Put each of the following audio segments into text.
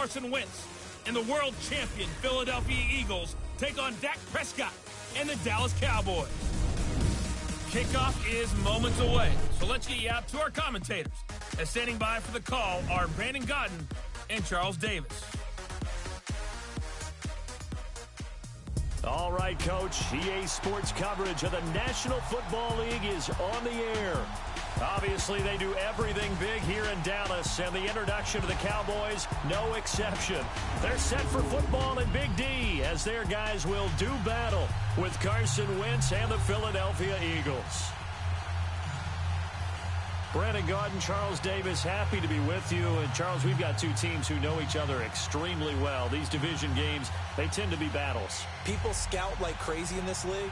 Carson Wentz, and the world champion Philadelphia Eagles take on Dak Prescott and the Dallas Cowboys. Kickoff is moments away, so let's get you out to our commentators. As standing by for the call are Brandon Godden and Charles Davis. All right, Coach. EA Sports coverage of the National Football League is on the air. Obviously, they do everything big here in Dallas, and the introduction to the Cowboys, no exception. They're set for football in Big D as their guys will do battle with Carson Wentz and the Philadelphia Eagles. Brandon Gaudin, Charles Davis, happy to be with you. And, Charles, we've got two teams who know each other extremely well. These division games, they tend to be battles. People scout like crazy in this league,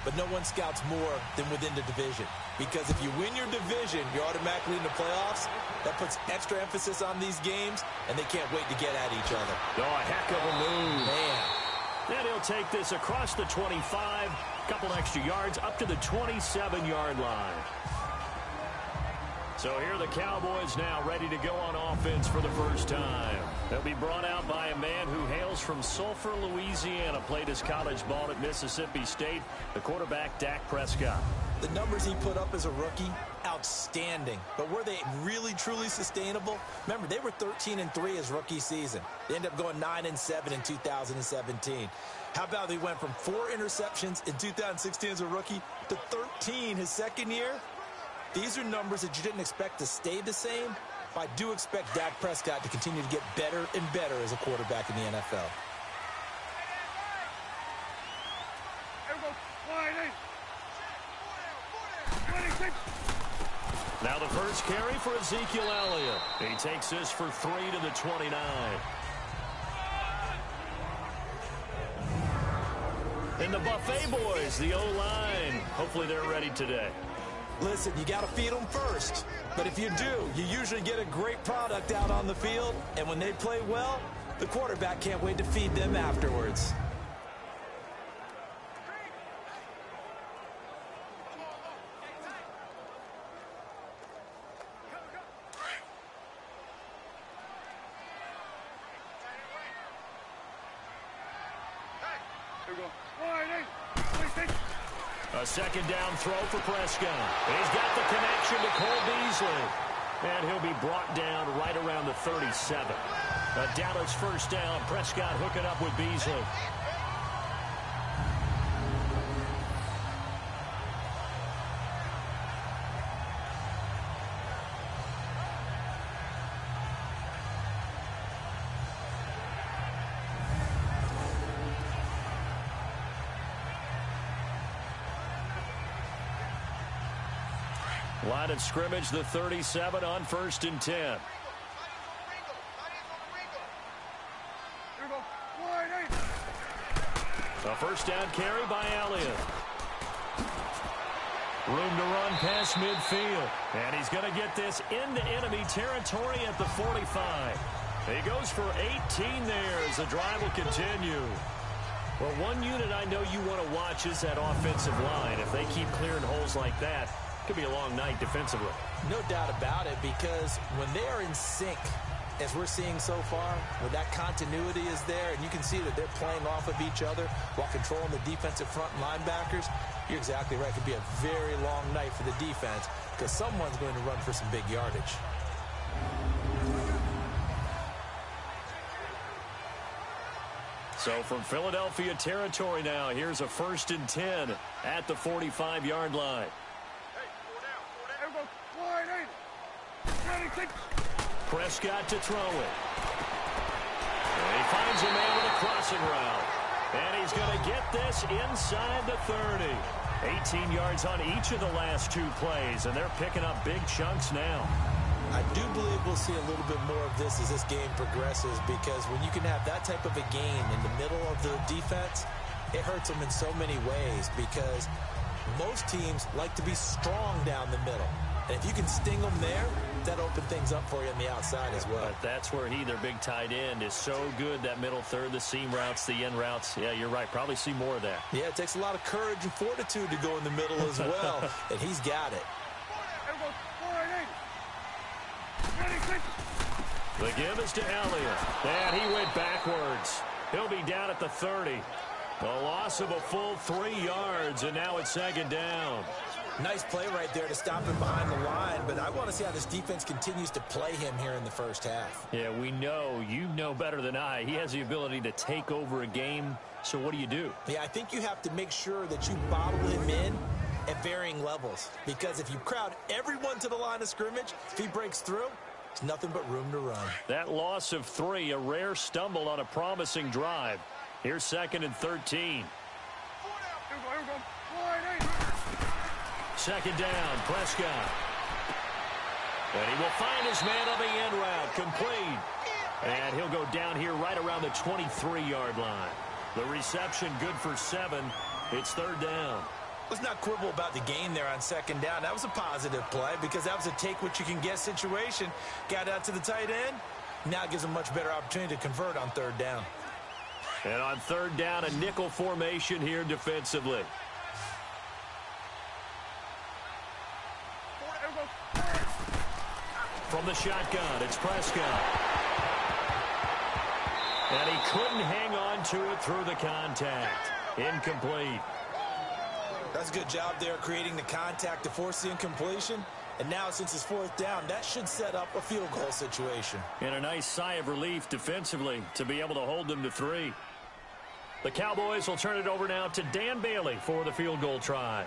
but no one scouts more than within the division. Because if you win your division, you're automatically in the playoffs. That puts extra emphasis on these games, and they can't wait to get at each other. Oh, a heck of a move. Man. And he'll take this across the 25, couple extra yards, up to the 27-yard line. So here are the Cowboys now ready to go on offense for the first time. They'll be brought out by a man who hails from Sulphur, Louisiana, played his college ball at Mississippi State, the quarterback Dak Prescott. The numbers he put up as a rookie, outstanding. But were they really, truly sustainable? Remember, they were 13-3 his rookie season. They ended up going 9-7 in 2017. How about they went from 4 interceptions in 2016 as a rookie to 13 his second year? These are numbers that you didn't expect to stay the same, but I do expect Dak Prescott to continue to get better and better as a quarterback in the NFL. Now the first carry for Ezekiel Elliott. He takes this for 3 to the 29. And the Buffet boys, the O-line. Hopefully they're ready today. Listen, you got to feed them first. But if you do, you usually get a great product out on the field. And when they play well, the quarterback can't wait to feed them afterwards. A second down throw for Prescott. He's got the connection to Cole Beasley. And he'll be brought down right around the 37. A Dallas first down. Prescott hooking up with Beasley. Line of scrimmage, the 37 on 1st and 10. A first down carry by Elliott. Room to run past midfield. And he's going to get this into enemy territory at the 45. He goes for 18 there as the drive will continue. Well, one unit I know you want to watch is that offensive line. If they keep clearing holes like that, could be a long night defensively. No doubt about it, because when they are in sync, as we're seeing so far, when that continuity is there and you can see that they're playing off of each other while controlling the defensive front linebackers, you're exactly right. It could be a very long night for the defense because someone's going to run for some big yardage. So from Philadelphia territory now, here's a 1st and 10 at the 45-yard line. Prescott to throw it. And he finds a man with a crossing route. And he's going to get this inside the 30. 18 yards on each of the last 2 plays, and they're picking up big chunks now. I do believe we'll see a little bit more of this as this game progresses, because when you can have that type of a gain in the middle of the defense, it hurts them in so many ways, because most teams like to be strong down the middle. And if you can sting them there, that opens things up for you on the outside as well. But that's where their big tight end, is so good, that middle third, the seam routes, the end routes. Yeah, you're right. Probably see more of that. Yeah, it takes a lot of courage and fortitude to go in the middle as well, and he's got it. The give is to Elliott. And he went backwards. He'll be down at the 30. A loss of a full 3 yards, and now it's 2nd down. Nice play right there to stop him behind the line, but I want to see how this defense continues to play him here in the first half. Yeah, we know. You know better than I. He has the ability to take over a game, so what do you do? Yeah, I think you have to make sure that you bottle him in at varying levels, because if you crowd everyone to the line of scrimmage, if he breaks through, there's nothing but room to run. That loss of 3, a rare stumble on a promising drive. Here's 2nd and 13. 2nd down, Prescott. And he will find his man on the end route, complete. And he'll go down here right around the 23-yard line. The reception good for 7. It's 3rd down. Let's not quibble about the gain there on 2nd down. That was a positive play because that was a take-what-you-can-get situation. Got out to the tight end. Now gives a much better opportunity to convert on 3rd down. And on 3rd down, a nickel formation here defensively. From the shotgun, it's Prescott. And he couldn't hang on to it through the contact. Incomplete. That's a good job there creating the contact to force the incompletion. And now since it's 4th down, that should set up a field goal situation. And a nice sigh of relief defensively to be able to hold them to 3. The Cowboys will turn it over now to Dan Bailey for the field goal try.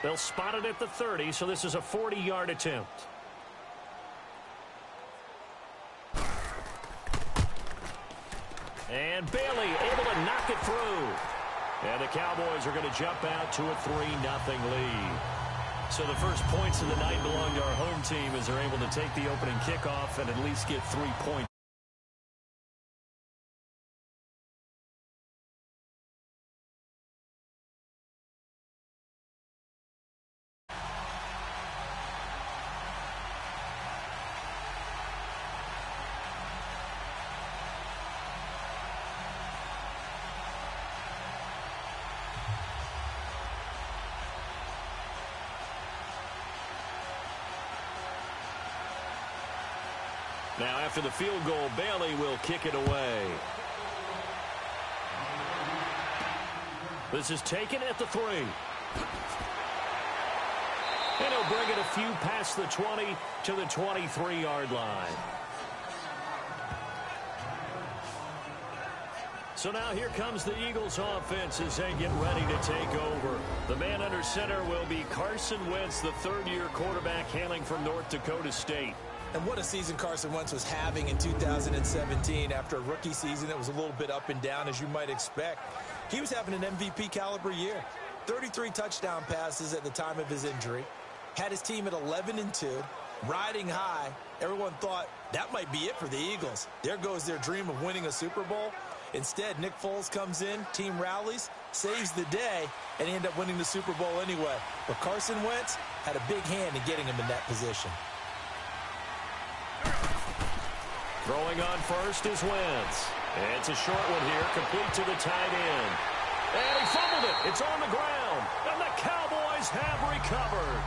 They'll spot it at the 30, so this is a 40-yard attempt. And Bailey able to knock it through. And the Cowboys are going to jump out to a 3-0 lead. So the first points of the night belong to our home team as they're able to take the opening kickoff and at least get 3 points. Now, after the field goal, Bailey will kick it away. This is taken at the 3. And he'll bring it a few past the 20 to the 23-yard line. So now here comes the Eagles offense as they get ready to take over. The man under center will be Carson Wentz, the 3rd-year quarterback hailing from North Dakota State. And what a season Carson Wentz was having in 2017 after a rookie season that was a little bit up and down, as you might expect. He was having an MVP caliber year. 33 touchdown passes at the time of his injury. Had his team at 11-2, riding high. Everyone thought that might be it for the Eagles. There goes their dream of winning a Super Bowl. Instead, Nick Foles comes in, team rallies, saves the day, and he ended up winning the Super Bowl anyway. But Carson Wentz had a big hand in getting him in that position. Throwing on first is Wentz. It's a short one here, complete to the tight end. And he fumbled it. It's on the ground. And the Cowboys have recovered.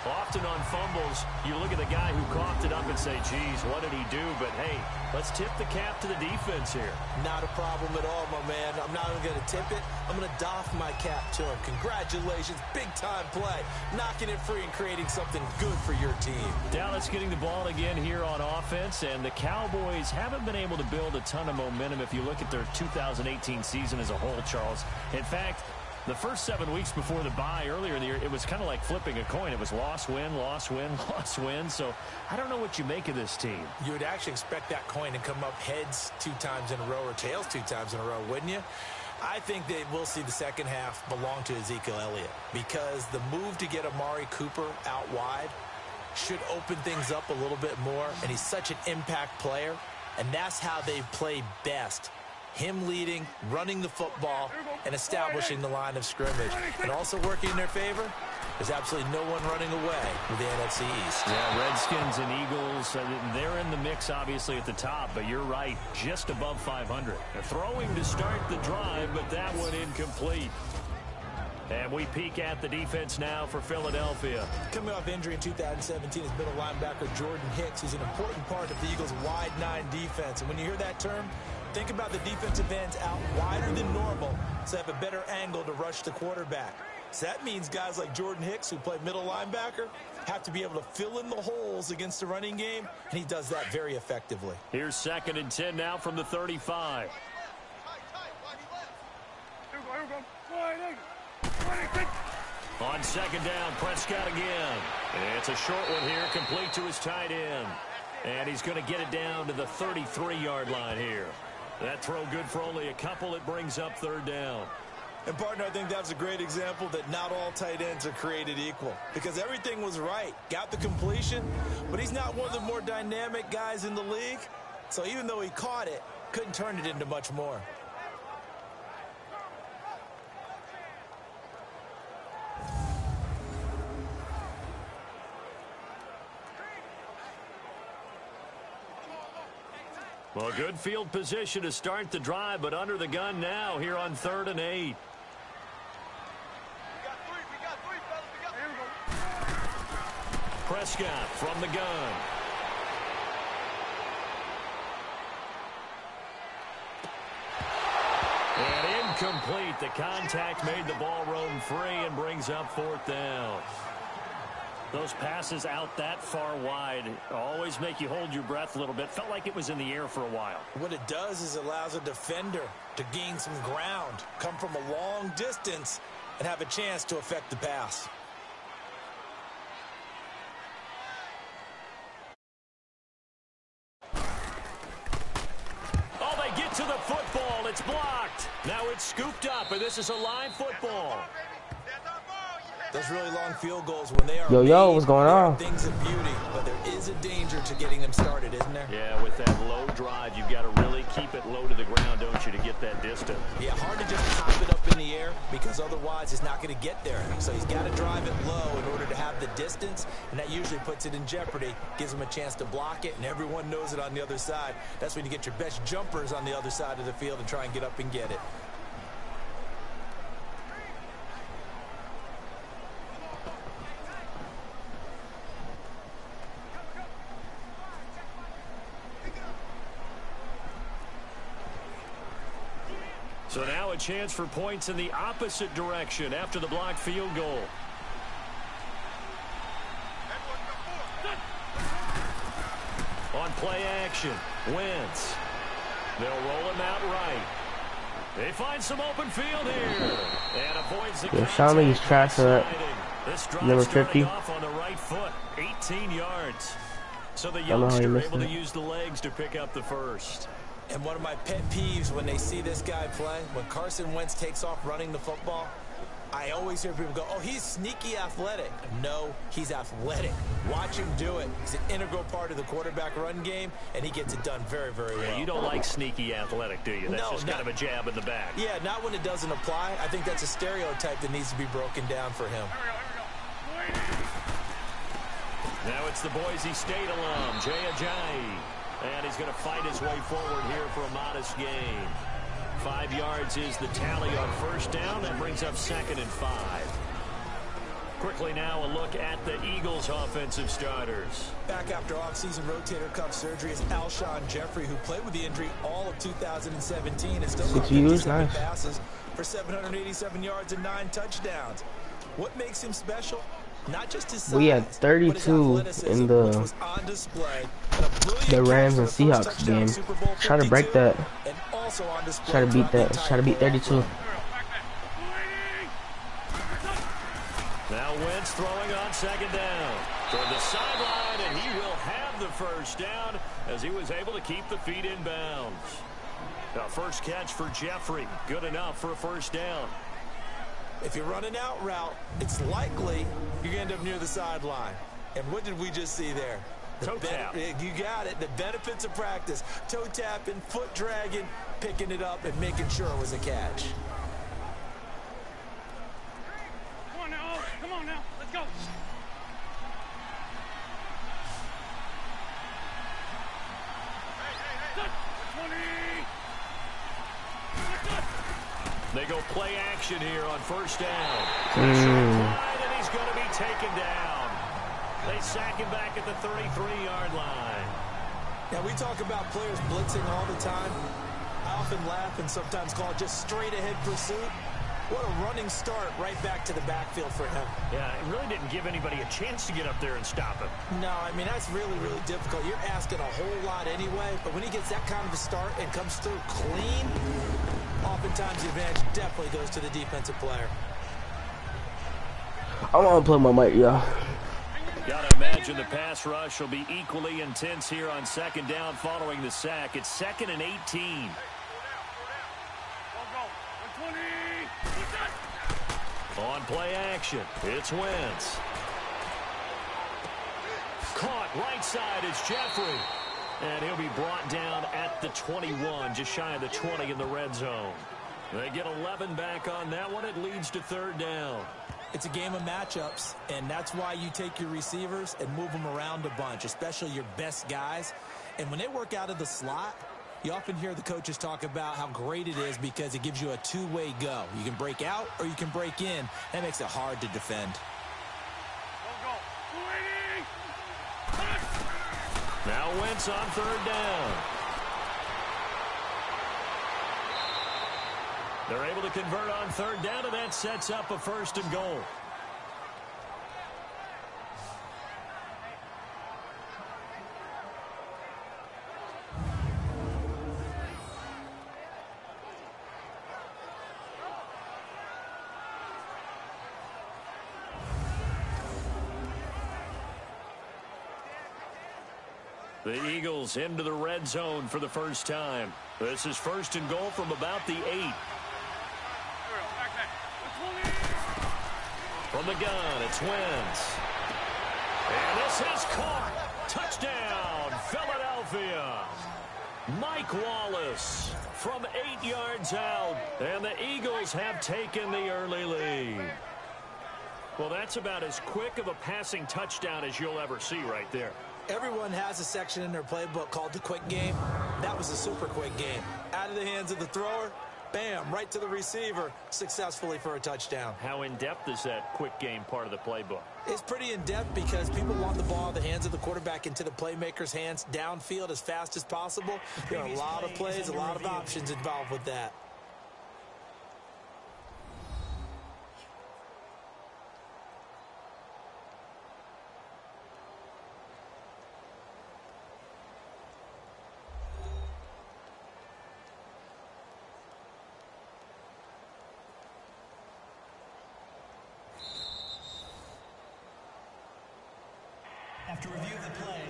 Often on fumbles, you look at the guy who coughed it up and say, geez, what did he do? But, hey, let's tip the cap to the defense here. Not a problem at all, my man. I'm not even going to tip it. I'm going to doff my cap to him. Congratulations. Big-time play. Knocking it free and creating something good for your team. Dallas getting the ball again here on offense, and the Cowboys haven't been able to build a ton of momentum if you look at their 2018 season as a whole, Charles. In fact, the first 7 weeks before the bye earlier in the year, it was kind of like flipping a coin. It was loss, win, loss, win, loss, win. So I don't know what you make of this team. You would actually expect that coin to come up heads 2 times in a row or tails 2 times in a row, wouldn't you? I think that we'll see the second half belong to Ezekiel Elliott because the move to get Amari Cooper out wide should open things up a little bit more, and he's such an impact player, and that's how they play best. Him leading, running the football, and establishing the line of scrimmage. And also working in their favor, there's absolutely no one running away with the NFC East. Yeah, Redskins and Eagles, they're in the mix, obviously, at the top. But you're right, just above 500. They're throwing to start the drive, but that one incomplete. And we peek at the defense now for Philadelphia. Coming off injury in 2017 is middle linebacker Jordan Hicks, who's an important part of the Eagles' wide 9 defense. And when you hear that term, think about the defensive ends out wider than normal, so they have a better angle to rush the quarterback. So that means guys like Jordan Hicks, who play middle linebacker, have to be able to fill in the holes against the running game, and he does that very effectively. Here's 2nd and 10 now from the 35. On 2nd down, Prescott again. It's a short one here, complete to his tight end. And he's going to get it down to the 33-yard line here. That throw good for only a couple. It brings up 3rd down. And, partner, I think that's a great example that not all tight ends are created equal, because everything was right. Got the completion, but he's not one of the more dynamic guys in the league. So even though he caught it, couldn't turn it into much more. Well, good field position to start the drive, but under the gun now here on 3rd and 8. Prescott from the gun. And incomplete. The contact made the ball roam free and brings up 4th down. Those passes out that far wide always make you hold your breath a little bit. Felt like it was in the air for a while. What it does is it allows a defender to gain some ground, come from a long distance, and have a chance to affect the pass. Oh, they get to the football. It's blocked. Now it's scooped up, and this is a live football. Those really long field goals, when they are Yo, what's going on? Things of beauty, but there is a danger to getting them started, isn't there? Yeah, with that low drive, you've got to really keep it low to the ground, don't you, to get that distance? Yeah, hard to just pop it up in the air, because otherwise it's not going to get there. So he's got to drive it low in order to have the distance, and that usually puts it in jeopardy, gives him a chance to block it, and everyone knows it on the other side. That's when you get your best jumpers on the other side of the field and try and get up and get it. So now a chance for points in the opposite direction after the blocked field goal. On play action, Wentz. They'll roll him out right. They find some open field here. And avoids the contact. Show me his track for that. This drive Number starting 50. off on the right foot, 18 yards. So the youngster able to use the legs to pick up the first. And one of my pet peeves when they see this guy play, when Carson Wentz takes off running the football, I always hear people go, oh, he's sneaky athletic. No, he's athletic. Watch him do it. He's an integral part of the quarterback run game, and he gets it done very, very well. You don't like sneaky athletic, do you? That's just kind of a jab in the back. Yeah, not when it doesn't apply. I think that's a stereotype that needs to be broken down for him. Now it's the Boise State alum, Jay Ajayi. And he's going to fight his way forward here for a modest gain. 5 yards is the tally on 1st down. That brings up 2nd and 5. Quickly now a look at the Eagles' offensive starters. Back after offseason rotator cuff surgery is Alshon Jeffrey, who played with the injury all of 2017 and still caught 57 passes for 787 yards and 9 touchdowns. What makes him special? Not just his size, we had 32 in the Rams and Seahawks game. Try to break that. Try to beat that. Try to beat 32. Now Wentz throwing on 2nd down. Toward the sideline, and he will have the 1st down as he was able to keep the feet in bounds. Now first catch for Jeffrey. Good enough for a 1st down. If you run an out route, it's likely you're going to end up near the sideline. And what did we just see there? Toe tap. You got it. The benefits of practice. Toe tapping, foot dragging, picking it up, and making sure it was a catch. Come on now. Come on now. Let's go. They go play action here on first down. And he's going to be taken down. They sack him back at the 33-yard line. Now, we talk about players blitzing all the time. I often laugh and sometimes call it just straight-ahead pursuit. What a running start right back to the backfield for him. Yeah, it really didn't give anybody a chance to get up there and stop him. No, I mean, that's really, really difficult. You're asking a whole lot anyway, but when he gets that kind of a start and comes through clean, oftentimes the advantage definitely goes to the defensive player. I want to play my mic, y'all. Got to imagine the pass rush will be equally intense here on second down following the sack. It's 2nd and 18. On play action, it's Wentz. Caught right side, it's Jeffrey. And he'll be brought down at the 21, just shy of the 20 in the red zone. They get 11 back on that one. It leads to 3rd down. It's a game of matchups, and that's why you take your receivers and move them around a bunch, especially your best guys. And when they work out of the slot, you often hear the coaches talk about how great it is because it gives you a two-way go. You can break out or you can break in. That makes it hard to defend. Now Wentz on 3rd down. They're able to convert on 3rd down, and that sets up a 1st and goal. The Eagles into the red zone for the first time. This is 1st and goal from about the 8. From the gun, it's Wentz. And this is caught. Touchdown, Philadelphia. Mike Wallace from 8 yards out. And the Eagles have taken the early lead. Well, that's about as quick of a passing touchdown as you'll ever see right there. Everyone has a section in their playbook called the quick game. That was a super quick game. Out of the hands of the thrower, bam, right to the receiver, successfully for a touchdown. How in-depth is that quick game part of the playbook? It's pretty in-depth because people want the ball in the hands of the quarterback into the playmaker's hands downfield as fast as possible. There are a lot of plays, a lot of options involved with that. After review of the play,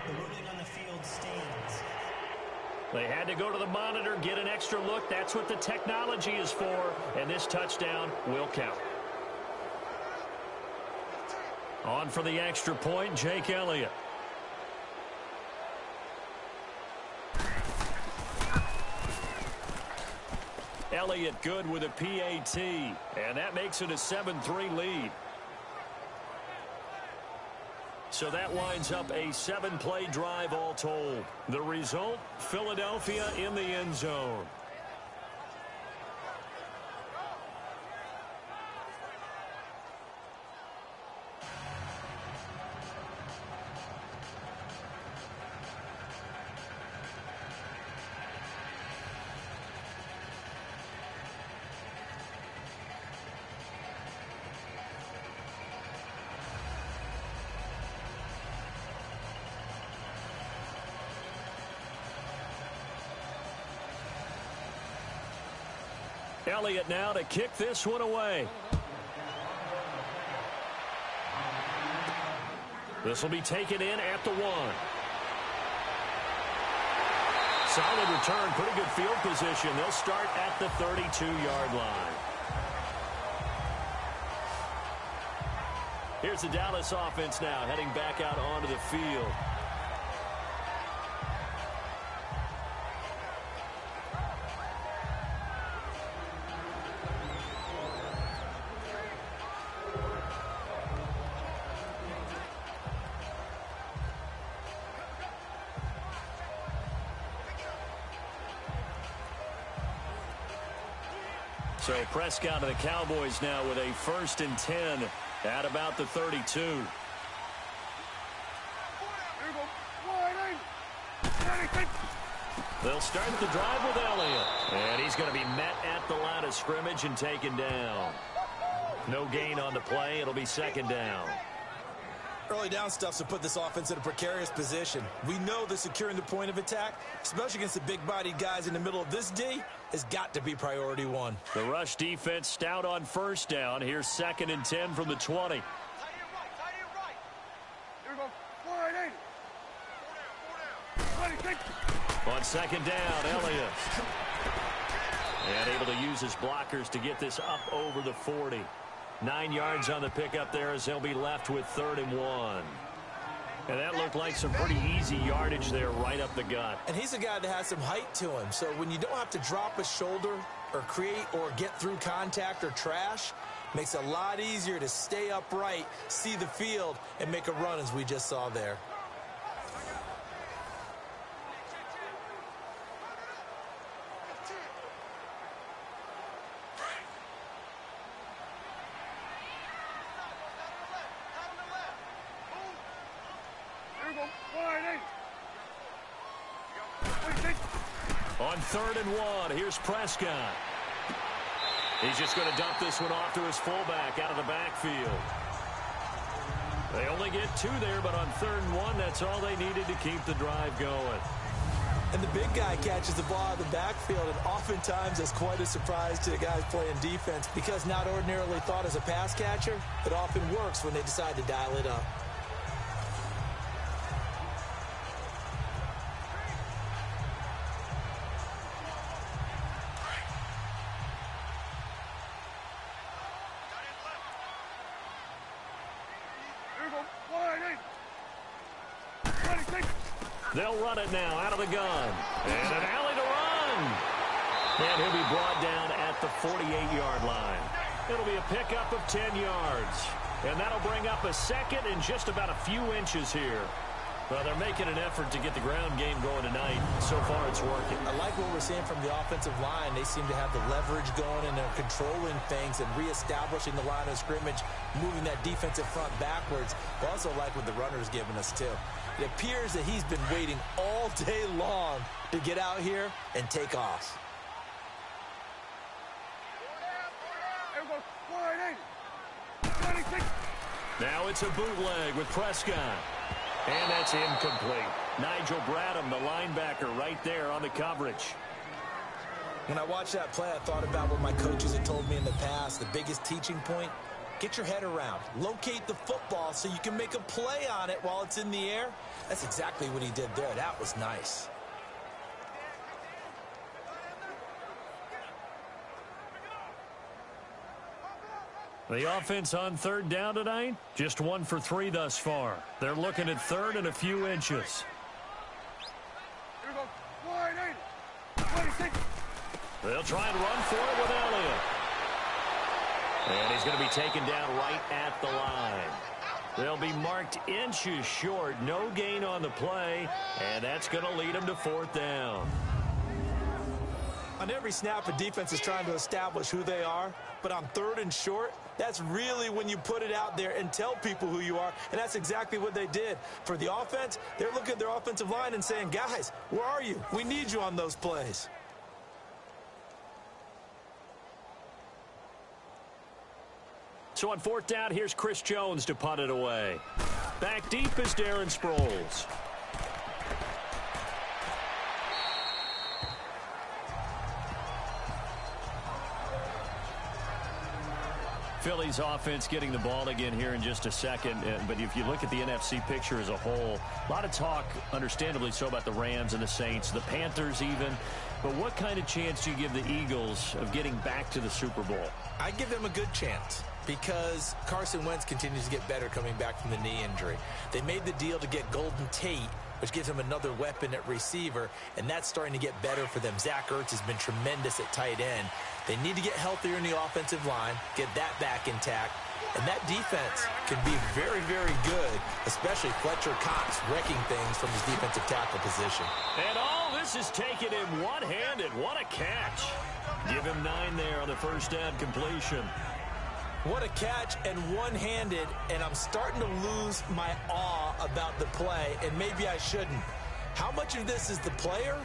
the ruling on the field stands. They had to go to the monitor, get an extra look. That's what the technology is for, and this touchdown will count. On for the extra point, Ezekiel Elliott. Elliott good with a PAT, and that makes it a 7-3 lead. So that winds up a 7-play drive all told. The result, Philadelphia in the end zone. Elliott now to kick this one away. This will be taken in at the 1. Solid return, pretty good field position. They'll start at the 32-yard line. Here's the Dallas offense now heading back out onto the field. So Prescott of the Cowboys now with a 1st and 10 at about the 32. They'll start the drive with Elliott. And he's going to be met at the line of scrimmage and taken down. No gain on the play. It'll be 2nd down. Early down stuff to put this offense in a precarious position. We know that securing the point of attack, especially against the big-bodied guys in the middle of this D, has got to be priority one. The rush defense stout on 1st down. Here's 2nd and 10 from the 20. Here we go. 4-8. On 2nd down, Elliott. And able to use his blockers to get this up over the 40. 9 yards on the pickup there as they'll be left with 3rd and 1. And that looked like some pretty easy yardage there right up the gut. And he's a guy that has some height to him. So when you don't have to drop a shoulder or create or get through contact or trash, makes it a lot easier to stay upright, see the field, and make a run as we just saw there. On 3rd and 1, here's Prescott. He's just going to dump this one off to his fullback out of the backfield. They only get 2 there, but on 3rd and 1, that's all they needed to keep the drive going. And the big guy catches the ball out of the backfield, and oftentimes that's quite a surprise to the guys playing defense because not ordinarily thought as a pass catcher, it often works when they decide to dial it up. They'll run it now out of the gun. And an alley to run. And he'll be brought down at the 48-yard line. It'll be a pickup of 10 yards. And that'll bring up a 2nd and just about a few inches here. Well, they're making an effort to get the ground game going tonight. So far, it's working. I like what we're seeing from the offensive line. They seem to have the leverage going, and they're controlling things and reestablishing the line of scrimmage, moving that defensive front backwards. I also like what the runner's giving us, too. It appears that he's been waiting all day long to get out here and take off. Now it's a bootleg with Prescott. And that's incomplete. Nigel Bradham, the linebacker, right there on the coverage. When I watched that play, I thought about what my coaches had told me in the past. The biggest teaching point, get your head around. Locate the football so you can make a play on it while it's in the air. That's exactly what he did there. That was nice. The offense on 3rd down tonight, just 1 for 3 thus far. They're looking at 3rd and a few inches. Here we go. 26. They'll try and run for it with Elliott. And he's going to be taken down right at the line. They'll be marked inches short. No gain on the play, and that's going to lead them to 4th down. On every snap, a defense is trying to establish who they are, but on 3rd and short, that's really when you put it out there and tell people who you are, and that's exactly what they did. For the offense, they're looking at their offensive line and saying, guys, where are you? We need you on those plays. So on 4th down, here's Chris Jones to punt it away. Back deep is Darren Sproles. Philly's offense getting the ball again here in just a second. But if you look at the NFC picture as a whole, a lot of talk, understandably so, about the Rams and the Saints, the Panthers even. But what kind of chance do you give the Eagles of getting back to the Super Bowl? I give them a good chance because Carson Wentz continues to get better coming back from the knee injury. They made the deal to get Golden Tate, which gives him another weapon at receiver, and that's starting to get better for them. Zach Ertz has been tremendous at tight end. They need to get healthier in the offensive line, get that back intact, and that defense can be very, very good, especially Fletcher Cox wrecking things from his defensive tackle position. And all this is taken in one-handed. What a catch. Give him 9 there on the first down completion. What a catch and one-handed, and I'm starting to lose my awe about the play, and maybe I shouldn't. How much of this is the player?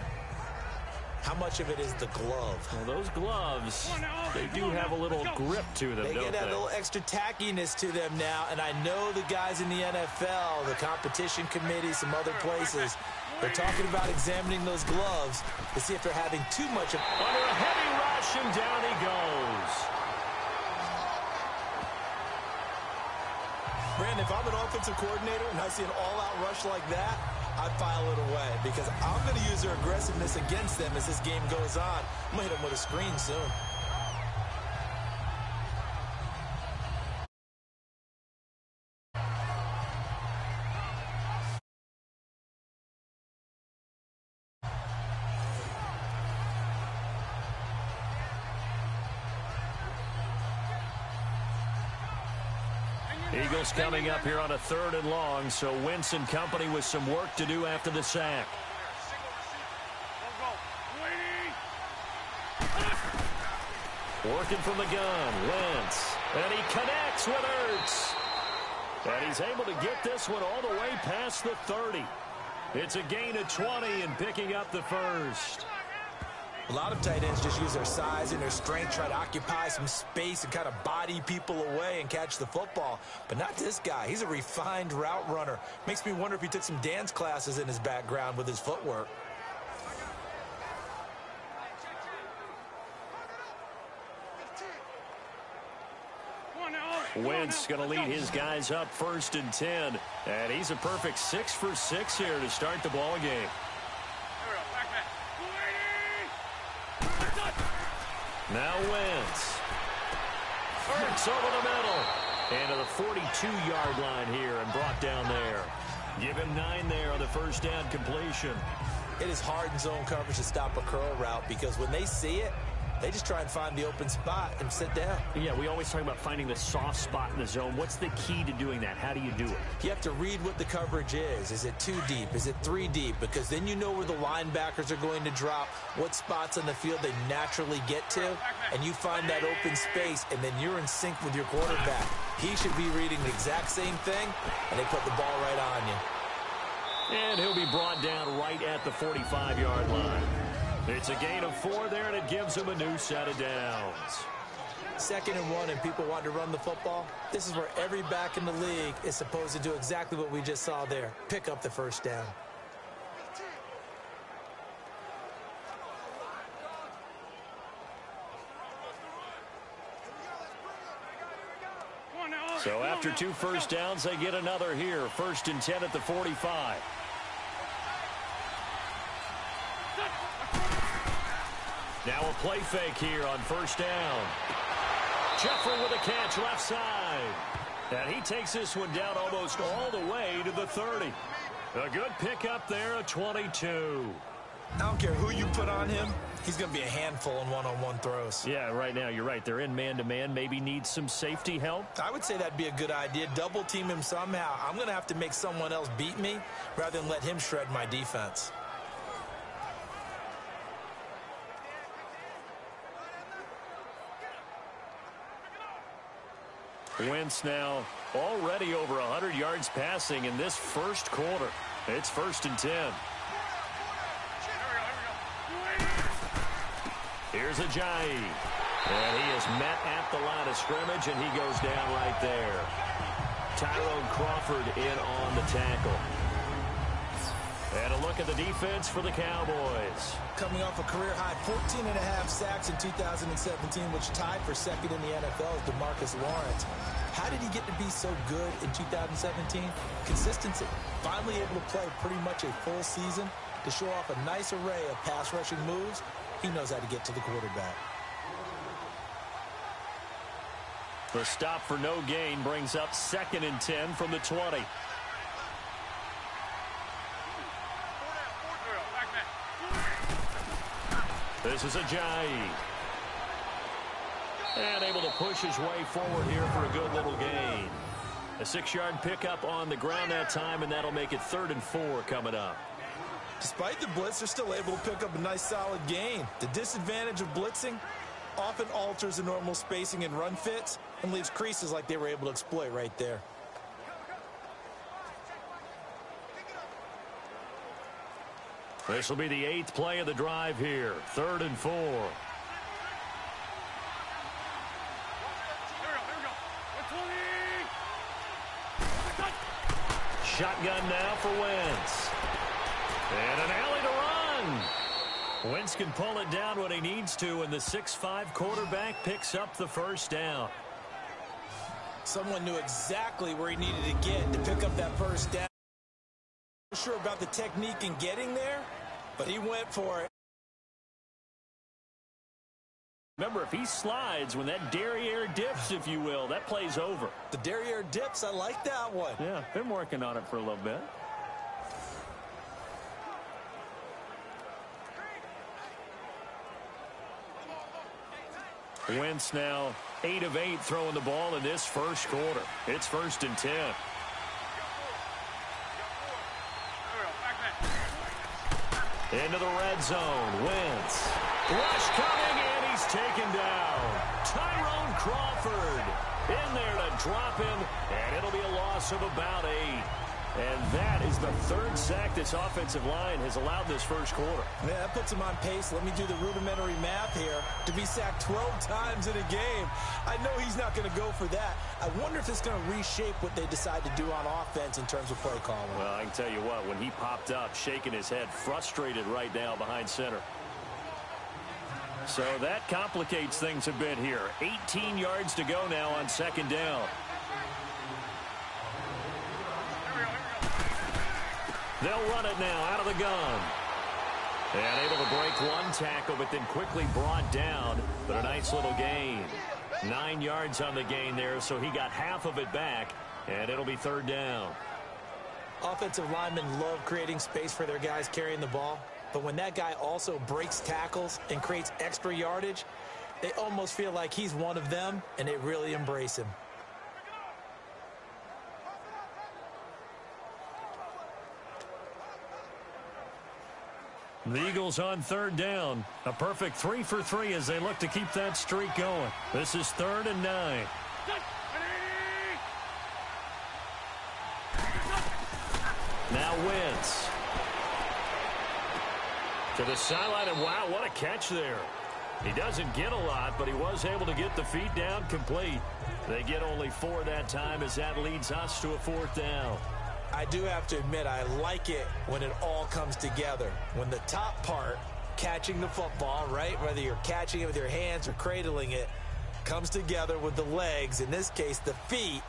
How much of it is the glove? Well, those gloves, they do have a little grip to them, They don't get that little extra tackiness to them now, and I know the guys in the NFL, the competition committee, some other places, they're talking about examining those gloves to see if they're having too much of... Under a heavy rush, and down he goes. Brandon, if I'm an offensive coordinator and I see an all-out rush like that, I file it away because I'm going to use their aggressiveness against them as this game goes on. I'm going to hit them with a screen soon. Eagles coming up here on a 3rd and long, so Wentz and company with some work to do after the sack. Working from the gun, Wentz, and he connects with Ertz. And he's able to get this one all the way past the 30. It's a gain of 20 and picking up the first. A lot of tight ends just use their size and their strength, try to occupy some space and kind of body people away and catch the football. But not this guy. He's a refined route runner. Makes me wonder if he took some dance classes in his background with his footwork. Wentz going to lead his guys up 1st and 10. And he's a perfect 6 for 6 here to start the ball game. Now Wentz. Ertz over the middle. And to the 42-yard line here and brought down there. Give him 9 there on the first down completion. It is hard in zone coverage to stop a curl route because when they see it, they just try and find the open spot and sit down. Yeah, we always talk about finding the soft spot in the zone. What's the key to doing that? How do you do it? You have to read what the coverage is. Is it 2 deep? Is it 3 deep? Because then you know where the linebackers are going to drop, what spots on the field they naturally get to, and you find that open space, and then you're in sync with your quarterback. He should be reading the exact same thing, and they put the ball right on you. And he'll be brought down right at the 45-yard line. It's a gain of 4 there, and it gives him a new set of downs. 2nd and 1, and people want to run the football. This is where every back in the league is supposed to do exactly what we just saw there. Pick up the first down. So after 2 first downs, they get another here. 1st and 10 at the 45. Now a play fake here on 1st down. Jeffrey with a catch left side. And he takes this one down almost all the way to the 30. A good pickup there, a 22. I don't care who you put on him. He's going to be a handful in one-on-one throws. Yeah, right now, you're right. They're in man-to-man. Maybe need some safety help. I would say that'd be a good idea. Double team him somehow. I'm going to have to make someone else beat me rather than let him shred my defense. Wentz now already over 100 yards passing in this first quarter. It's 1st and 10. Here's Ajayi. And he is met at the line of scrimmage, and he goes down right there. Tyrone Crawford in on the tackle. And a look at the defense for the Cowboys. Coming off a career-high 14.5 sacks in 2017, which tied for 2nd in the NFL with DeMarcus Lawrence. How did he get to be so good in 2017? Consistency. Finally able to play pretty much a full season to show off a nice array of pass-rushing moves. He knows how to get to the quarterback. The stop for no gain brings up 2nd and 10 from the 20. This is Ajayi. And able to push his way forward here for a good little gain. A 6-yard pickup on the ground that time, and that'll make it 3rd and 4 coming up. Despite the blitz, they're still able to pick up a nice solid gain. The disadvantage of blitzing often alters the normal spacing and run fits and leaves creases like they were able to exploit right there. This will be the 8th play of the drive here. 3rd and 4. Here we go. Shotgun now for Wentz. And an alley to run. Wentz can pull it down when he needs to, and the 6'5" quarterback picks up the first down. Someone knew exactly where he needed to get to pick up that first down. Not sure about the technique in getting there, but he went for it. Remember, if he slides, when that derriere dips, if you will, that play's over. The derriere dips, I like that one. Yeah, been working on it for a little bit. Wentz now 8 of 8 throwing the ball in this first quarter. It's 1st and 10. Into the red zone. Wentz. Rush coming, and he's taken down. Tyrone Crawford in there to drop him, and it'll be a loss of about 8. And that is the 3rd sack this offensive line has allowed this first quarter. Yeah, that puts him on pace. Let me do the rudimentary math here. To be sacked 12 times in a game, I know he's not going to go for that. I wonder if it's going to reshape what they decide to do on offense in terms of play calling. Well, I can tell you what, when he popped up, shaking his head, frustrated right now behind center. So that complicates things a bit here. 18 yards to go now on 2nd down. They'll run it now out of the gun. And able to break one tackle, but then quickly brought down. But a nice little gain. 9 yards on the gain there, so he got half of it back. And it'll be 3rd down. Offensive linemen love creating space for their guys carrying the ball. But when that guy also breaks tackles and creates extra yardage, they almost feel like he's one of them, and they really embrace him. The Eagles on 3rd down. A perfect 3 for 3 as they look to keep that streak going. This is 3rd and 9. Now Wentz. To the sideline, and wow, what a catch there. He doesn't get a lot, but he was able to get the feet down complete. They get only 4 that time as that leads us to a 4th down. I do have to admit, I like it when it all comes together. When the top part, catching the football, right, whether you're catching it with your hands or cradling it, comes together with the legs, in this case the feet,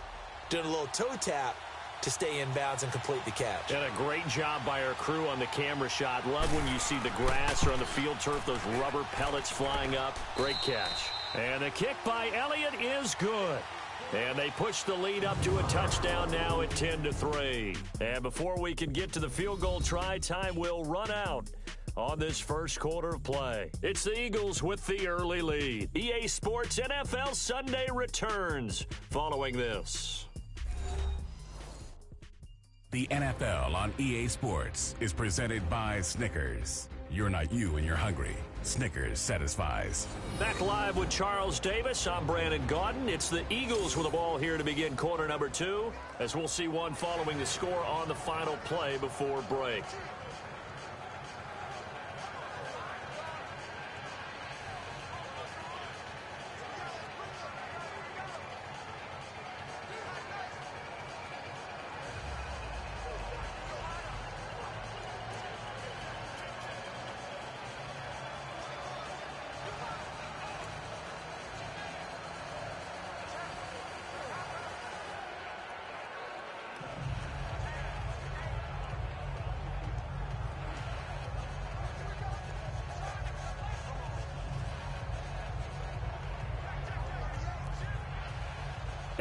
doing a little toe tap to stay in bounds and complete the catch. And a great job by our crew on the camera shot. Love when you see the grass or on the field turf, those rubber pellets flying up. Great catch. And the kick by Elliott is good. And they push the lead up to a touchdown now at 10-3. And before we can get to the field goal try, time will run out on this first quarter of play. It's the Eagles with the early lead. EA Sports NFL Sunday returns following this. The NFL on EA Sports is presented by Snickers. You're not you when you're hungry. Snickers satisfies. Back live with Charles Davis. I'm Brandon Gaudin. It's the Eagles with the ball here to begin quarter number 2, as we'll see one following the score on the final play before break.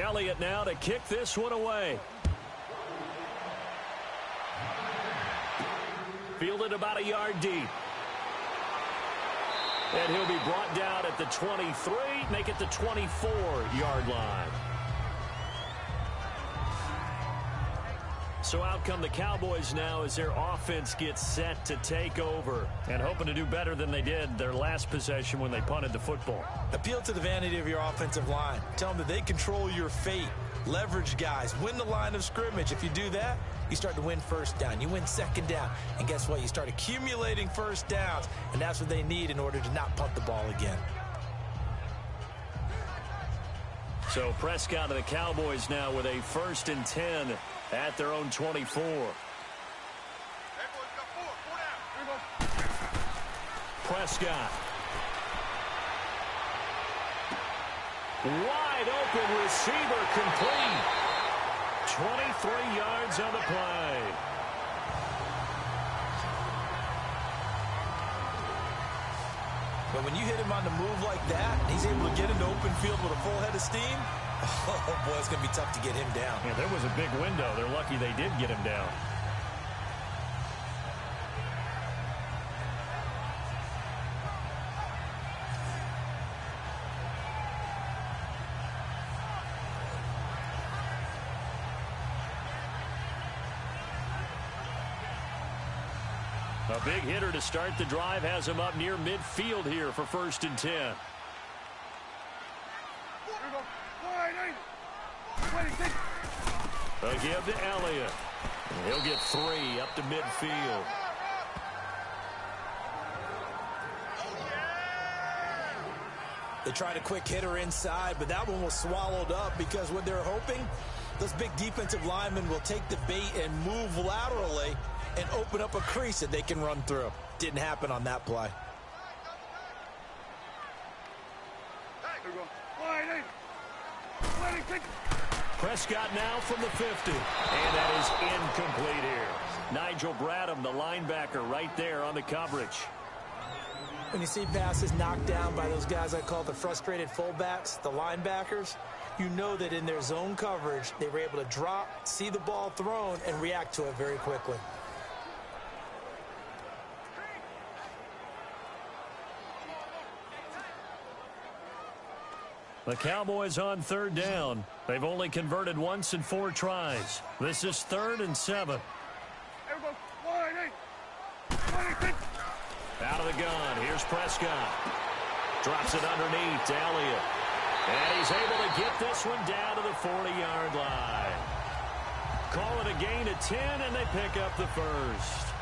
Elliott now to kick this one away. Fielded about a yard deep. And he'll be brought down at the 23, make it the 24-yard line. So out come the Cowboys now as their offense gets set to take over and hoping to do better than they did their last possession when they punted the football. Appeal to the vanity of your offensive line. Tell them that they control your fate. Leverage guys. Win the line of scrimmage. If you do that, you start to win first down. You win second down. And guess what? You start accumulating first downs. And that's what they need in order to not punt the ball again. So Prescott and the Cowboys now with a 1st and 10 at their own 24. Prescott. Wide open receiver complete. 23 yards on the play. But when you hit him on the move like that, he's able to get into open field with a full head of steam. Oh, boy, it's going to be tough to get him down. Yeah, there was a big window. They're lucky they did get him down. A big hitter to start the drive has him up near midfield here for 1st and 10. A give to Elliott. He'll get 3 up to midfield. They tried a quick hitter inside, but that one was swallowed up because what they're hoping, those big defensive linemen will take the bait and move laterally and open up a crease that they can run through. Didn't happen on that play. Prescott now from the 50. And that is incomplete here. Nigel Bradham, the linebacker, right there on the coverage. When you see passes knocked down by those guys I call the frustrated fullbacks, the linebackers, you know that in their zone coverage, they were able to drop, see the ball thrown, and react to it very quickly. The Cowboys on 3rd down. They've only converted once in 4 tries. This is 3rd and 7. Out of the gun. Here's Prescott. Drops it underneath to Elliott. And he's able to get this one down to the 40-yard line. Call it a gain of 10, and they pick up the 1st.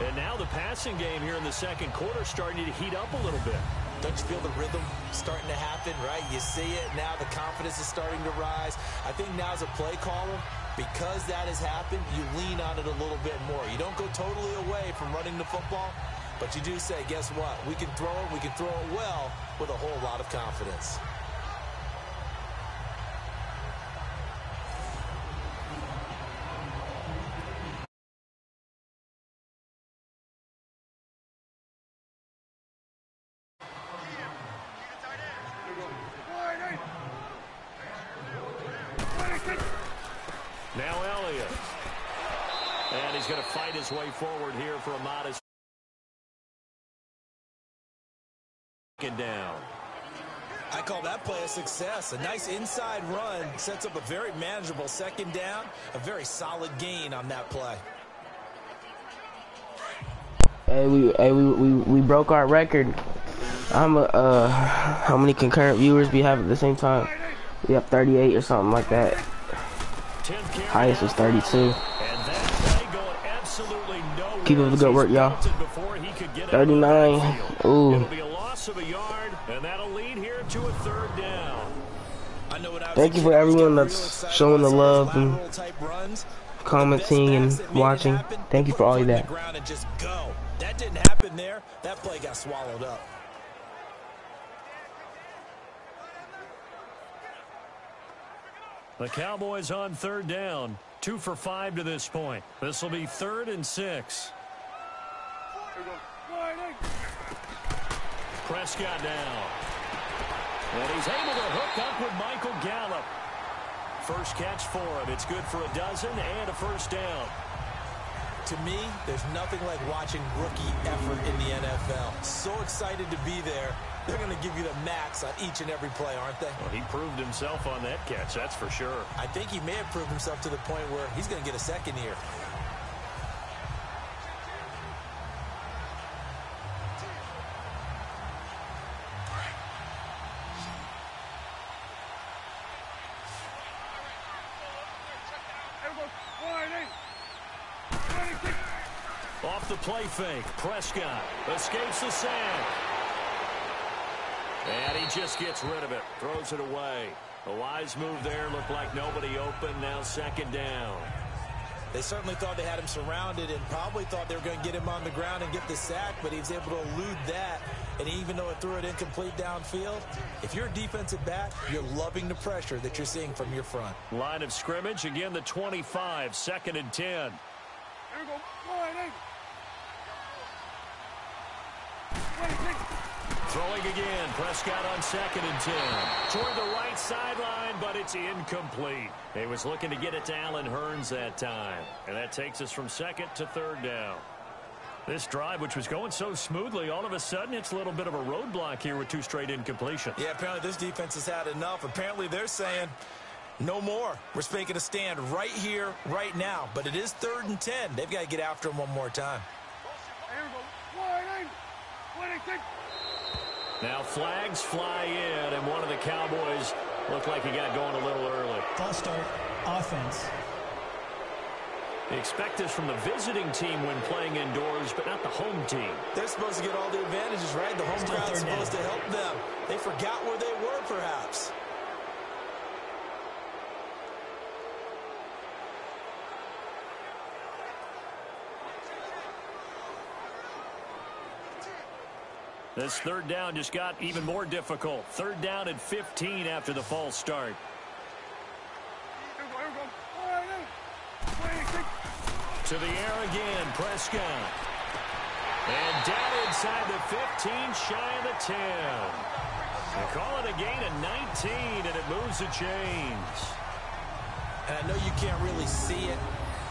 And now the passing game here in the 2nd quarter starting to heat up a little bit. Don't you feel the rhythm starting to happen, right? You see it. Now the confidence is starting to rise. I think now as a play caller, because that has happened, you lean on it a little bit more. You don't go totally away from running the football, but you do say, guess what? We can throw it well with a whole lot of confidence. Now Elliott. And he's going to fight his way forward here for a modest down. I call that play a success. A nice inside run sets up a very manageable 2nd down. A very solid gain on that play. Hey, we broke our record. How many concurrent viewers we have at the same time? We have 38 or something like that. Highest was 32. Keep up the good work, y'all. 39. Ooh. It'll be a loss of a yard, and that'll lead here to a 3rd down. Thank you for everyone that's showing the love and commenting and watching. Thank you for all of that. That didn't happen there. That play got swallowed up. The Cowboys on 3rd down. 2 for 5 to this point. This will be 3rd and 6. Prescott down. And he's able to hook up with Michael Gallup. First catch for him. It's good for a dozen and a 1st down. To me, there's nothing like watching rookie effort in the NFL. So excited to be there. They're going to give you the max on each and every play, aren't they? Well, he proved himself on that catch, that's for sure. I think he may have proved himself to the point where he's going to get a second here. Off the play fake, Prescott escapes the sack. And he just gets rid of it, throws it away. A wise move there, looked like nobody open, now second down. They certainly thought they had him surrounded and probably thought they were going to get him on the ground and get the sack, but he was able to elude that. And even though it threw it incomplete downfield, if you're a defensive back, you're loving the pressure that you're seeing from your front. Line of scrimmage, again the 25, 2nd and 10. Here we go. Throwing again, Prescott on 2nd and 10. Toward the right sideline, but it's incomplete. He was looking to get it to Allen Hurns that time. And that takes us from 2nd to 3rd down. This drive, which was going so smoothly, all of a sudden it's a little bit of a roadblock here with 2 straight incompletions. Yeah, apparently this defense has had enough. Apparently they're saying, no more. We're making a stand right here, right now. But it is 3rd and 10. They've got to get after him one more time. Here we go. 26. Now flags fly in, and one of the Cowboys looked like he got going a little early. False start, offense. They expect this from the visiting team when playing indoors, but not the home team. They're supposed to get all the advantages, right? The home crowd's supposed to help them. They forgot where they were, perhaps. This 3rd down just got even more difficult. 3rd down and 15 after the false start. Here we go. 26. To the air again, Prescott. And down inside the 15, shy of the 10. They call it a gain of 19, and it moves the chains. And I know you can't really see it,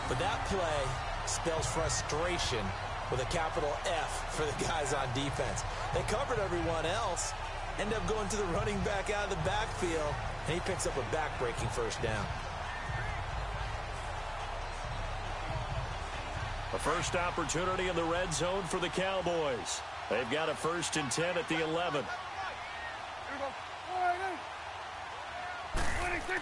but that play spells frustration with a capital F for the guys on defense. They covered everyone else, end up going to the running back out of the backfield, and he picks up a back-breaking 1st down. A first opportunity in the red zone for the Cowboys. They've got a 1st and 10 at the 11. Here we go. 26.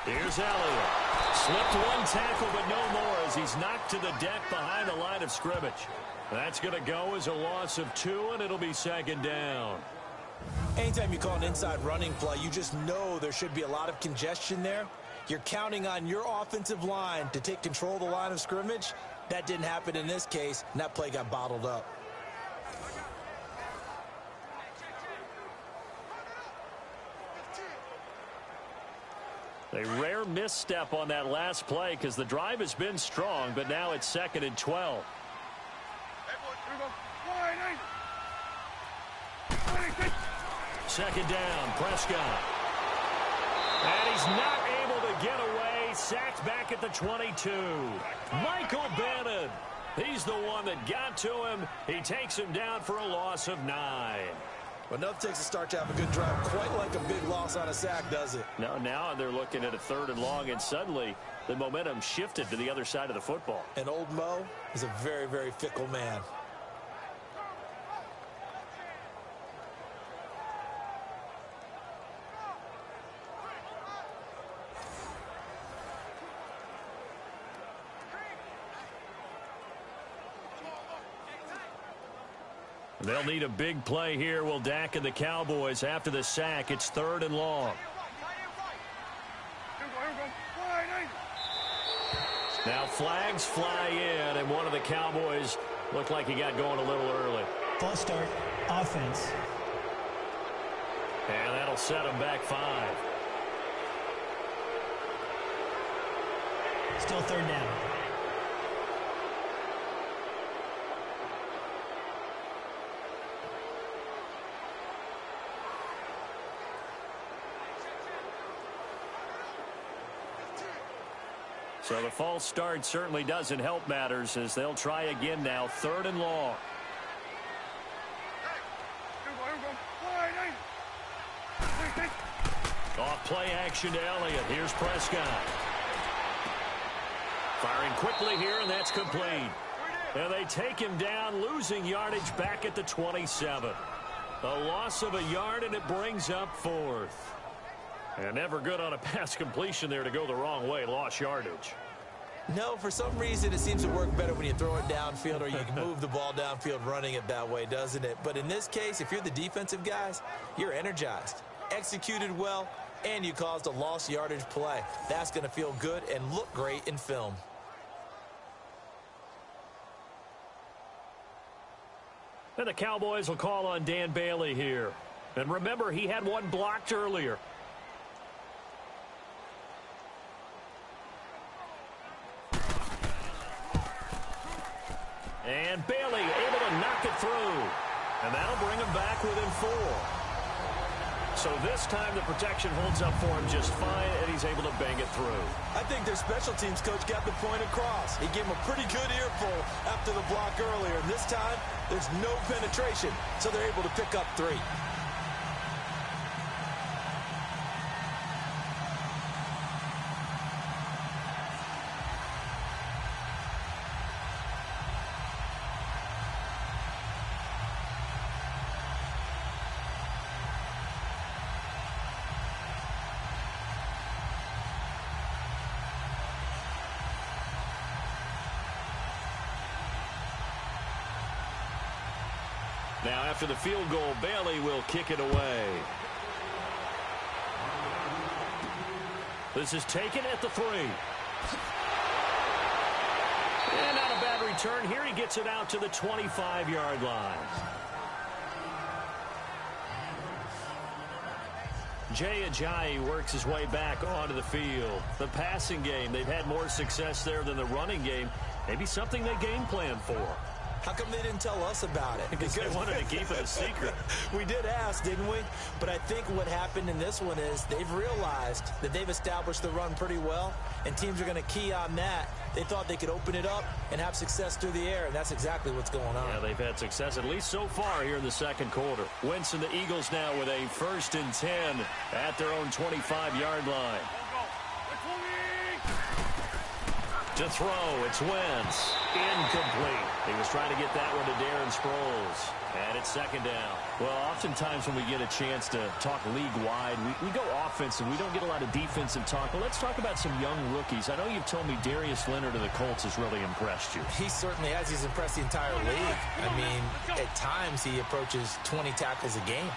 Here's Elliott. Slipped one tackle, but no more as he's knocked to the deck behind the line of scrimmage. That's going to go as a loss of 2, and it'll be 2nd down. Anytime you call an inside running play, you just know there should be a lot of congestion there. You're counting on your offensive line to take control of the line of scrimmage. That didn't happen in this case, and that play got bottled up. A rare misstep on that last play because the drive has been strong, but now it's 2nd and 12. Here we go. 26. 2nd down, Prescott. And he's not able to get away. Sacked back at the 22. Michael Bannon. He's the one that got to him. He takes him down for a loss of 9. But nothing takes a start to have a good drive quite like a big loss on a sack, does it? No, now they're looking at a 3rd and long, and suddenly the momentum shifted to the other side of the football. And old Mo is a very, very fickle man. They'll need a big play here, will Dak and the Cowboys. After the sack, it's 3rd and long. Here we go. Now flags fly in, and one of the Cowboys looked like he got going a little early. False start, offense. And that'll set him back 5. Still 3rd down. So the false start certainly doesn't help matters as they'll try again now, 3rd and long. Off play action to Elliott. Here's Prescott. Firing quickly here, and that's complete. And they take him down, losing yardage back at the 27. A loss of a yard, and it brings up 4th. And never good on a pass completion there to go the wrong way. Lost yardage. No, for some reason it seems to work better when you throw it downfield or you can move the ball downfield running it that way, doesn't it? But in this case, if you're the defensive guys, you're energized, executed well, and you caused a lost yardage play. That's going to feel good and look great in film. And the Cowboys will call on Dan Bailey here. And remember, he had one blocked earlier. And Bailey able to knock it through. And that'll bring him back within 4. So this time the protection holds up for him just fine, and he's able to bang it through. I think their special teams coach got the point across. He gave him a pretty good earful after the block earlier. And this time, there's no penetration, so they're able to pick up 3. Now, after the field goal, Bailey will kick it away. This is taken at the 3. And not a bad return. Here he gets it out to the 25-yard line. Jay Ajayi works his way back onto the field. The passing game, they've had more success there than the running game. Maybe something they game plan for. How come they didn't tell us about it? Because they wanted to keep it a secret. We did ask, didn't we? But I think what happened in this one is they've realized that they've established the run pretty well, and teams are going to key on that. They thought they could open it up and have success through the air, and that's exactly what's going on. Yeah, they've had success at least so far here in the second quarter. Wentz and the Eagles now with a 1st and 10 at their own 25-yard line. To throw, it's Wentz. Incomplete. He was trying to get that one to Darren Sproles. And it's 2nd down. Well, oftentimes when we get a chance to talk league-wide, we go offense and we don't get a lot of defensive talk. But let's talk about some young rookies. I know you've told me Darius Leonard of the Colts has really impressed you. He certainly has. He's impressed the entire league. I mean, at times he approaches 20 tackles a game.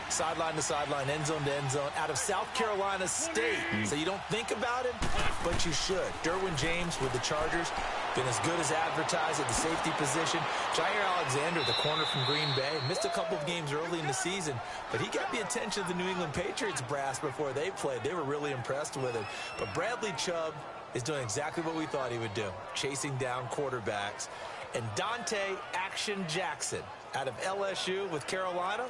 Sideline to sideline, end zone to end zone, out of South Carolina State. So you don't think about it, but you should. Derwin James with the Chargers, been as good as advertised at the safety position. Jair Alexander, the corner from Green Bay, missed a couple of games early in the season, but he got the attention of the New England Patriots brass before they played. They were really impressed with him. But Bradley Chubb is doing exactly what we thought he would do, chasing down quarterbacks. And Dante Action Jackson out of LSU with Carolina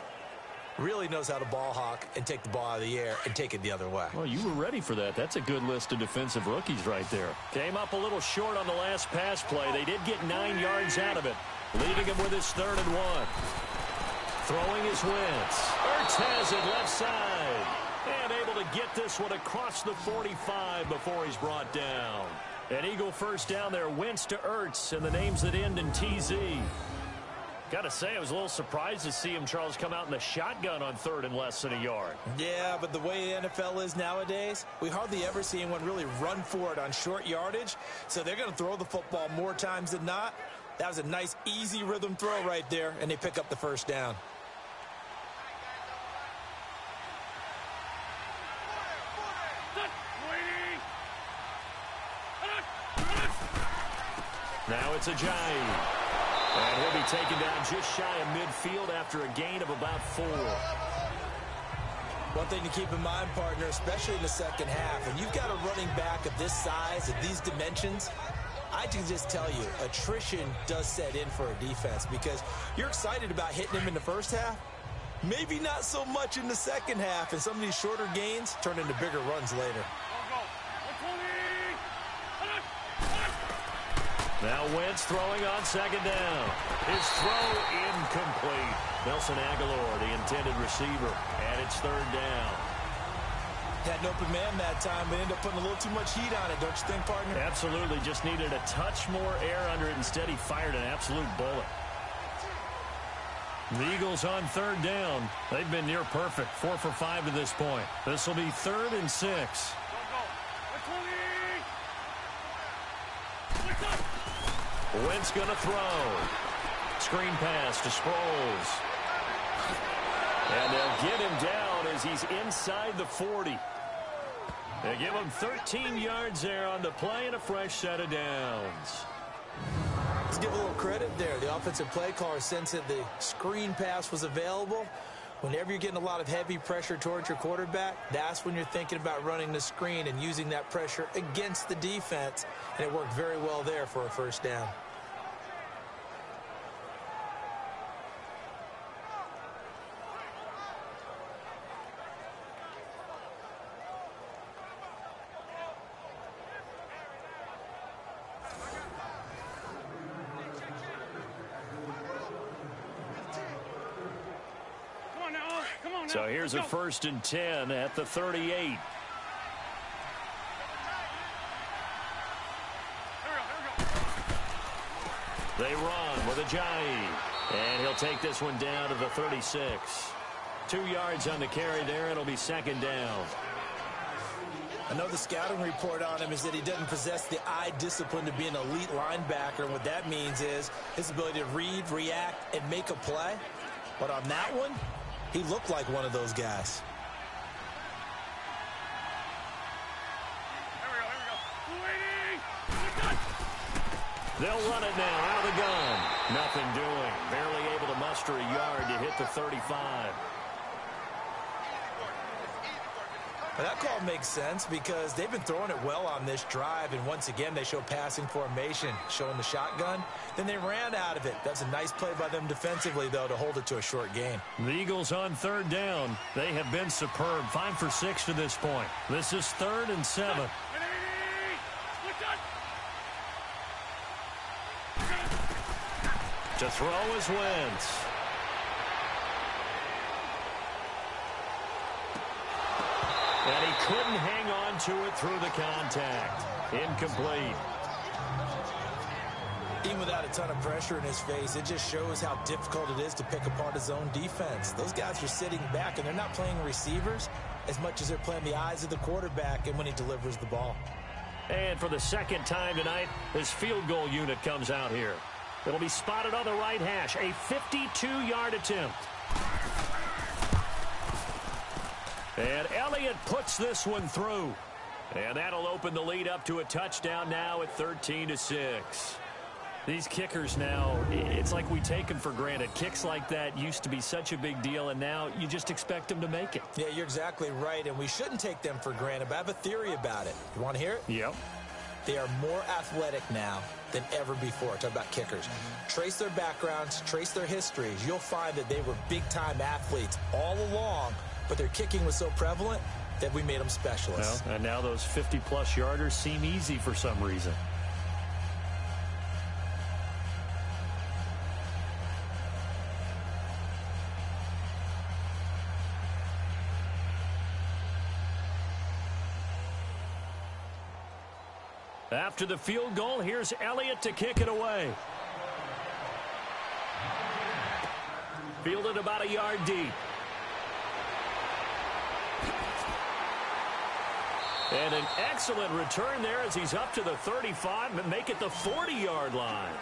really knows how to ball hawk and take the ball out of the air and take it the other way. Well, you were ready for that. That's a good list of defensive rookies right there. Came up a little short on the last pass play. They did get 9 yards out of it, leaving him with his 3rd and 1. Throwing is Wentz. Ertz has it left side. And able to get this one across the 45 before he's brought down. An Eagle 1st down there. Wentz to Ertz, and the names that end in TZ. Got to say, I was a little surprised to see him, Charles, come out in the shotgun on 3rd and less than a yard. Yeah, but the way the NFL is nowadays, we hardly ever see anyone really run for it on short yardage. So they're going to throw the football more times than not. That was a nice, easy rhythm throw right there, and they pick up the 1st down. Now it's Ajayi. And he'll be taken down just shy of midfield after a gain of about 4. One thing to keep in mind, partner, especially in the second half, when you've got a running back of this size, of these dimensions, I can just tell you, attrition does set in for a defense because you're excited about hitting him in the first half. Maybe not so much in the second half, and some of these shorter gains turn into bigger runs later. Now Wentz throwing on second down. His throw incomplete. Nelson Aguilar, the intended receiver, and it's third down. Had an open man that time, but ended up putting a little too much heat on it, don't you think, partner? Absolutely. Just needed a touch more air under it. Instead, he fired an absolute bullet. The Eagles on third down. They've been near perfect. 4 for 5 to this point. This will be 3rd and 6. Wentz going to throw. Screen pass to Sproles. And they'll get him down as he's inside the 40. They give him 13 yards there on the play and a fresh set of downs. Let's give a little credit there. The offensive play caller sensed that the screen pass was available. Whenever you're getting a lot of heavy pressure towards your quarterback, that's when you're thinking about running the screen and using that pressure against the defense. And it worked very well there for a first down. So here's a 1st and 10 at the 38. They run with Ajayi. And he'll take this one down to the 36. 2 yards on the carry there. It'll be 2nd down. I know the scouting report on him is that he doesn't possess the eye discipline to be an elite linebacker. And what that means is his ability to read, react, and make a play. But on that one, he looked like one of those guys. They'll run it now out of the gun. Nothing doing. Barely able to muster a yard to hit the 35. Well, that call makes sense because they've been throwing it well on this drive, and once again they show passing formation, showing the shotgun. Then they ran out of it. That's a nice play by them defensively, though, to hold it to a short game. The Eagles on third down. They have been superb. 5 for 6 to this point. This is 3rd and 7. To throw is Wentz. And he couldn't hang on to it through the contact. Incomplete. Even without a ton of pressure in his face, it just shows how difficult it is to pick apart his own defense. Those guys are sitting back, and they're not playing receivers as much as they're playing the eyes of the quarterback and when he delivers the ball. And for the 2nd time tonight, this field goal unit comes out here. It'll be spotted on the right hash. A 52-yard attempt. And Elliott puts this one through. And that'll open the lead up to a touchdown now at 13-6. These kickers now, it's like we take them for granted. Kicks like that used to be such a big deal, and now you just expect them to make it. Yeah, you're exactly right, and we shouldn't take them for granted, but I have a theory about it. You want to hear it? Yep. They are more athletic now than ever before. Talk about kickers. Trace their backgrounds, trace their histories. You'll find that they were big-time athletes all along, but their kicking was so prevalent that we made them specialists. Well, and now those 50-plus yarders seem easy for some reason. After the field goal, here's Elliott to kick it away. Fielded about a yard deep. And an excellent return there as he's up to the 35 and make it the 40-yard line.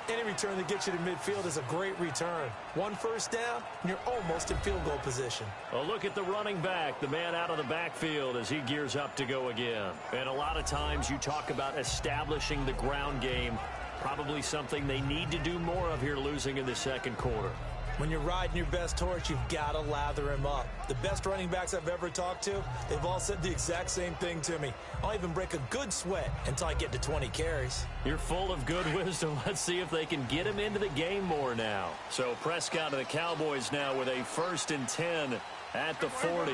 Any return that gets you to midfield is a great return. 1 first down, and you're almost in field goal position. A look at the running back, the man out of the backfield as he gears up to go again. And a lot of times you talk about establishing the ground game, probably something they need to do more of here losing in the 2nd quarter. When you're riding your best horse, you've got to lather him up. The best running backs I've ever talked to, they've all said the exact same thing to me. I'll even break a good sweat until I get to 20 carries. You're full of good wisdom. Let's see if they can get him into the game more now. So Prescott of the Cowboys now with a 1st and 10 at the 40.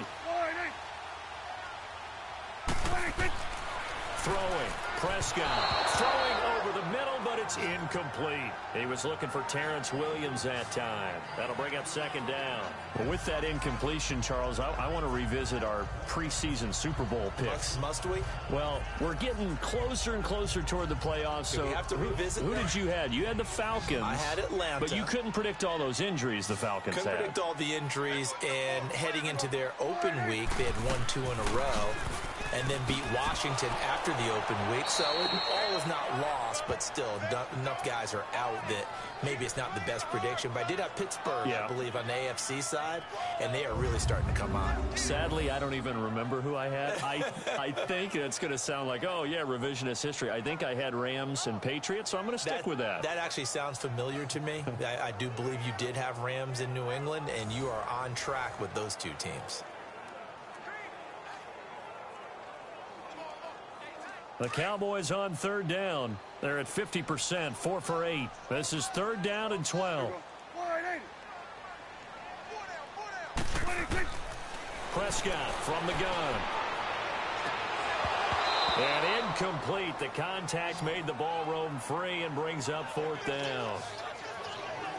Throwing. Prescott throwing over the middle, but It's incomplete. He was looking for Terrence Williams that time. That'll bring up second down. Well, with that incompletion, Charles, I want to revisit our preseason Super Bowl picks. Must we? Well, we're getting closer and closer toward the playoffs. So we have to revisit who did you have? You had the Falcons. I had Atlanta. But you couldn't predict all those injuries the Falcons had. Couldn't predict all the injuries, and heading into their open week, they had won 2 in a row. And then beat Washington after the open week. So all is not lost, but still enough guys are out that maybe it's not the best prediction. But I did have Pittsburgh, I believe, on the AFC side, and they are really starting to come on. Sadly, I don't even remember who I had. I think it's going to sound like, oh, yeah, revisionist history. I think I had Rams and Patriots, so I'm going to stick with that. That actually sounds familiar to me. I do believe you did have Rams in New England, and you are on track with those two teams. The Cowboys on third down. They're at 50%, 4 for 8. This is third down and 12. Prescott from the gun. And incomplete. The contact made the ball roam free and brings up fourth down.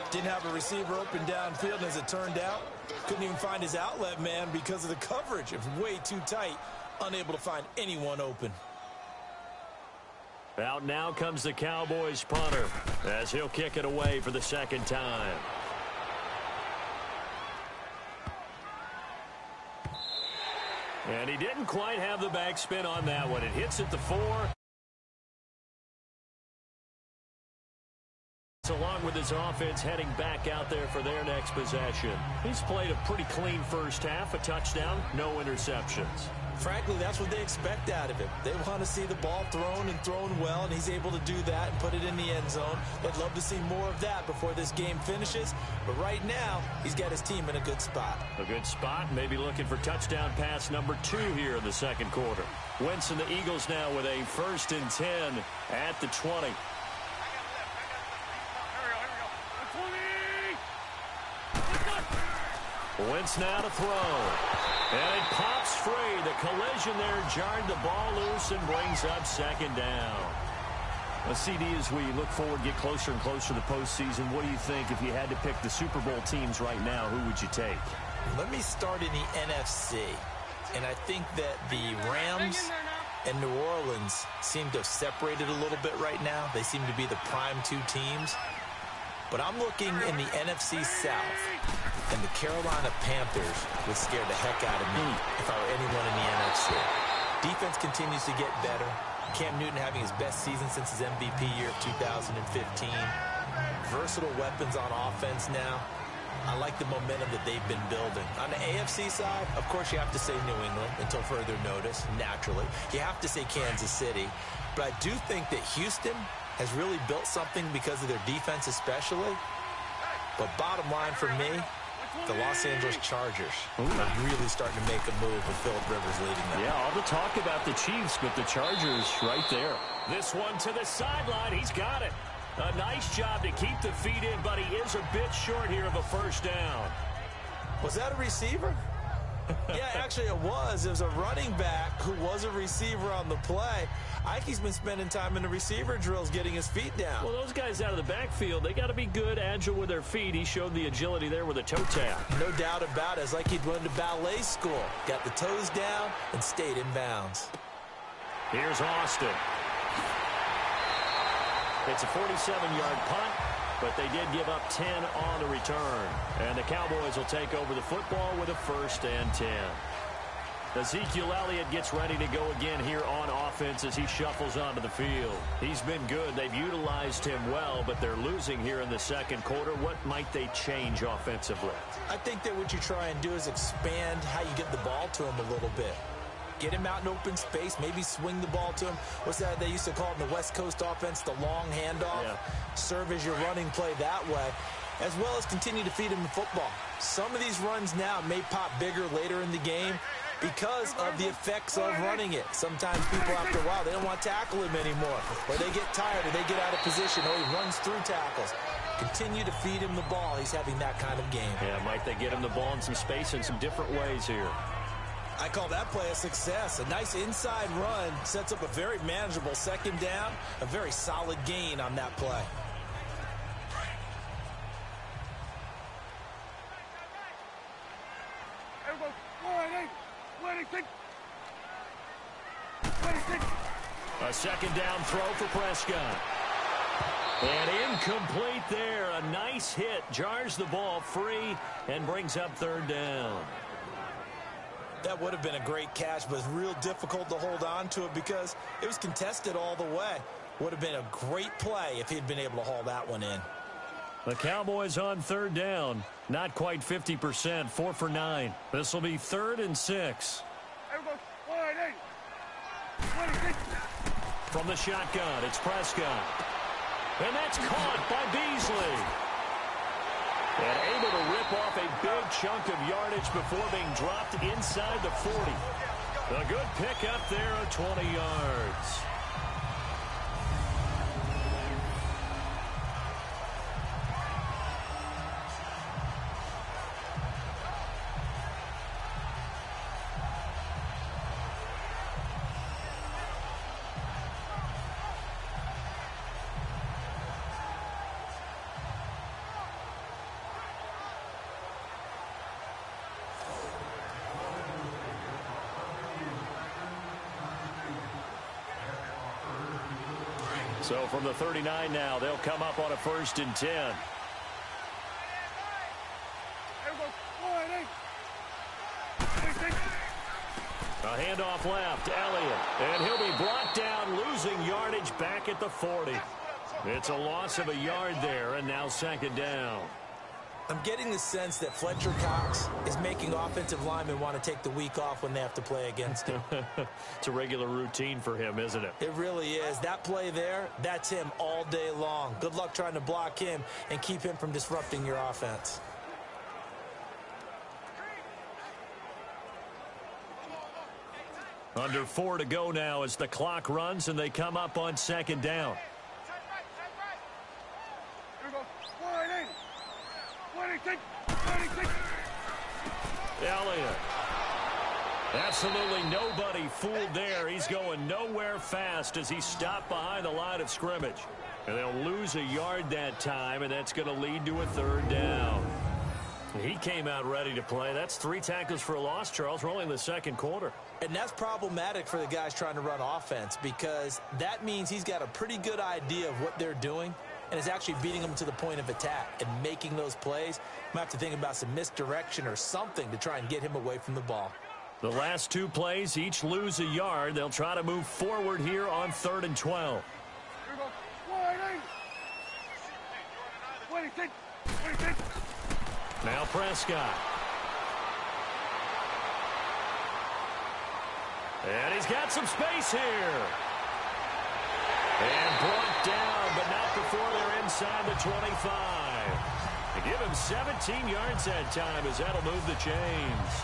Didn't have a receiver open downfield, and as it turned out, couldn't even find his outlet man because of the coverage. It was way too tight, unable to find anyone open. Out now comes the Cowboys punter as he'll kick it away for the second time. And he didn't quite have the backspin on that one. It hits at the 4. Along with his offense heading back out there for their next possession. He's played a pretty clean first half, a touchdown, no interceptions. Frankly, that's what they expect out of him. They want to see the ball thrown and thrown well, and he's able to do that and put it in the end zone. They'd love to see more of that before this game finishes, but right now, he's got his team in a good spot. A good spot, maybe looking for touchdown pass number 2 here in the second quarter. Wentz and the Eagles now with a 1st and 10 at the 20. Wentz now to throw. And it pops free. The collision there jarred the ball loose and brings up second down. A CD, as we look forward, get closer and closer to the postseason, what do you think if you had to pick the Super Bowl teams right now? Who would you take? Let me start in the NFC. And I think that the Rams and New Orleans seem to have separated a little bit right now. They seem to be the prime 2 teams. But I'm looking in the NFC South, and the Carolina Panthers would scare the heck out of me if I were anyone in the NFC. Defense continues to get better. Cam Newton having his best season since his MVP year of 2015. Versatile weapons on offense now. I like the momentum that they've been building. On the AFC side, of course, you have to say New England until further notice, naturally. You have to say Kansas City. But I do think that Houston has really built something because of their defense especially. But bottom line for me, the Los Angeles Chargers are really starting to make a move with Phillip Rivers leading them. Yeah, all the talk about the Chiefs, but the Chargers right there. This one to the sideline. He's got it. A nice job to keep the feet in, but he is a bit short here of a first down. Was that a receiver? Yeah, actually it was. It was a running back who was a receiver on the play. Ike's been spending time in the receiver drills getting his feet down. Well, those guys out of the backfield, they got to be good, agile with their feet. He showed the agility there with a toe tap. No doubt about it. It's like he'd went to ballet school. Got the toes down and stayed in bounds. Here's Austin. It's a 47-yard punt, but they did give up 10 on the return. And the Cowboys will take over the football with a 1st and 10. Ezekiel Elliott gets ready to go again here on offense as he shuffles onto the field. He's been good. They've utilized him well, but they're losing here in the second quarter. What might they change offensively? I think that what you try and do is expand how you get the ball to him a little bit. Get him out in open space, maybe swing the ball to him. What's that they used to call it in the West Coast offense, the long handoff? Yeah. Serve as your running play that way, as well as continue to feed him the football. Some of these runs now may pop bigger later in the game because of the effects of running it. Sometimes people, after a while, they don't want to tackle him anymore, or they get tired, or they get out of position, or he runs through tackles. Continue to feed him the ball. He's having that kind of game. Yeah, might they get him the ball in some space in some different ways here. I call that play a success. A nice inside run sets up a very manageable second down, a very solid gain on that play. A second down throw for Prescott. And incomplete there. A nice hit. Jars the ball free and brings up third down. That would have been a great catch, but it's real difficult to hold on to it because it was contested all the way. Would have been a great play if he'd been able to haul that one in. The Cowboys on third down. Not quite 50%. 4 for 9. This will be 3rd and 6. From the shotgun, it's Prescott. And that's caught by Beasley. And able to rip off a big chunk of yardage before being dropped inside the 40. A good pickup there of 20 yards. So from the 39 now, they'll come up on a 1st and 10. A handoff left, Elliott. And he'll be brought down, losing yardage back at the 40. It's a loss of a yard there, and now 2nd down. I'm getting the sense that Fletcher Cox is making offensive linemen want to take the week off when they have to play against him. It's a regular routine for him, isn't it? It really is. That play there, that's him all day long. Good luck trying to block him and keep him from disrupting your offense. Under 4 to go now as the clock runs and they come up on 2nd down. Elliott. Absolutely nobody fooled there. He's going nowhere fast as he stopped behind the line of scrimmage. And they'll lose a yard that time, and that's going to lead to a 3rd down. He came out ready to play. That's 3 tackles for a loss, Charles. We're only in the 2nd quarter. And that's problematic for the guys trying to run offense because that means he's got a pretty good idea of what they're doing and is actually beating them to the point of attack and making those plays. Might have to think about some misdirection or something to try and get him away from the ball. The last 2 plays each lose a yard. They'll try to move forward here on 3rd and 12. Now Prescott. And he's got some space here. And brought down, but not before they're inside the 25. They give him 17 yards that time as that'll move the chains.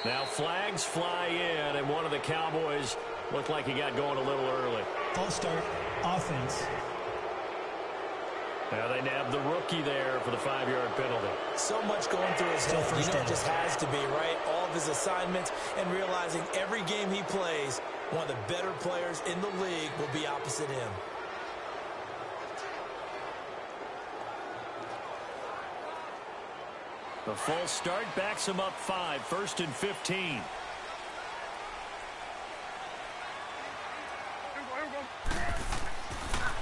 Now flags fly in, and one of the Cowboys looked like he got going a little early. False start, offense. Now they nabbed the rookie there for the 5-yard penalty. So much going through his head. You know, it just has to be, right? All of his assignments and realizing every game he plays, one of the better players in the league will be opposite him. The false start backs him up 5, 1st and 15.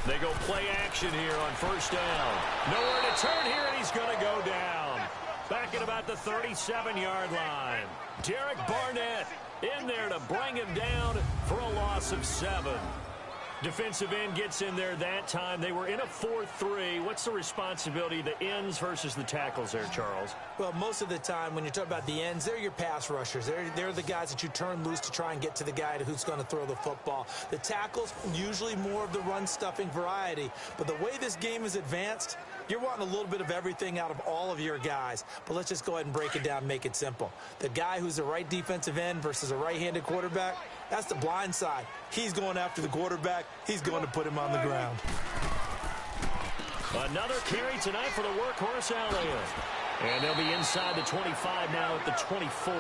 They go play action here on 1st down. Nowhere to turn here, and he's going to go down. Back at about the 37-yard line. Derek Barnett in there to bring him down for a loss of 7. Defensive end gets in there that time. They were in a 4-3. What's the responsibility, the ends versus the tackles there, Charles? Well, most of the time when you talk about the ends, they're your pass rushers. They're the guys that you turn loose to try and get to the guy who's going to throw the football. The tackles, usually more of the run-stuffing variety. But the way this game is advanced, you're wanting a little bit of everything out of all of your guys. But let's just go ahead and break it down and make it simple. The guy who's the right defensive end versus a right-handed quarterback, that's the blind side. He's going after the quarterback. He's going to put him on the ground. Another carry tonight for the workhorse Elliott. And they'll be inside the 25 now at the 24.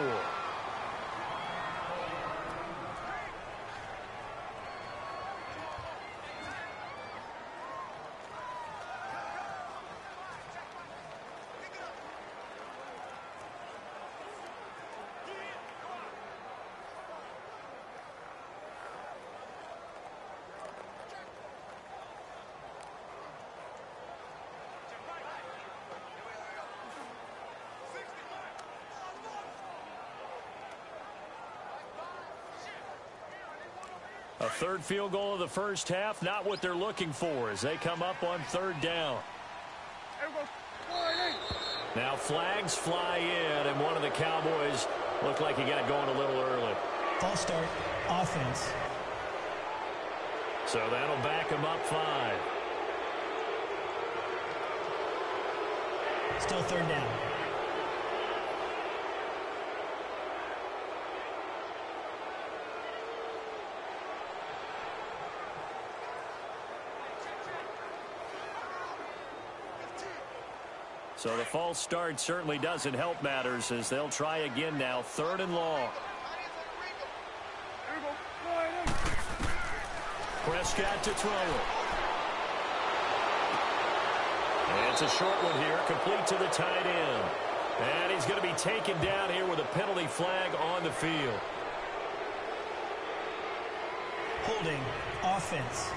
A third field goal of the first half, not what they're looking for as they come up on third down. Now flags fly in, and one of the Cowboys looked like he got going a little early. False start, offense. So that'll back him up 5. Still third down. So the false start certainly doesn't help matters as they'll try again now, 3rd and long. Prescott to throw it. And it's a short one here, complete to the tight end. And he's going to be taken down here with a penalty flag on the field. Holding, offense.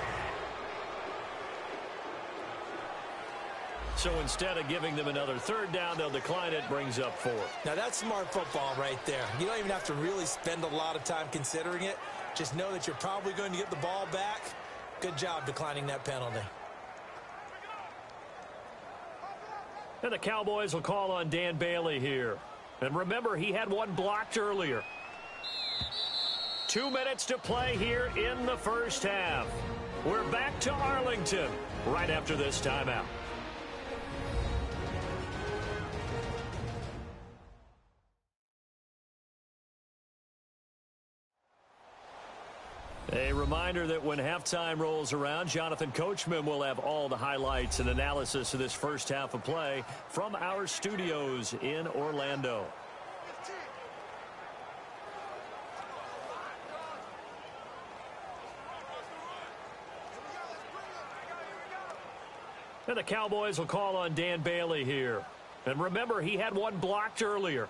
So instead of giving them another 3rd down, they'll decline it, brings up 4. Now that's smart football right there. You don't even have to really spend a lot of time considering it. Just know that you're probably going to get the ball back. Good job declining that penalty. And the Cowboys will call on Dan Bailey here. And remember, he had one blocked earlier. 2 minutes to play here in the first half. We're back to Arlington right after this timeout. A reminder that when halftime rolls around, Jonathan Coachman will have all the highlights and analysis of this first half of play from our studios in Orlando. And the Cowboys will call on Dan Bailey here. And remember, he had one blocked earlier.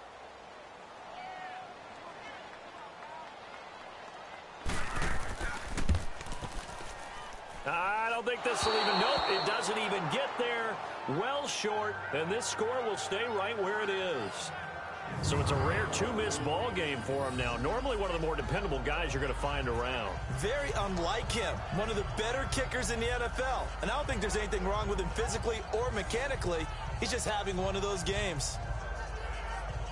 I don't think this will even, nope, it doesn't even get there. Well short, and this score will stay right where it is. So it's a rare 2-miss ball game for him now. Normally one of the more dependable guys you're going to find around. Very unlike him. One of the better kickers in the NFL. And I don't think there's anything wrong with him physically or mechanically. He's just having one of those games.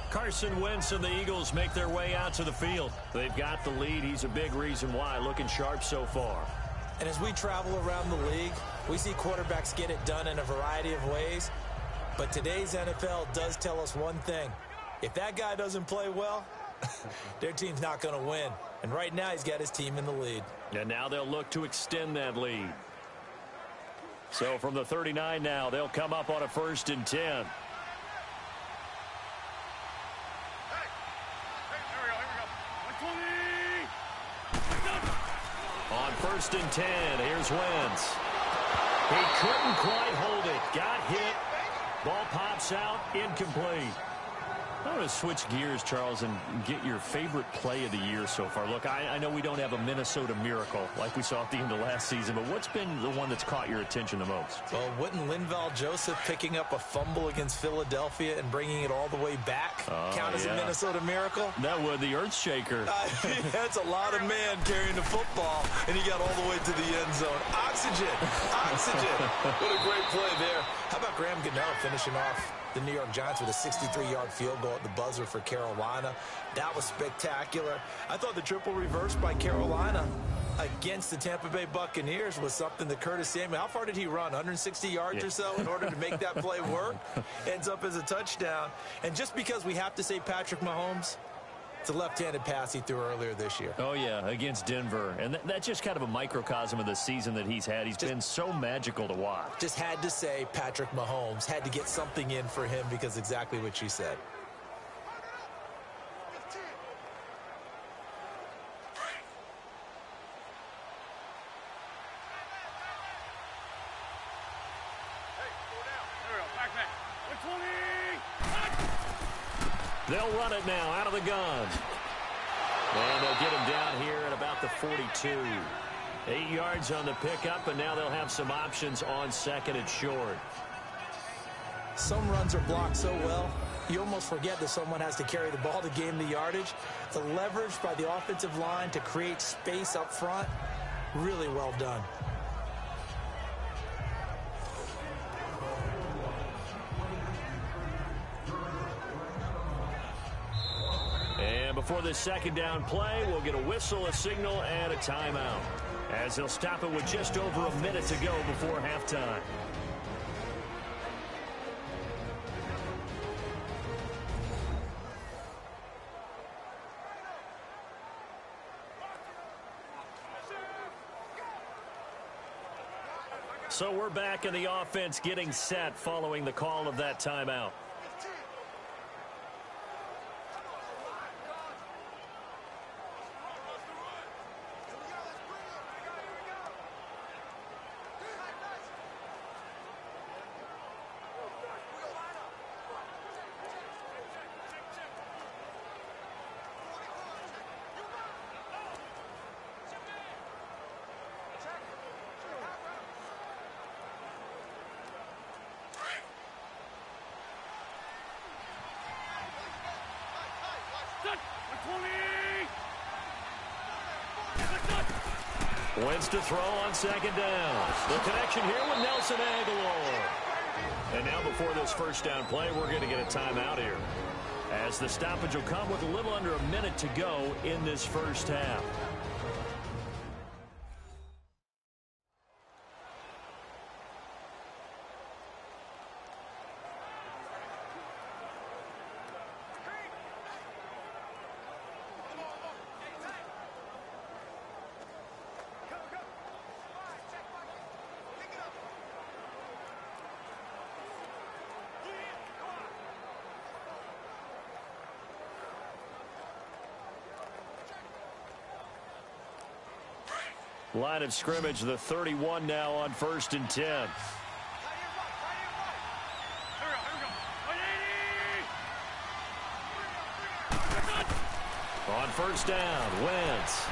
Carson Wentz and the Eagles make their way out to the field. They've got the lead. He's a big reason why. Looking sharp so far. And as we travel around the league, we see quarterbacks get it done in a variety of ways. But today's NFL does tell us one thing. If that guy doesn't play well, their team's not going to win. And right now he's got his team in the lead. And now they'll look to extend that lead. So from the 39 now, they'll come up on a 1st and 10. On 1st and 10, here's Wentz. He couldn't quite hold it. Got hit. Ball pops out, incomplete. I want to switch gears, Charles, and get your favorite play of the year so far. Look, I know we don't have a Minnesota miracle like we saw at the end of last season, but what's been the one that's caught your attention the most? Well, wouldn't Linval Joseph picking up a fumble against Philadelphia and bringing it all the way back count as a Minnesota miracle? That would, the earth shaker. That's a lot of man carrying the football, and he got all the way to the end zone. Oxygen. What a great play there. How about Graham Gano finishing off the New York Giants with a 63-yard field goal at the buzzer for Carolina? That was spectacular. I thought the triple reverse by Carolina against the Tampa Bay Buccaneers was something that Curtis Samuel, how far did he run? 160 yards or so in order to make that play work? Ends up as a touchdown. And just because we have to say Patrick Mahomes, it's a left-handed pass he threw earlier this year. Oh, yeah, against Denver. And that's just kind of a microcosm of the season that he's had. He's been so magical to watch. Just had to say Patrick Mahomes, had to get something in for him because exactly what you said. They'll run it now out of the gun. And they'll get him down here at about the 42. 8 yards on the pickup, and now they'll have some options on second and short. Some runs are blocked so well, you almost forget that someone has to carry the ball to gain the yardage. The leverage by the offensive line to create space up front, really well done. And before this second down play, we'll get a whistle, a signal, and a timeout, as they'll stop it with just over a minute to go before halftime. So we're back in the offense getting set following the call of that timeout. Wentz to throw on second down. The connection here with Nelson Aguilar. And now before this first down play, we're going to get a timeout here, as the stoppage will come with a little under a minute to go in this first half. Line of scrimmage, the 31 now on 1st and 10. On first down, Wentz.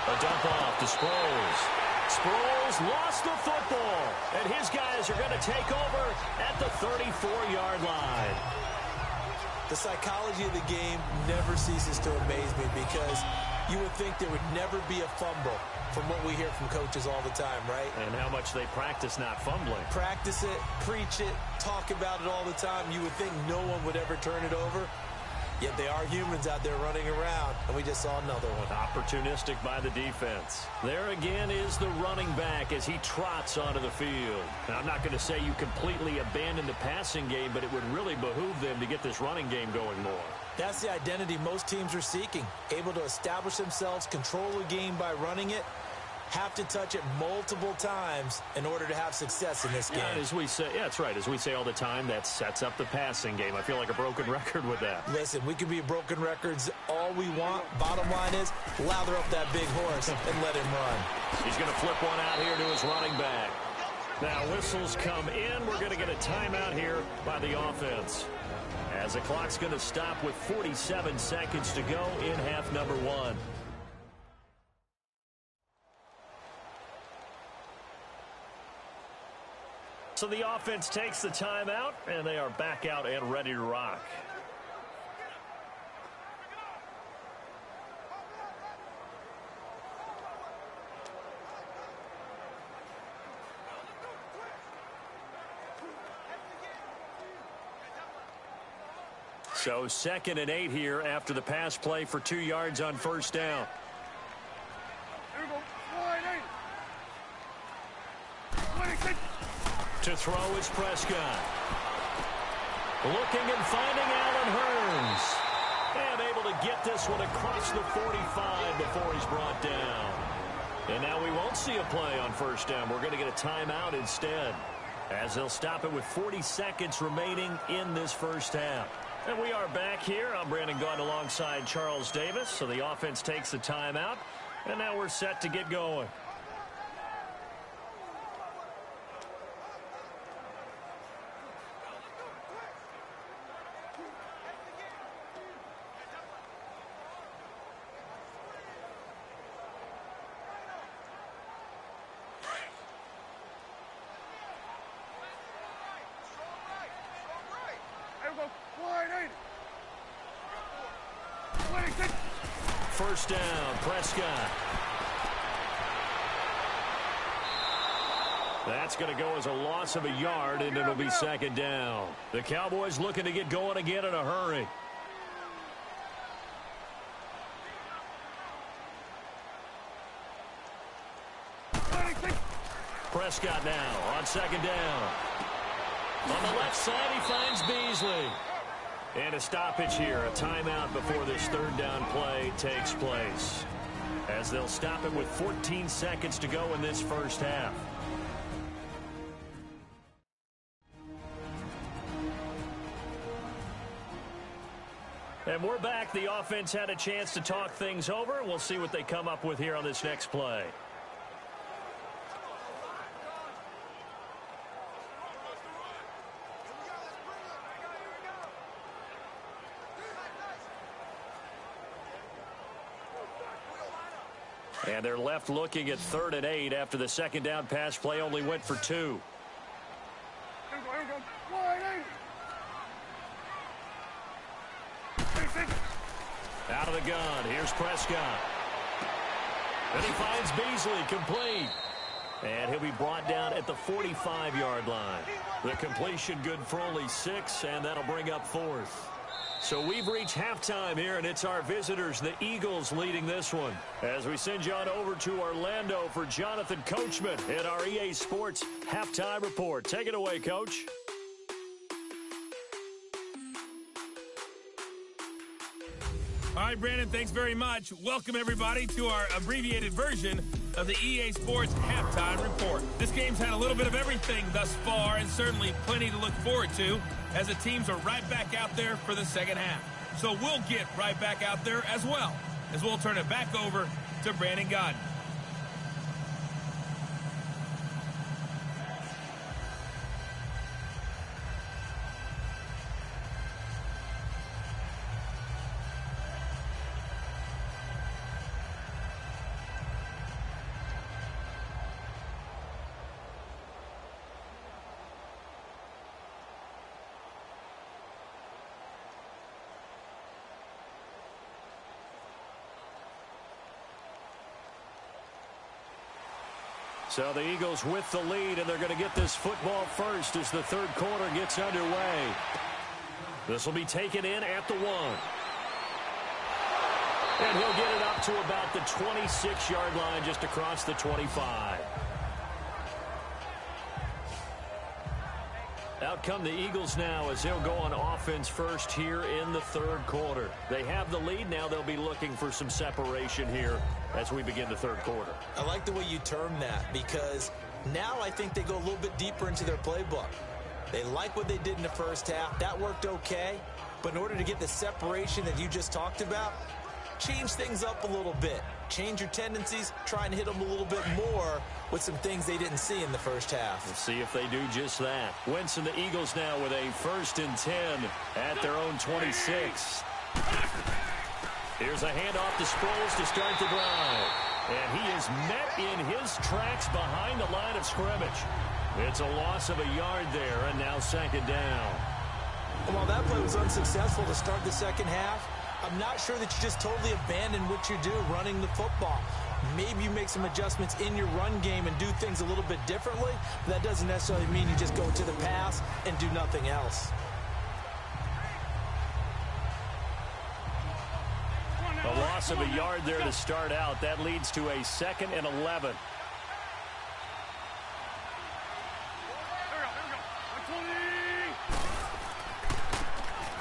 A dump off to Sproles. Sproles lost the football, and his guys are going to take over at the 34-yard line. The psychology of the game never ceases to amaze me, because you would think there would never be a fumble from what we hear from coaches all the time, right? And how much they practice not fumbling. Practice it, preach it, talk about it all the time. You would think no one would ever turn it over. Yet they are humans out there running around, and we just saw another one. Opportunistic by the defense. There again is the running back as he trots onto the field. Now, I'm not going to say you completely abandon the passing game, but it would really behoove them to get this running game going more. That's the identity most teams are seeking. Able to establish themselves, control the game by running it, have to touch it multiple times in order to have success in this game. Yeah, as we say, yeah, that's right. As we say all the time, that sets up the passing game. I feel like a broken record with that. Listen, we can be broken records all we want. Bottom line is, lather up that big horse and let him run. He's going to flip one out here to his running back. Now, whistles come in. We're going to get a timeout here by the offense, as as the clock's going to stop with 47 seconds to go in half number one. So the offense takes the timeout, and they are back out and ready to rock. So 2nd and 8 here after the pass play for 2 yards on first down. Here we go. Wide eight. To throw is Prescott. Looking and finding Allen Hurns. And able to get this one across the 45 before he's brought down. And now we won't see a play on first down. We're going to get a timeout instead, as they'll stop it with 40 seconds remaining in this first half. And we are back here. I'm Brandon Gaudin alongside Charles Davis. So the offense takes the timeout, and now we're set to get going. First down, Prescott. That's going to go as a loss of a yard, and it'll be 2nd down. The Cowboys looking to get going again in a hurry. Prescott now on 2nd down. On the left side, he finds Beasley. And a stoppage here, a timeout before this 3rd down play takes place, as they'll stop it with 14 seconds to go in this first half. And we're back. The offense had a chance to talk things over. We'll see what they come up with here on this next play. And they're left looking at 3rd and 8 after the 2nd down pass play only went for 2. Here we go. Wide eight. Out of the gun. Here's Prescott. And he finds Beasley complete. And he'll be brought down at the 45-yard line. The completion good for only 6, and that'll bring up 4th. So we've reached halftime here, and it's our visitors, the Eagles, leading this one. As we send you on over to Orlando for Jonathan Coachman at our EA Sports Halftime Report. Take it away, Coach. All right, Brandon, thanks very much. Welcome, everybody, to our abbreviated version of the EA Sports Halftime Report. This game's had a little bit of everything thus far, and certainly plenty to look forward to, as the teams are right back out there for the second half. So we'll get right back out there as well, as we'll turn it back over to Brandon Gaudin. So the Eagles with the lead, and they're going to get this football first as the 3rd quarter gets underway. This will be taken in at the 1. And he'll get it up to about the 26-yard line, just across the 25. Out come the Eagles now as they'll go on offense first here in the 3rd quarter. They have the lead. Now they'll be looking for some separation here as we begin the 3rd quarter. I like the way you term that, because now I think they go a little bit deeper into their playbook. They like what they did in the first half. That worked okay. But in order to get the separation that you just talked about, change things up a little bit. Change your tendencies, try and hit them a little bit more with some things they didn't see in the first half. We'll see if they do just that. Wentz and the Eagles now with a 1st and 10 at their own 26. Here's a handoff to Sproles to start the drive. And he is met in his tracks behind the line of scrimmage. It's a loss of a yard there, and now 2nd down. And while that play was unsuccessful to start the second half, I'm not sure that you just totally abandon what you do running the football. Maybe you make some adjustments in your run game and do things a little bit differently. But that doesn't necessarily mean you just go to the pass and do nothing else. A loss of a yard there to start out. That leads to a 2nd and 11.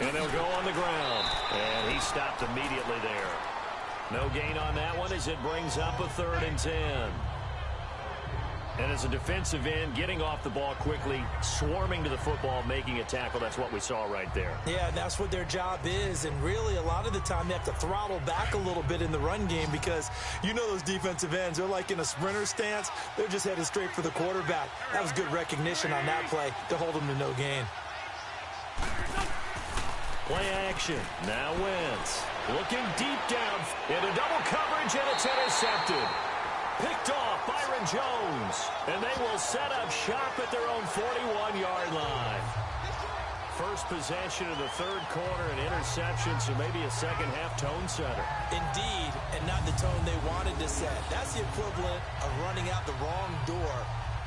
And they'll go on the ground. And he stopped immediately there. No gain on that one as it brings up a 3rd and 10. And as a defensive end, getting off the ball quickly, swarming to the football, making a tackle. That's what we saw right there. Yeah, that's what their job is. And really, a lot of the time, they have to throttle back a little bit in the run game because you know those defensive ends, they're like in a sprinter stance. They're just headed straight for the quarterback. That was good recognition on that play to hold them to no gain. Play action. Now Wentz. Looking deep down into double coverage, and it's intercepted. Picked off Byron Jones. And they will set up shop at their own 41-yard line. First possession of the 3rd quarter, an interception, so maybe a second-half tone setter. Indeed, and not the tone they wanted to set. That's the equivalent of running out the wrong door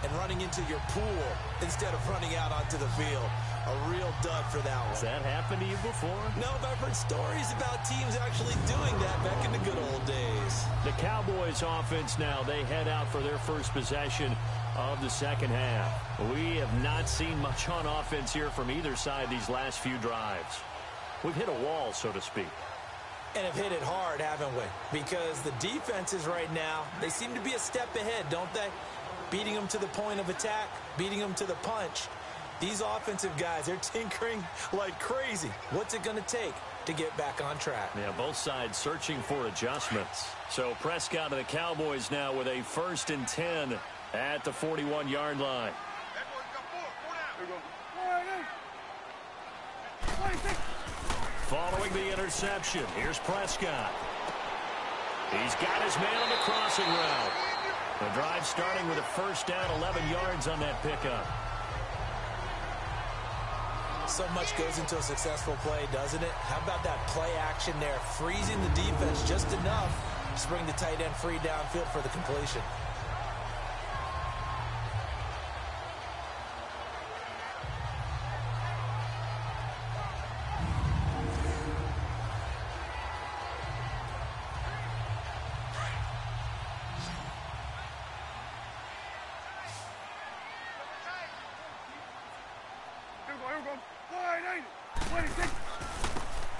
and running into your pool instead of running out onto the field. A real dud for that one. Has that happened to you before? No, but I've heard stories about teams actually doing that back in the good old days. The Cowboys offense now, they head out for their first possession of the second half. We have not seen much on offense here from either side these last few drives. We've hit a wall, so to speak. And have hit it hard, haven't we? Because the defenses right now, they seem to be a step ahead, don't they? Beating them to the point of attack, beating them to the punch. These offensive guys, they're tinkering like crazy. What's it going to take to get back on track? Yeah, both sides searching for adjustments. So Prescott of the Cowboys now with a 1st and 10 at the 41-yard line. Following the interception, here's Prescott. He's got his man on the crossing route. The drive starting with a 1st down, 11 yards on that pickup. So much goes into a successful play, doesn't it? How about that play action there, freezing the defense just enough to bring the tight end free downfield for the completion.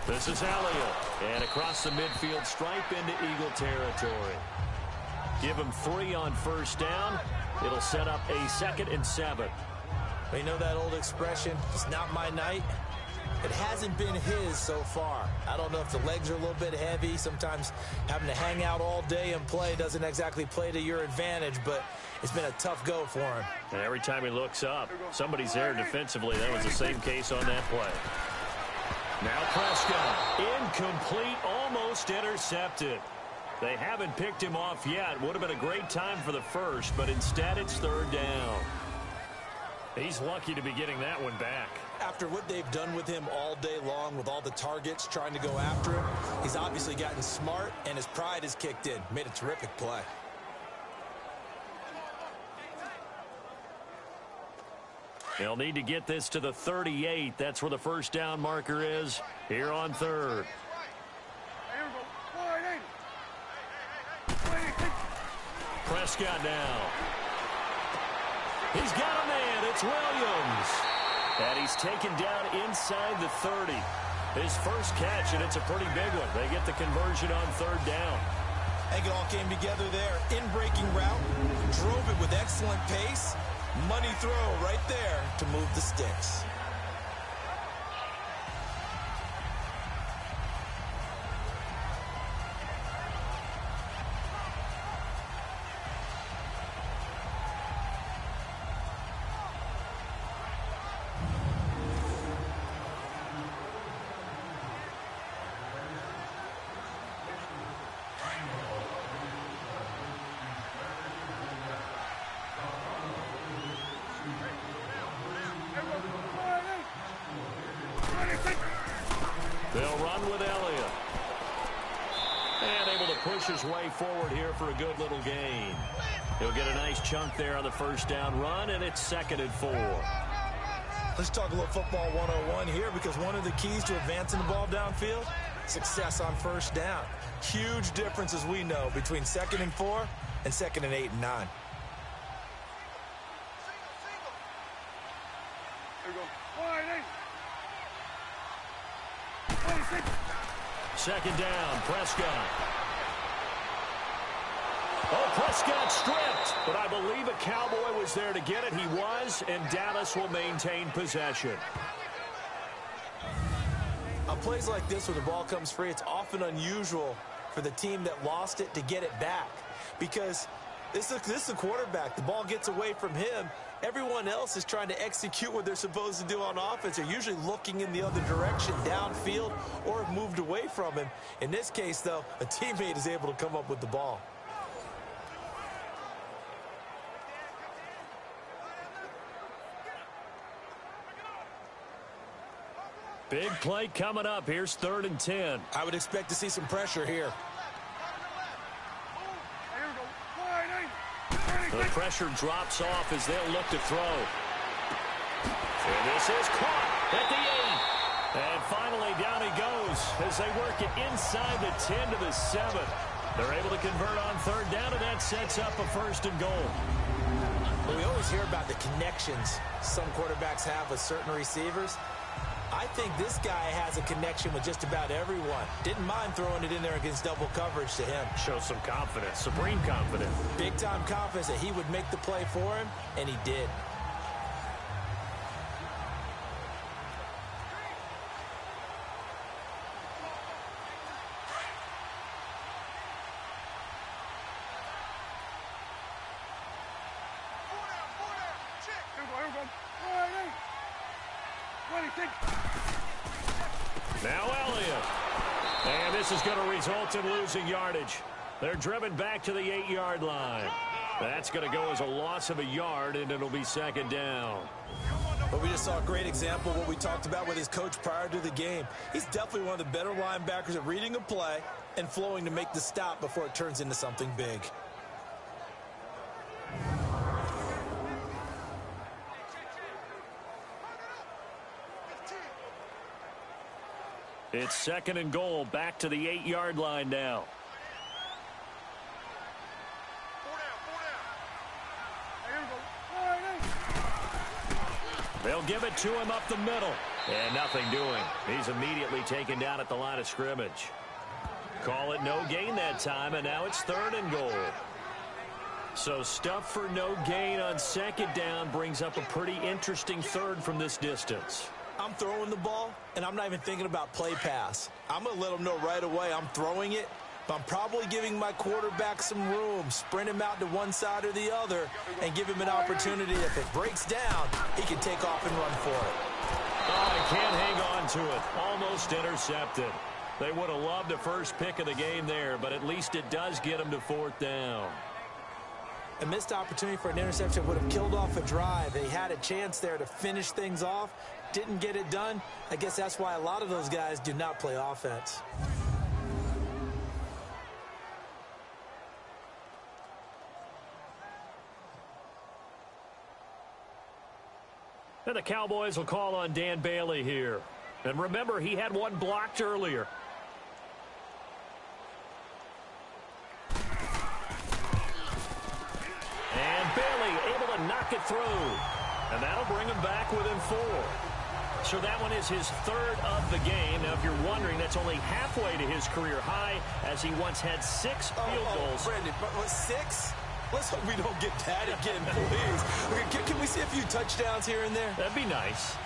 This is Elliott, and across the midfield stripe into Eagle territory. Give him 3 on 1st down. It'll set up a 2nd and 7. You know that old expression, it's not my night? It hasn't been his so far. I don't know if the legs are a little bit heavy. Sometimes having to hang out all day and play doesn't exactly play to your advantage, but it's been a tough go for him. And every time he looks up, somebody's there defensively. That was the same case on that play. Now Prescott, incomplete, almost intercepted. They haven't picked him off yet. Would have been a great time for the first, but instead it's 3rd down. He's lucky to be getting that one back. After what they've done with him all day long with all the targets trying to go after him, he's obviously gotten smart and his pride has kicked in. Made a terrific play. They'll need to get this to the 38. That's where the 1st down marker is here on 3rd. Prescott now. He's got a man. It's Williams. And he's taken down inside the 30. His first catch, and it's a pretty big one. They get the conversion on 3rd down. I think it all came together there. In-breaking route. Drove it with excellent pace. Money throw right there to move the sticks. They'll run with Elliott. And able to push his way forward here for a good little gain. He'll get a nice chunk there on the first down run, and it's 2nd and 4. Let's talk a little football 101 here, because one of the keys to advancing the ball downfield, success on first down. Huge difference, as we know, between 2nd and 4 and 2nd and 8 and 9. There we go. Wide 8. 26. 2nd down, Prescott. Oh, Prescott stripped, but I believe a Cowboy was there to get it. He was, and Dallas will maintain possession. On plays like this where the ball comes free, it's often unusual for the team that lost it to get it back, because this is a quarterback. The ball gets away from him. Everyone else is trying to execute what they're supposed to do on offense. They're usually looking in the other direction, downfield, or have moved away from him. In this case, though, a teammate is able to come up with the ball. Big play coming up. Here's 3rd and 10. I would expect to see some pressure here. The pressure drops off as they'll look to throw. And this is caught at the 8. And finally down he goes as they work it inside the 10 to the 7. They're able to convert on 3rd down, and that sets up a 1st and goal. Well, we always hear about the connections some quarterbacks have with certain receivers. I think this guy has a connection with just about everyone. Didn't mind throwing it in there against double coverage to him. Shows some confidence, supreme confidence. Big-time confidence that he would make the play for him, and he did. Now Elliott. And this is going to result in losing yardage. They're driven back to the 8-yard line. That's going to go as a loss of a yard, and it'll be 2nd down. But we just saw a great example of what we talked about with his coach prior to the game. He's definitely one of the better linebackers at reading a play and flowing to make the stop before it turns into something big. It's 2nd and goal, back to the 8-yard line now. They'll give it to him up the middle. And nothing doing. He's immediately taken down at the line of scrimmage. Call it no gain that time, and now it's 3rd and goal. So stuff for no gain on 2nd down brings up a pretty interesting 3rd from this distance. I'm throwing the ball, and I'm not even thinking about play pass. I'm going to let them know right away I'm throwing it, but I'm probably giving my quarterback some room, sprint him out to one side or the other, and give him an opportunity. If it breaks down, he can take off and run for it. Oh, he can't hang on to it. Almost intercepted. They would have loved a first pick of the game there, but at least it does get him to 4th down. A missed opportunity for an interception would have killed off a drive. They had a chance there to finish things off. Didn't get it done. I guess that's why a lot of those guys do not play offense. And the Cowboys will call on Dan Bailey here. And remember, he had one blocked earlier. And Bailey able to knock it through. And that'll bring him back within 4. So that one is his 3rd of the game. Now, if you're wondering, that's only halfway to his career high, as he once had 6 field goals. Brandon, 6? Let's hope we don't get that again, please. Okay, can we see a few touchdowns here and there? That'd be nice.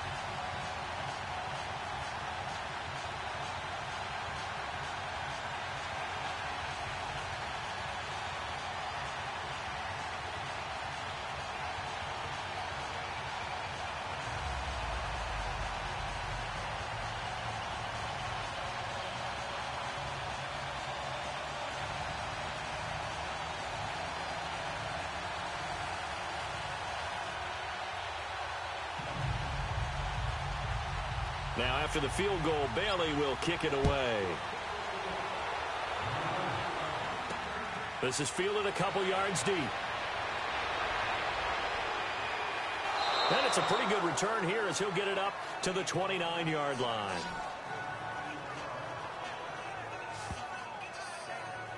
Now after the field goal, Bailey will kick it away. This is fielded a couple yards deep. And it's a pretty good return here as he'll get it up to the 29-yard line.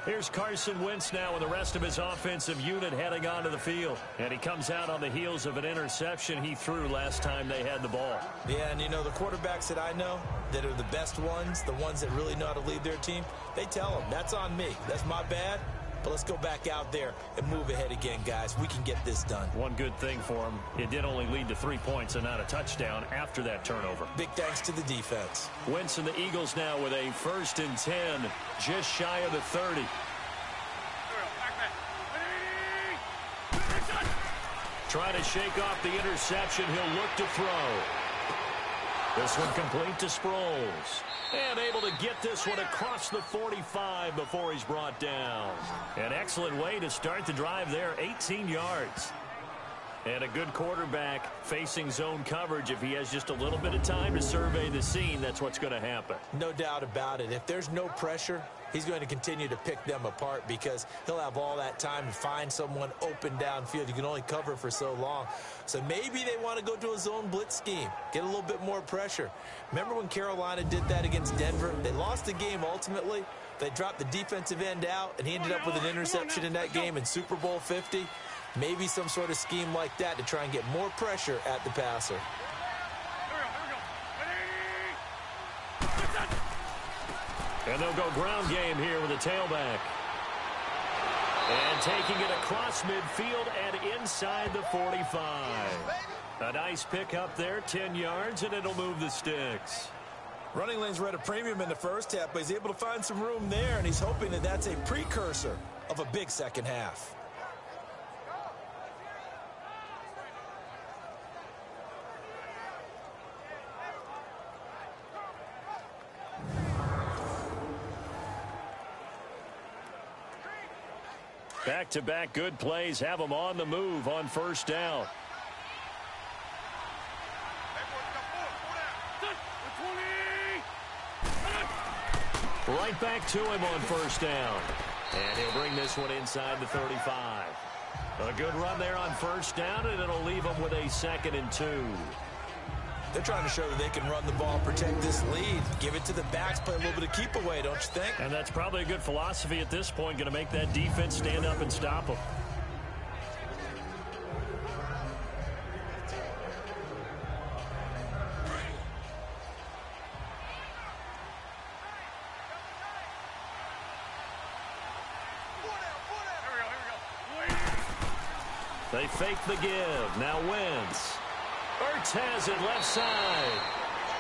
Here's Carson Wentz now with the rest of his offensive unit heading onto the field. And he comes out on the heels of an interception he threw last time they had the ball. Yeah, and you know, the quarterbacks that I know that are the best ones, the ones that really know how to lead their team, they tell them, that's on me. That's my bad. But let's go back out there and move ahead again, guys. We can get this done. One good thing for him, it did only lead to 3 points and not a touchdown after that turnover. Big thanks to the defense. Wentz and the Eagles now with a 1st and 10, just shy of the 30. Trying to shake off the interception, he'll look to throw. This one complete to Sproles. And able to get this one across the 45 before he's brought down. An excellent way to start the drive there, 18 yards. And a good quarterback facing zone coverage. If he has just a little bit of time to survey the scene, that's what's going to happen. No doubt about it. If there's no pressure, he's going to continue to pick them apart because he'll have all that time to find someone open downfield. You can only cover for so long. So maybe they want to go to a zone blitz scheme, get a little bit more pressure. Remember when Carolina did that against Denver? They lost the game ultimately. They dropped the defensive end out, and he ended up with an interception in that game in Super Bowl 50. Maybe some sort of scheme like that to try and get more pressure at the passer. And they'll go ground game here with a tailback. And taking it across midfield and inside the 45. A nice pickup there, 10 yards, and it'll move the sticks. Running lanes were at a premium in the first half, but he's able to find some room there, and he's hoping that that's a precursor of a big second half. Back-to-back good plays have them on the move on 1st down. Right back to him on 1st down. And he'll bring this one inside the 35. A good run there on 1st down, and it'll leave him with a 2nd and 2. They're trying to show that they can run the ball, protect this lead, give it to the backs, play a little bit of keep away, don't you think? And that's probably a good philosophy at this point, going to make that defense stand up and stop them. They fake the give. Now Wentz. Ertz has it left side.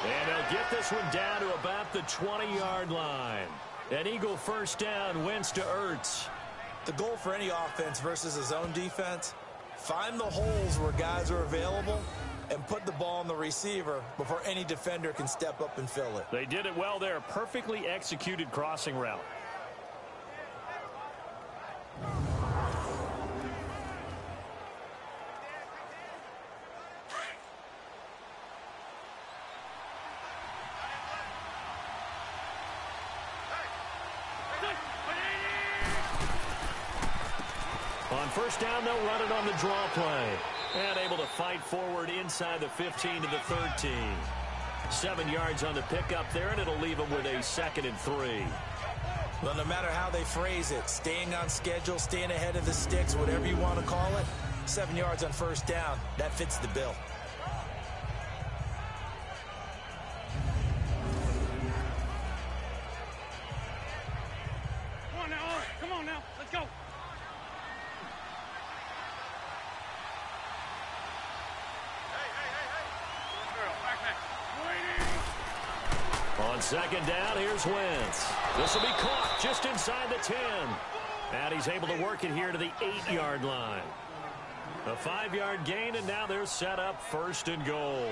And they'll get this one down to about the 20-yard line. An Eagle 1st down, Wentz to Ertz. The goal for any offense versus a zone defense, find the holes where guys are available and put the ball on the receiver before any defender can step up and fill it. They did it well there. Perfectly executed crossing route. On 1st down, they'll run it on the draw play. And able to fight forward inside the 15 to the 13. 7 yards on the pickup there, and it'll leave them with a 2nd and 3. Well, no matter how they phrase it, staying on schedule, staying ahead of the sticks, whatever you want to call it, 7 yards on 1st down, that fits the bill. Come on now, let's go. On 2nd down, here's Wentz. This will be caught just inside the 10. And he's able to work it here to the 8-yard line. A 5-yard gain, and now they're set up 1st and goal.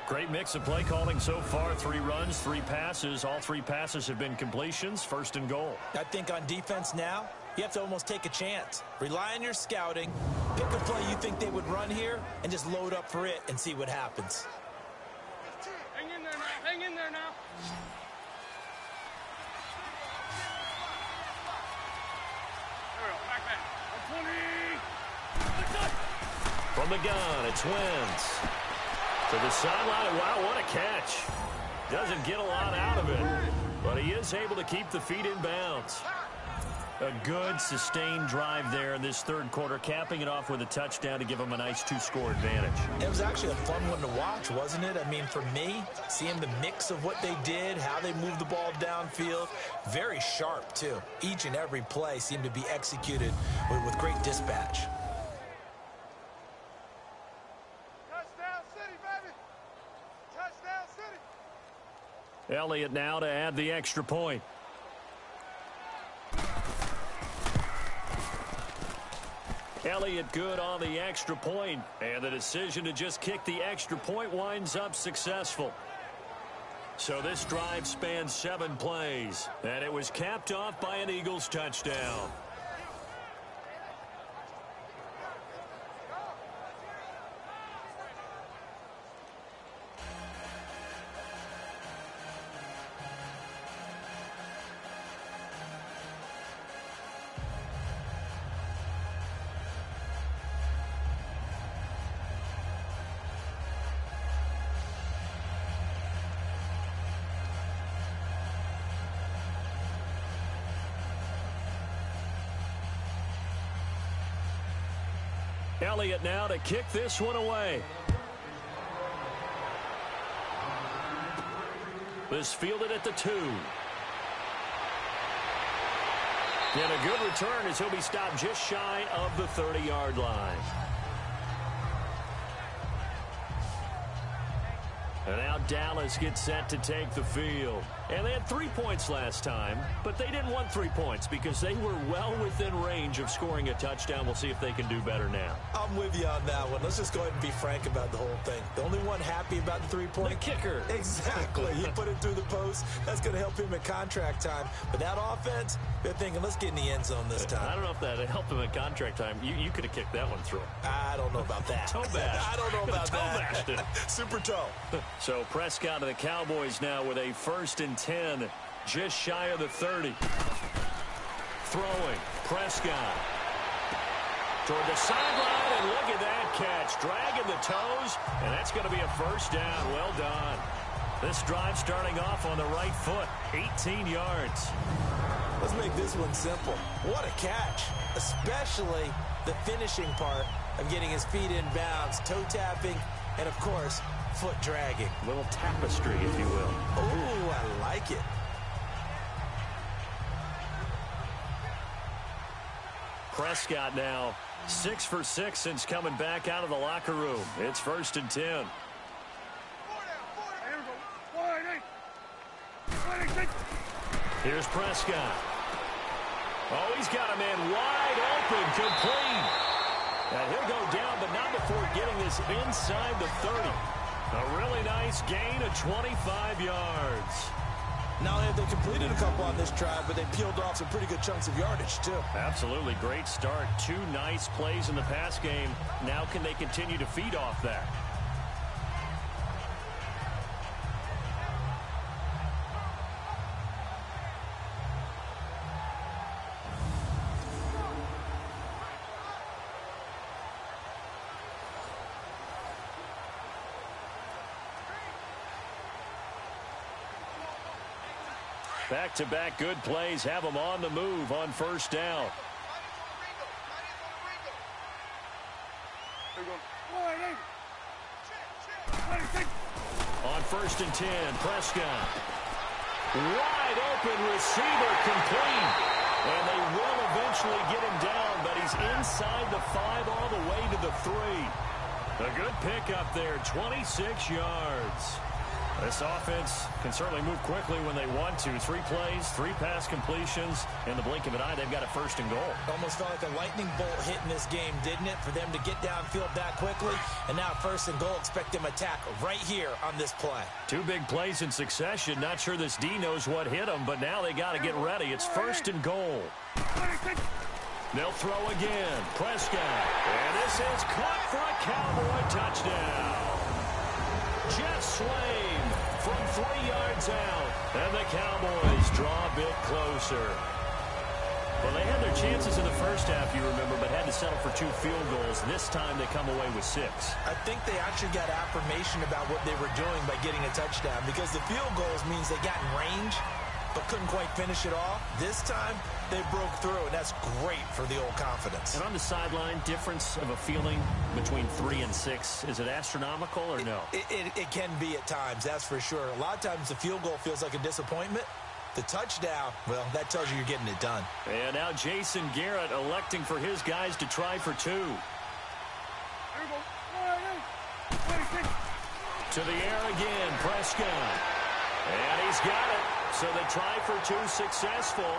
Great mix of play calling so far. 3 runs, 3 passes. All 3 passes have been completions. 1st and goal. I think on defense now, you have to almost take a chance. Rely on your scouting. Pick a play you think they would run here and just load up for it and see what happens. Hang in there now. From the gun, it's Wentz. To the sideline. Wow, what a catch. Doesn't get a lot out of it, but he is able to keep the feet in bounds. A good, sustained drive there in this third quarter, capping it off with a touchdown to give him a nice 2-score advantage. It was actually a fun one to watch, wasn't it? I mean, for me, seeing the mix of what they did, how they moved the ball downfield, very sharp, too. Each and every play seemed to be executed with great dispatch. Touchdown City, baby! Touchdown City! Elliott now to add the extra point. Elliott good on the extra point, and the decision to just kick the extra point winds up successful. So this drive spans 7 plays, and it was capped off by an Eagles touchdown. Elliott now to kick this one away. This fielded at the 2. And a good return as he'll be stopped just shy of the 30-yard line. And now Dallas gets set to take the field. And they had 3 points last time, but they didn't want 3 points because they were well within range of scoring a touchdown. We'll see if they can do better now. I'm with you on that one. Let's just go ahead and be frank about the whole thing. The only one happy about the 3-point? The kicker. Exactly. He put it through the post. That's going to help him at contract time. But that offense, they're thinking, let's get in the end zone this time. I don't know if that helped him at contract time. You could have kicked that one through. I don't know about that. Toe bash. I don't know about toe that. Bashed it. Super toe. So Prescott of the Cowboys now with a 1st and 10, just shy of the 30. Throwing, Prescott toward the sideline, and look at that catch, dragging the toes, and that's going to be a 1st down. Well done. This drive starting off on the right foot, 18 yards. Let's make this one simple. What a catch, especially the finishing part of getting his feet in bounds, toe tapping, and of course, foot dragging. Little tapestry, if you will. Oh, I like it. Prescott now 6 for 6 since coming back out of the locker room. It's 1st and 10. Here's Prescott. Oh, he's got a man wide open, complete. And he'll go down, but not before getting this inside the 30. A really nice gain of 25 yards. Not only have they completed a couple on this drive, but they peeled off some pretty good chunks of yardage, too. Absolutely. Great start. 2 nice plays in the pass game. Now can they continue to feed off that? Back-to-back good plays have them on the move on 1st down. On 1st and 10, Prescott. Wide open receiver, complete. And they will eventually get him down, but he's inside the 5 all the way to the 3. A good pickup there, 26 yards. This offense can certainly move quickly when they want to. 3 plays, 3 pass completions. In the blink of an eye, they've got a 1st and goal. Almost felt like a lightning bolt hit in this game, didn't it? For them to get downfield that quickly. And now 1st and goal, expect them to attack right here on this play. 2 big plays in succession. Not sure this D knows what hit them, but now they got to get ready. It's 1st and goal. They'll throw again. Prescott. And this is caught for a Cowboy touchdown. Jeff Swain from 3 yards out. And the Cowboys draw a bit closer. Well, they had their chances in the first half, you remember, but had to settle for 2 field goals. This time they come away with 6. I think they actually got affirmation about what they were doing by getting a touchdown, because the field goals means they got in range but couldn't quite finish it off. This time they broke through, and that's great for the old confidence. And on the sideline, difference of a feeling between 3 and 6, is it astronomical or no? It can be at times, that's for sure. A lot of times the field goal feels like a disappointment. The touchdown, well, that tells you you're getting it done. And now Jason Garrett electing for his guys to try for 2. To the air again, Prescott. And he's got it. So they try for 2 successful.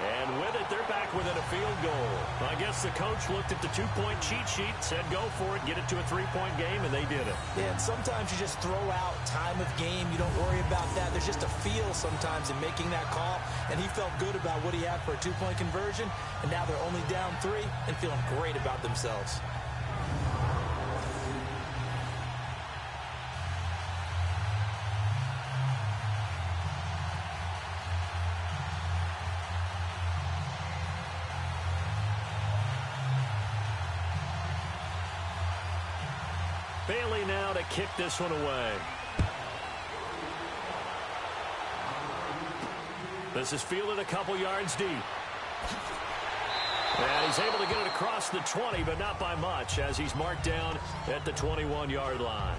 And with it, they're back within a field goal. I guess the coach looked at the 2-point cheat sheet, said go for it, get it to a 3-point game, and they did it. Yeah, and sometimes you just throw out time of game. You don't worry about that. There's just a feel sometimes in making that call, and he felt good about what he had for a 2-point conversion, and now they're only down 3 and feeling great about themselves. Bailey now to kick this one away. This is fielded a couple yards deep. And he's able to get it across the 20, but not by much, as he's marked down at the 21-yard line.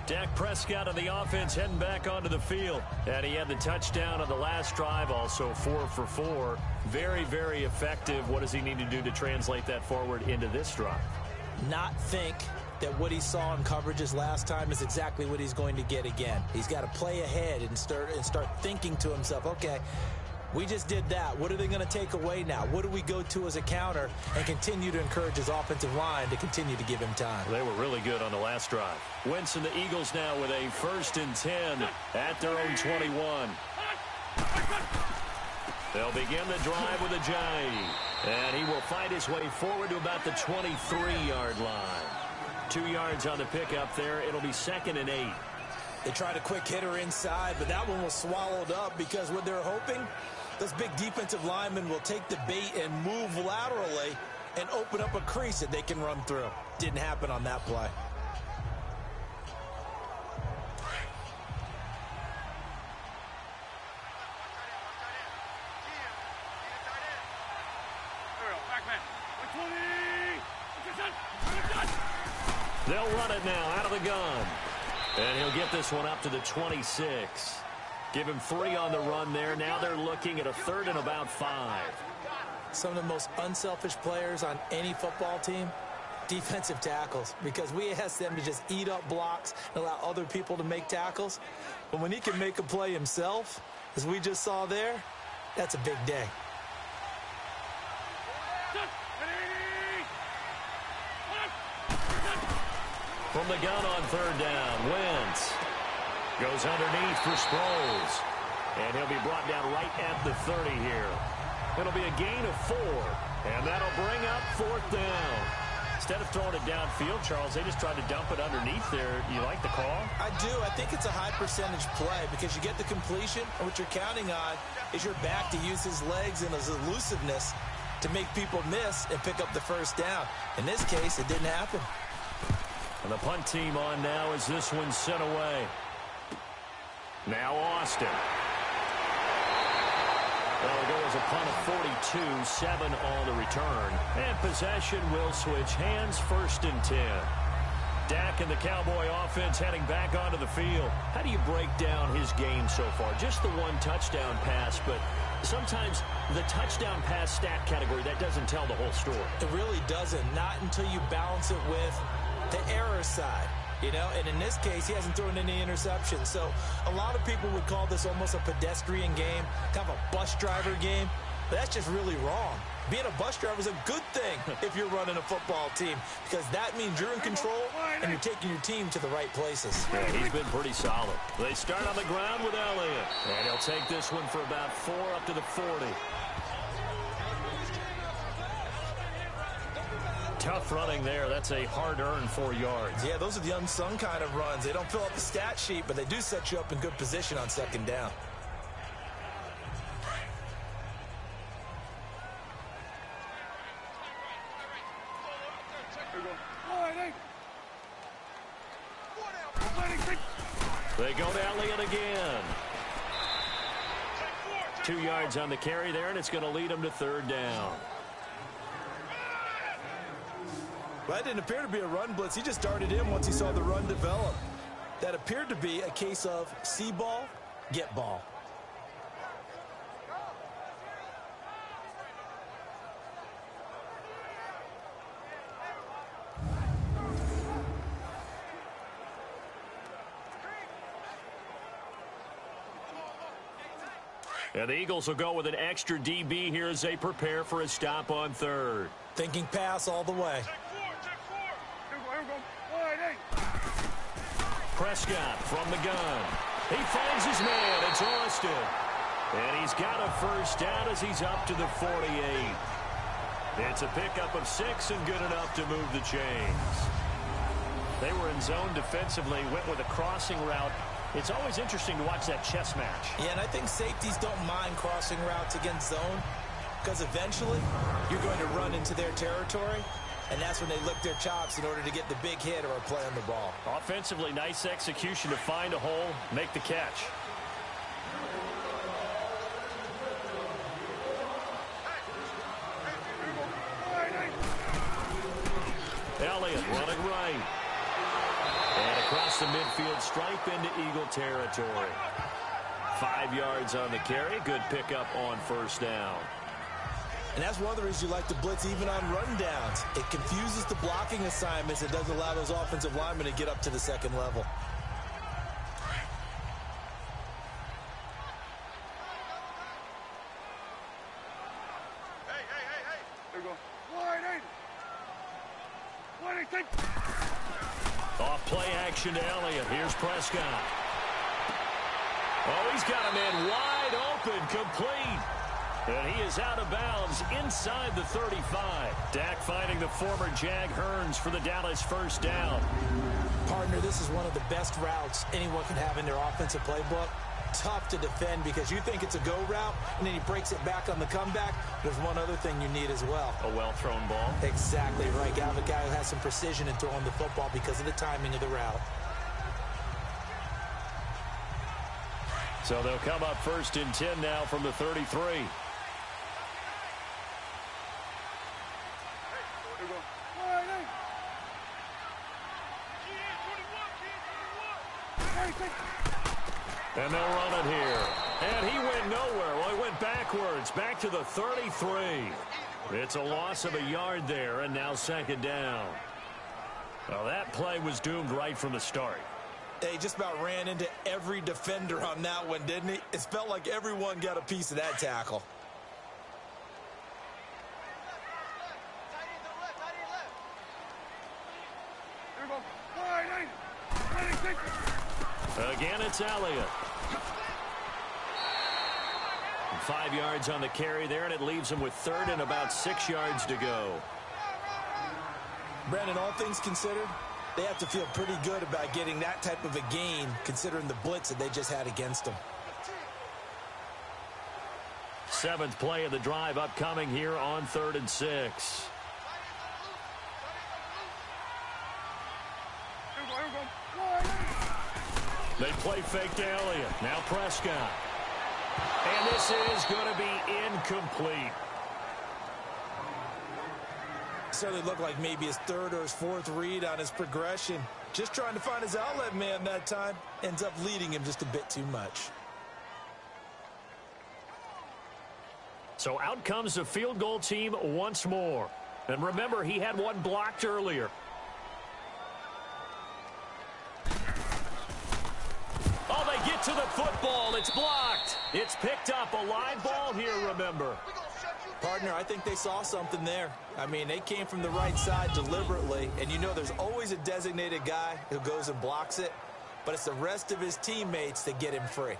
Dak Prescott of the offense heading back onto the field. And he had the touchdown on the last drive, also 4 for 4. Very, very effective. What does he need to do to translate that forward into this drive? Not think that what he saw in coverages last time is exactly what he's going to get again. He's got to play ahead and start thinking to himself, okay, we just did that. What are they going to take away now? What do we go to as a counter? And continue to encourage his offensive line to continue to give him time. They were really good on the last drive. Wentz and the Eagles now with a 1st and 10 at their own 21. They'll begin the drive with a Ajayi. And he will fight his way forward to about the 23-yard line. 2 yards on the pickup there. It'll be 2nd and 8. They tried a quick hitter inside, but that one was swallowed up because what they're hoping, those big defensive linemen will take the bait and move laterally and open up a crease that they can run through. Didn't happen on that play. They'll run it now out of the gun. And he'll get this one up to the 26. Give him 3 on the run there. Now they're looking at a 3rd and about 5. Some of the most unselfish players on any football team, defensive tackles, because we ask them to just eat up blocks and allow other people to make tackles. But when he can make a play himself, as we just saw there, that's a big day. From the gun on 3rd down, Wentz goes underneath for Sproles. And he'll be brought down right at the 30 here. It'll be a gain of 4. And that'll bring up 4th down. Instead of throwing it downfield, Charles, they just tried to dump it underneath there. You like the call? I do. I think it's a high percentage play because you get the completion, and what you're counting on is your back to use his legs and his elusiveness to make people miss and pick up the 1st down. In this case, it didn't happen. And the punt team on now as this one's sent away. Now Austin. That'll go as a punt of 42, 7 on the return. And possession will switch hands, 1st and 10. Dak and the Cowboy offense heading back onto the field. How do you break down his game so far? Just the 1 touchdown pass, but sometimes the touchdown pass stat category, that doesn't tell the whole story. It really doesn't. Not until you balance it with the error side. You know, and in this case, he hasn't thrown any interceptions. So a lot of people would call this almost a pedestrian game, kind of a bus driver game. But that's just really wrong. Being a bus driver is a good thing if you're running a football team, because that means you're in control and you're taking your team to the right places. Yeah, he's been pretty solid. They start on the ground with Elliott. And he'll take this one for about 4 up to the 40. Tough running there. That's a hard-earned 4 yards. Yeah, those are the unsung kind of runs. They don't fill up the stat sheet, but they do set you up in good position on 2nd down. Elliott again. 2 yards on the carry there, and it's going to lead him to third down. Well, that didn't appear to be a run blitz. He just darted in once he saw the run develop. That appeared to be a case of see ball, get ball. And the Eagles will go with an extra DB here as they prepare for a stop on third. Thinking pass all the way. Prescott from the gun. He finds his man. It's Austin. And he's got a first down as he's up to the 48. It's a pickup of 6 and good enough to move the chains. They were in zone defensively, went with a crossing route. It's always interesting to watch that chess match. Yeah, and I think safeties don't mind crossing routes against zone because eventually you're going to run into their territory, and that's when they lick their chops in order to get the big hit or a play on the ball. Offensively, nice execution to find a hole, make the catch. Elliott running right. And across the midfield stripe into Eagle territory. 5 yards on the carry. Good pickup on first down. And that's one of the reasons you like to blitz even on rundowns. It confuses the blocking assignments. It doesn't allow those offensive linemen to get up to the second level. There you go. Wide 80. Off play action to Elliott. Here's Prescott. Oh, he's got a man wide open, complete. And he is out of bounds inside the 35. Dak finding the former Jag Hearns for the Dallas first down. Partner, this is one of the best routes anyone can have in their offensive playbook. Tough to defend because you think it's a go route, and then he breaks it back on the comeback. There's one other thing you need as well. A well-thrown ball. Exactly right. You have a guy who has some precision in throwing the football because of the timing of the route. So they'll come up 1st and 10 now from the 33. And they'll run it here. And he went nowhere. Well, he went backwards, back to the 33. It's a loss of a yard there, and now 2nd down. Well, that play was doomed right from the start. He just about ran into every defender on that one, didn't he? It felt like everyone got a piece of that tackle. Again, it's Elliott. 5 yards on the carry there, and it leaves him with 3rd and about 6 yards to go. Brandon, all things considered, they have to feel pretty good about getting that type of a gain considering the blitz that they just had against them. 7th play of the drive upcoming here on 3rd and 6. They play fake to Elliott. Now Prescott. And this is going to be incomplete. Certainly looked like maybe his 3rd or his 4th read on his progression. Just trying to find his outlet man that time. Ends up leading him just a bit too much. So out comes the field goal team once more. And remember, he had one blocked earlier. Oh, they get to the football. It's blocked. It's picked up. A live ball here, remember. Partner, I think they saw something there. I mean, they came from the right side deliberately, and you know there's always a designated guy who goes and blocks it, but it's the rest of his teammates that get him free.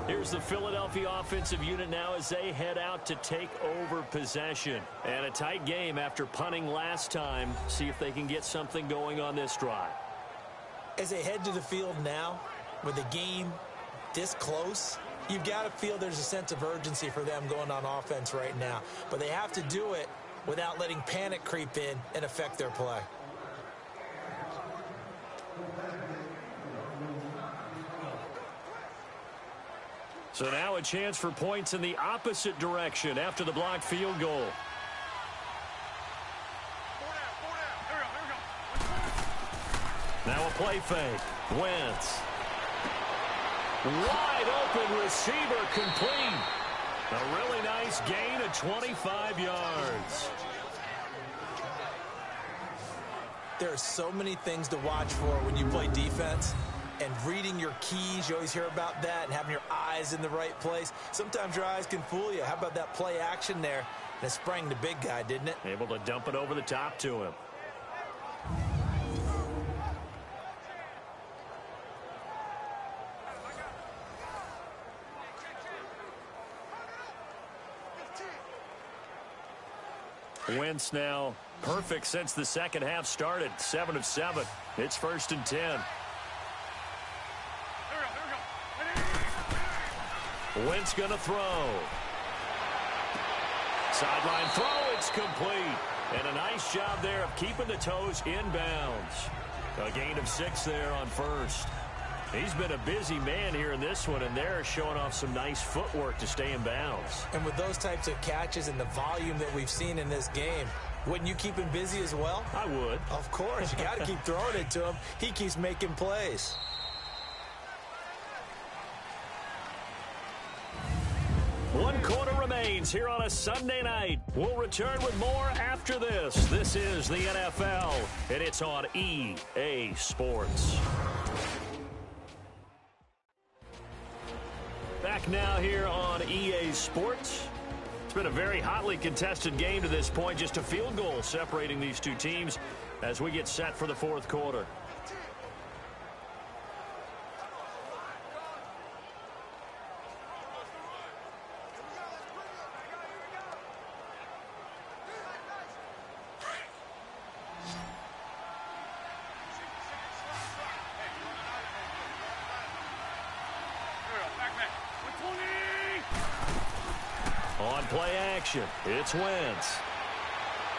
Here's the Philadelphia offensive unit now as they head out to take over possession. And a tight game after punting last time. See if they can get something going on this drive. As they head to the field now, with the game this close, you've got to feel there's a sense of urgency for them going on offense right now. But they have to do it without letting panic creep in and affect their play. So now a chance for points in the opposite direction after the blocked field goal. Now a play fake. Wentz. Wide open receiver complete. A really nice gain of 25 yards. There are so many things to watch for when you play defense. And reading your keys, you always hear about that, and having your eyes in the right place. Sometimes your eyes can fool you. How about that play action there? And it sprang the big guy, didn't it? Able to dump it over the top to him. Wentz now perfect since the second half started. 7 of 7. It's 1st and 10. Wentz going to throw. Sideline throw, it's complete. And a nice job there of keeping the toes inbounds. A gain of 6 there on first. He's been a busy man here in this one, and they're showing off some nice footwork to stay in bounds. And with those types of catches and the volume that we've seen in this game, wouldn't you keep him busy as well? I would. Of course. You got to keep throwing it to him. He keeps making plays. One quarter remains here on a Sunday night. We'll return with more after this. This is the NFL, and it's on EA Sports. Back now here on EA Sports. It's been a very hotly contested game to this point. Just a field goal separating these two teams as we get set for the fourth quarter. On play action, it's Wentz.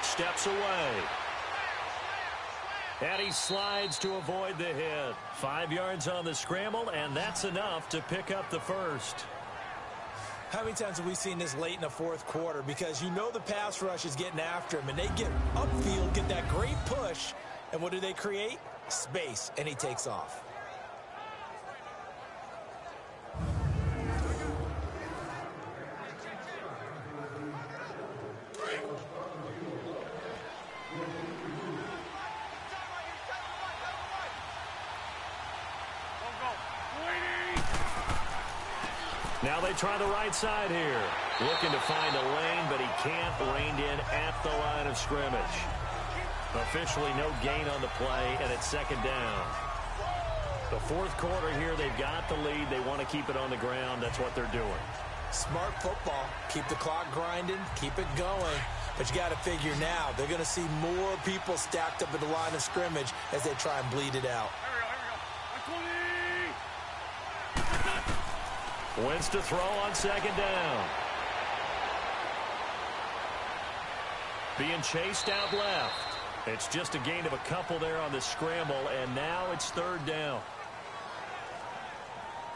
Steps away. And he slides to avoid the hit. 5 yards on the scramble, and that's enough to pick up the first. How many times have we seen this late in the fourth quarter? Because you know the pass rush is getting after him, and they get upfield, get that great push, and what do they create? Space, and he takes off. Now they try the right side here. Looking to find a lane, but he can't. Reined in at the line of scrimmage. Officially no gain on the play, and it's second down. The fourth quarter here, they've got the lead. They want to keep it on the ground. That's what they're doing. Smart football. Keep the clock grinding. Keep it going. But you got to figure now, they're going to see more people stacked up at the line of scrimmage as they try and bleed it out. Wentz to throw on second down. Being chased out left. It's just a gain of a couple there on the scramble, and now it's third down.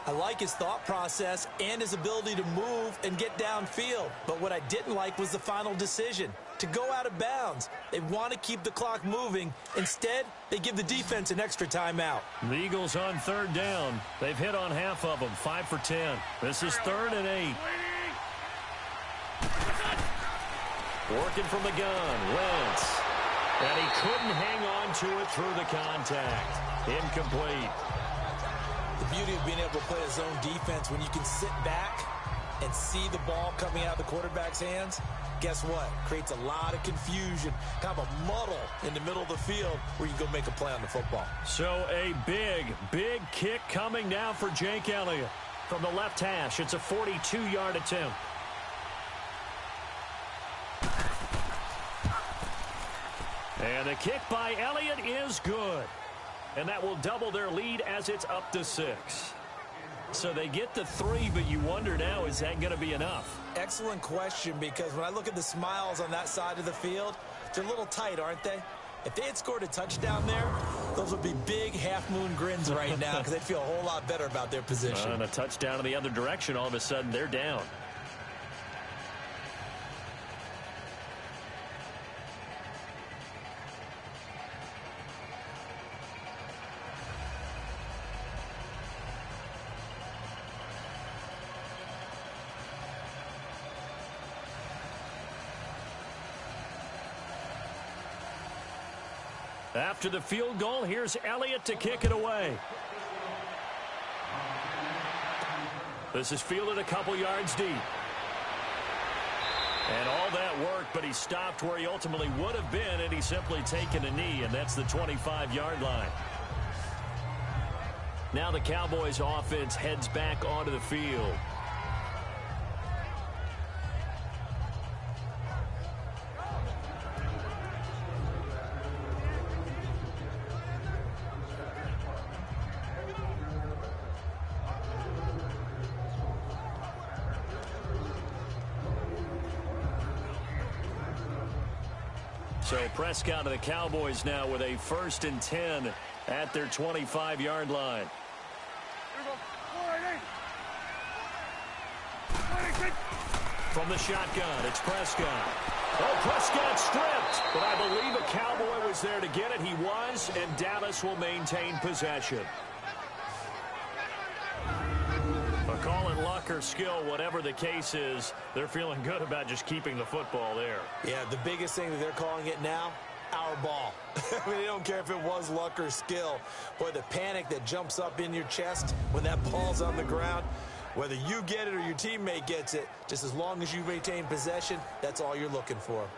I like his thought process and his ability to move and get downfield. But what I didn't like was the final decision, to go out of bounds. They want to keep the clock moving. Instead, they give the defense an extra timeout. The Eagles on third down. They've hit on half of them, 5 for 10. This is 3rd and 8. Working from the gun, Wentz. And he couldn't hang on to it through the contact. Incomplete. The beauty of being able to play a zone defense when you can sit back and see the ball coming out of the quarterback's hands, guess what? Creates a lot of confusion, kind of a muddle in the middle of the field where you can go make a play on the football. So a big kick coming now for Jake Elliott. From the left hash, it's a 42-yard attempt. And the kick by Elliott is good. And that will double their lead as it's up to 6. So they get to 3, but you wonder now, is that going to be enough? Excellent question, because when I look at the smiles on that side of the field, they're a little tight, aren't they? If they had scored a touchdown there, those would be big half-moon grins right now because they'd feel a whole lot better about their position. And a touchdown in the other direction, all of a sudden they're down. After the field goal, here's Elliott to kick it away. This is fielded a couple yards deep. And all that work, but he stopped where he ultimately would have been, and he's simply taken a knee, and that's the 25-yard line. Now the Cowboys offense heads back onto the field. So Prescott of the Cowboys now with a 1st and 10 at their 25-yard line. From the shotgun, it's Prescott. Oh, Prescott stripped, but I believe a Cowboy was there to get it. He was, and Dallas will maintain possession. Call it luck or skill, whatever the case is, they're feeling good about just keeping the football there. Yeah, the biggest thing that they're calling it now, our ball. I mean, they don't care if it was luck or skill. Boy, the panic that jumps up in your chest when that ball's on the ground, whether you get it or your teammate gets it, just as long as you maintain possession, that's all you're looking for.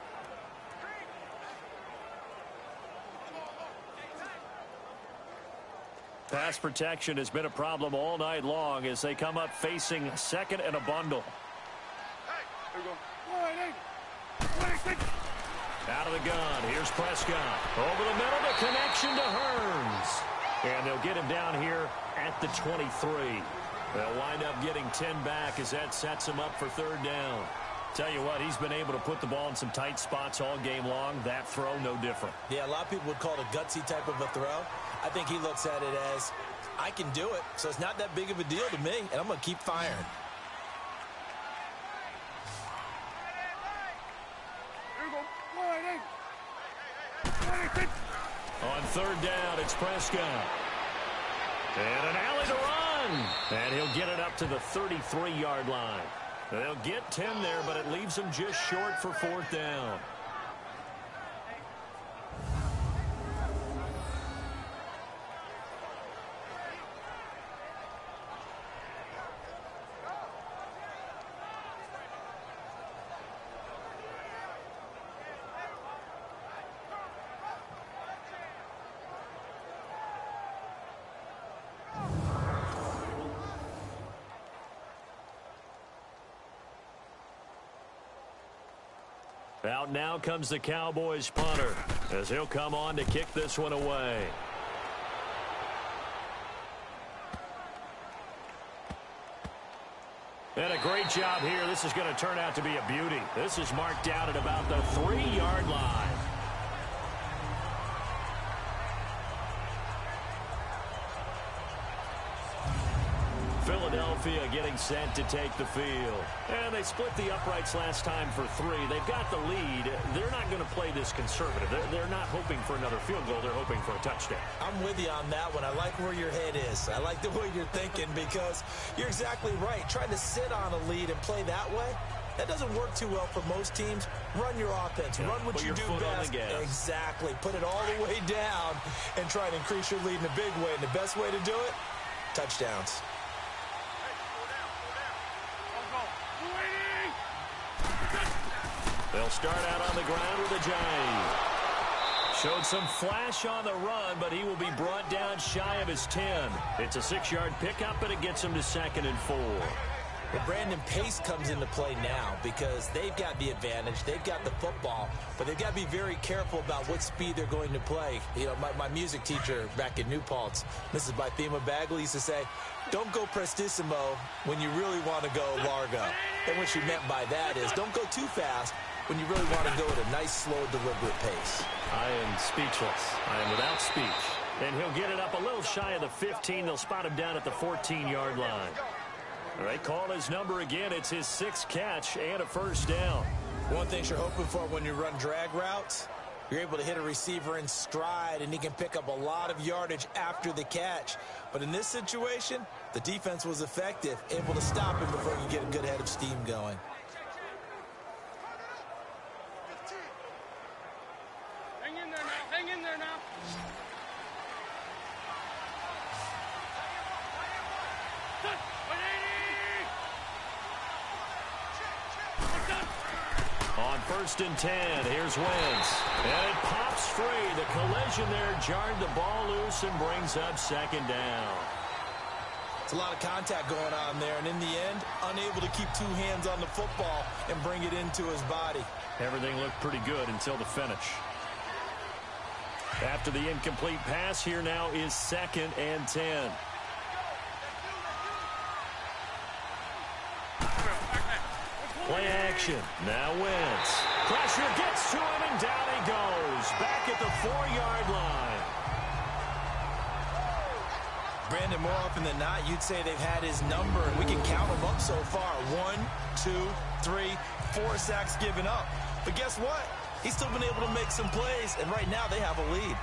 Pass protection has been a problem all night long as they come up facing 2nd and a bundle. Out of the gun, here's Prescott. Over the middle, the connection to Hearns. And they'll get him down here at the 23. They'll wind up getting 10 back as that sets him up for 3rd down. Tell you what, he's been able to put the ball in some tight spots all game long. That throw, no different. Yeah, a lot of people would call it a gutsy type of a throw. I think he looks at it as, I can do it, so it's not that big of a deal to me, and I'm going to keep firing. On 3rd down, it's Prescott. And an alley to run. And he'll get it up to the 33-yard line. They'll get 10 there, but it leaves them just short for 4th down. Out now comes the Cowboys punter as he'll come on to kick this one away. And a great job here. This is going to turn out to be a beauty. This is marked down at about the 3-yard line. Philadelphia getting set to take the field. And they split the uprights last time for 3. They've got the lead. They're not going to play this conservative. They're not hoping for another field goal. They're hoping for a touchdown. I'm with you on that one. I like where your head is. I like the way you're thinking because you're exactly right. Trying to sit on a lead and play that way, that doesn't work too well for most teams. Run your offense. Run what you do best. Exactly. Put it all the way down and try to increase your lead in a big way. And the best way to do it, touchdowns. They'll start out on the ground with a giant. Showed some flash on the run, but he will be brought down shy of his 10. It's a 6-yard pickup, and it gets him to 2nd and 4. Well, Brandon, pace comes into play now because they've got the advantage. They've got the football, but they've got to be very careful about what speed they're going to play. You know, my music teacher back in New Paltz, Mrs. Bythema Bagley, used to say, don't go prestissimo when you really want to go largo. And what she meant by that is don't go too fast when you really want to go at a nice, slow, deliberate pace. I am speechless. I am without speech. And he'll get it up a little shy of the 15. They'll spot him down at the 14-yard line. All right, call his number again. It's his 6th catch and a first down. One thing you're hoping for when you run drag routes, you're able to hit a receiver in stride, and he can pick up a lot of yardage after the catch. But in this situation, the defense was effective, able to stop him before he could get a good head of steam going. Hang in there now. Hang in there now. On 1st and 10, here's Wentz. And it pops free. The collision there jarred the ball loose and brings up 2nd down. It's a lot of contact going on there, and in the end, unable to keep 2 hands on the football and bring it into his body. Everything looked pretty good until the finish. After the incomplete pass, here now is 2nd and 10. Play action. Now Wentz. Pressure gets to him, and down he goes. Back at the 4-yard line. Brandon, more often than not, you'd say they've had his number, and we can count them up so far. 1, 2, 3, 4 sacks given up. But guess what? He's still been able to make some plays, and right now they have a lead.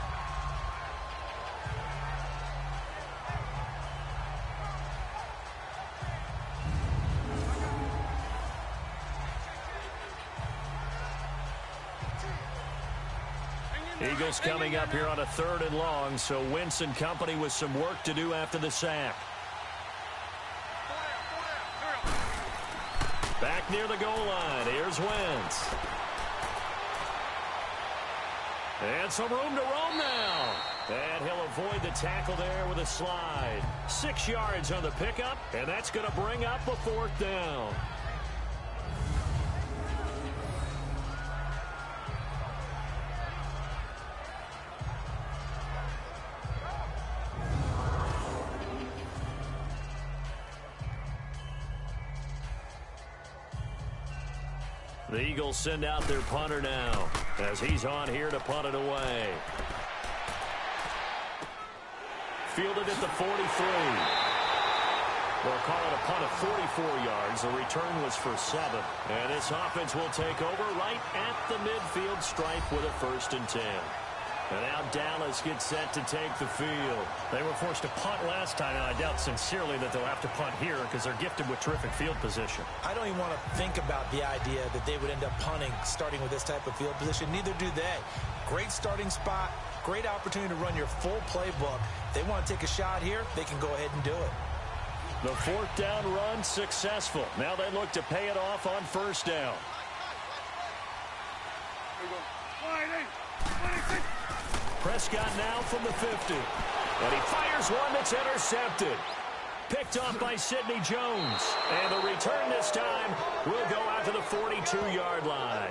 Eagles coming up here on a 3rd and long, so Wentz and company with some work to do after the sack. Back near the goal line, here's Wentz. And some room to roam now. And he'll avoid the tackle there with a slide. 6 yards on the pickup, and that's going to bring up a 4th down. The Eagles send out their punter now as he's on here to punt it away. Fielded at the 43. We'll call it a punt of 44 yards. The return was for 7. And this offense will take over right at the midfield stripe with a 1st and 10. And now Dallas gets set to take the field. They were forced to punt last time, and I doubt sincerely that they'll have to punt here because they're gifted with terrific field position. I don't even want to think about the idea that they would end up punting starting with this type of field position. Neither do they. Great starting spot, great opportunity to run your full playbook. If they want to take a shot here, they can go ahead and do it. The 4th down run successful. Now they look to pay it off on 1st down. Prescott now from the 50. And he fires one that's intercepted. Picked off by Sidney Jones. And the return this time will go out to the 42-yard line.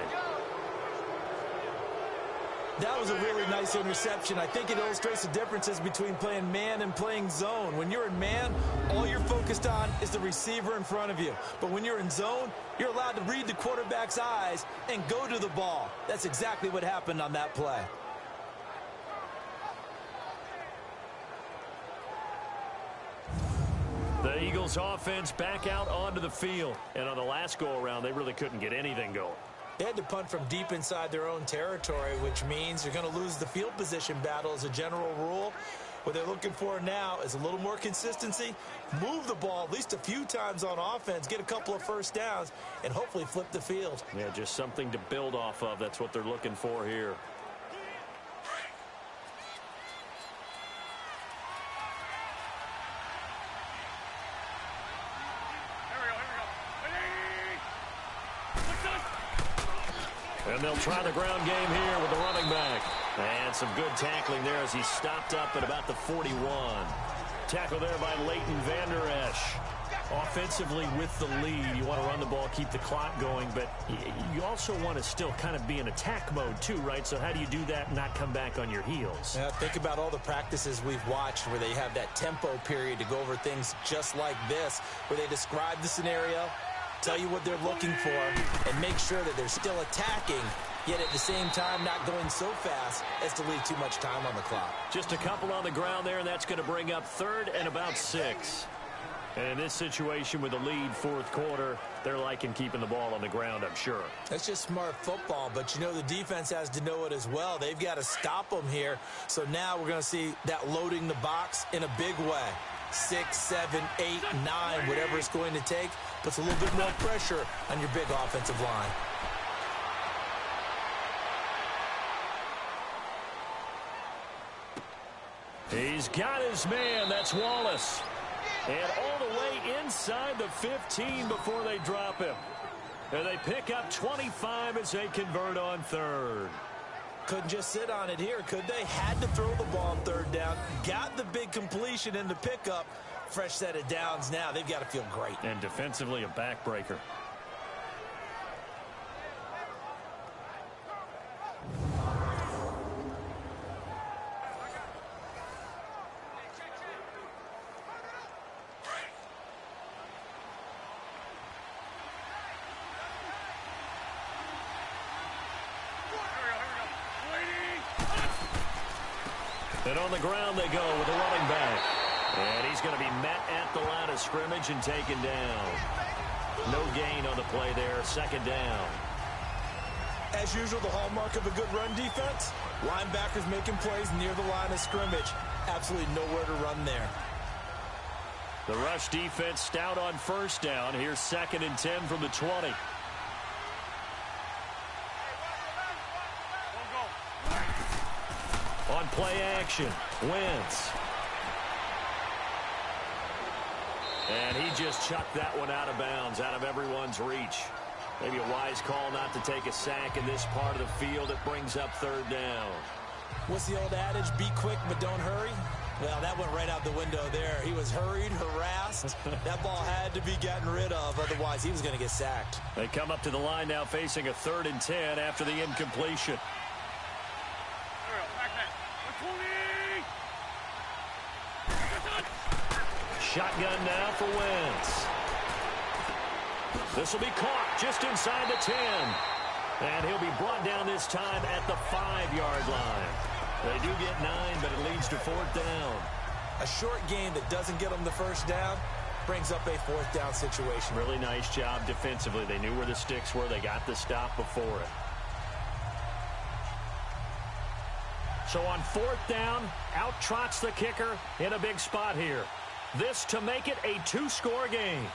That was a really nice interception. I think it illustrates the differences between playing man and playing zone. When you're in man, all you're focused on is the receiver in front of you. But when you're in zone, you're allowed to read the quarterback's eyes and go to the ball. That's exactly what happened on that play. The Eagles offense back out onto the field. And on the last go-around, they really couldn't get anything going. They had to punt from deep inside their own territory, which means you're going to lose the field position battle as a general rule. What they're looking for now is a little more consistency, move the ball at least a few times on offense, get a couple of 1st downs, and hopefully flip the field. Yeah, just something to build off of. That's what they're looking for here. And they'll try the ground game here with the running back. And some good tackling there as he stopped up at about the 41. Tackle there by Leighton Vander Esch. Offensively with the lead, you want to run the ball, keep the clock going, but you also want to still kind of be in attack mode too, right? So how do you do that and not come back on your heels? Yeah, think about all the practices we've watched where they have that tempo period to go over things just like this, where they describe the scenario, tell you what they're looking for, and make sure that they're still attacking yet at the same time not going so fast as to leave too much time on the clock. Just a couple on the ground there, and that's going to bring up 3rd and about 6. And in this situation with the lead 4th quarter, they're liking keeping the ball on the ground, I'm sure. That's just smart football, but you know the defense has to know it as well. They've got to stop them here. So now we're going to see that loading the box in a big way. 6, 7, 8, 9, whatever it's going to take, puts a little bit more pressure on your big offensive line. He's got his man. That's Wallace. And all the way inside the 15 before they drop him. And they pick up 25 as they convert on 3rd. Couldn't just sit on it here, could they? Had to throw the ball on 3rd down. Got the big completion in the pickup. Fresh set of downs now. They've got to feel great. And defensively, a backbreaker. And on the ground they go with the running back. And he's going to be met at the line of scrimmage and taken down. No gain on the play there. 2nd down. As usual, the hallmark of a good run defense, linebackers making plays near the line of scrimmage. Absolutely nowhere to run there. The rush defense stout on 1st down. Here's 2nd and 10 from the 20. On play action, Wentz. And he just chucked that one out of bounds, out of everyone's reach. Maybe a wise call not to take a sack in this part of the field. It brings up 3rd down. What's the old adage? Be quick, but don't hurry. Well, that went right out the window there. He was hurried, harassed. That ball had to be gotten rid of. Otherwise, he was going to get sacked. They come up to the line now facing a 3rd and 10 after the incompletion. Shotgun now for Wentz. This will be caught just inside the 10. And he'll be brought down this time at the 5-yard line. They do get 9, but it leads to 4th down. A short gain that doesn't get them the 1st down brings up a 4th down situation. Really nice job defensively. They knew where the sticks were. They got the stop before it. So on 4th down, out trots the kicker in a big spot here. This to make it a 2-score game.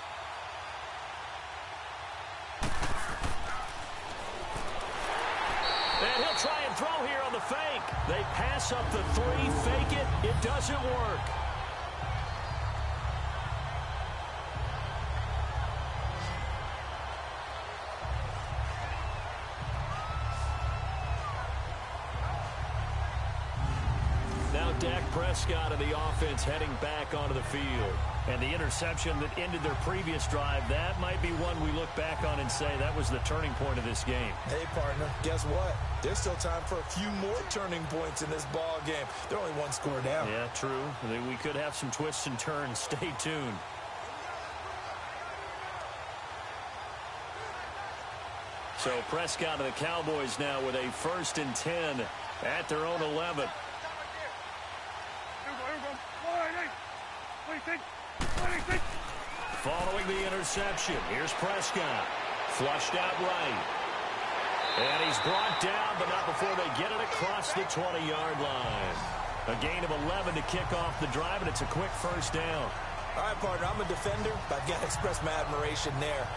And he'll try and throw here on the fake. They pass up the 3, fake it. It doesn't work. Dak Prescott of the offense heading back onto the field. And the interception that ended their previous drive, that might be one we look back on and say that was the turning point of this game. Hey, partner, guess what? There's still time for a few more turning points in this ball game. They're only 1 score down. Yeah, true. We could have some twists and turns. Stay tuned. So Prescott of the Cowboys now with a 1st and 10 at their own 11. Following the interception, here's Prescott. Flushed out right. And he's brought down, but not before they get it across the 20-yard line. A gain of 11 to kick off the drive, and it's a quick 1st down. All right, partner, I'm a defender, but I've got to express my admiration there.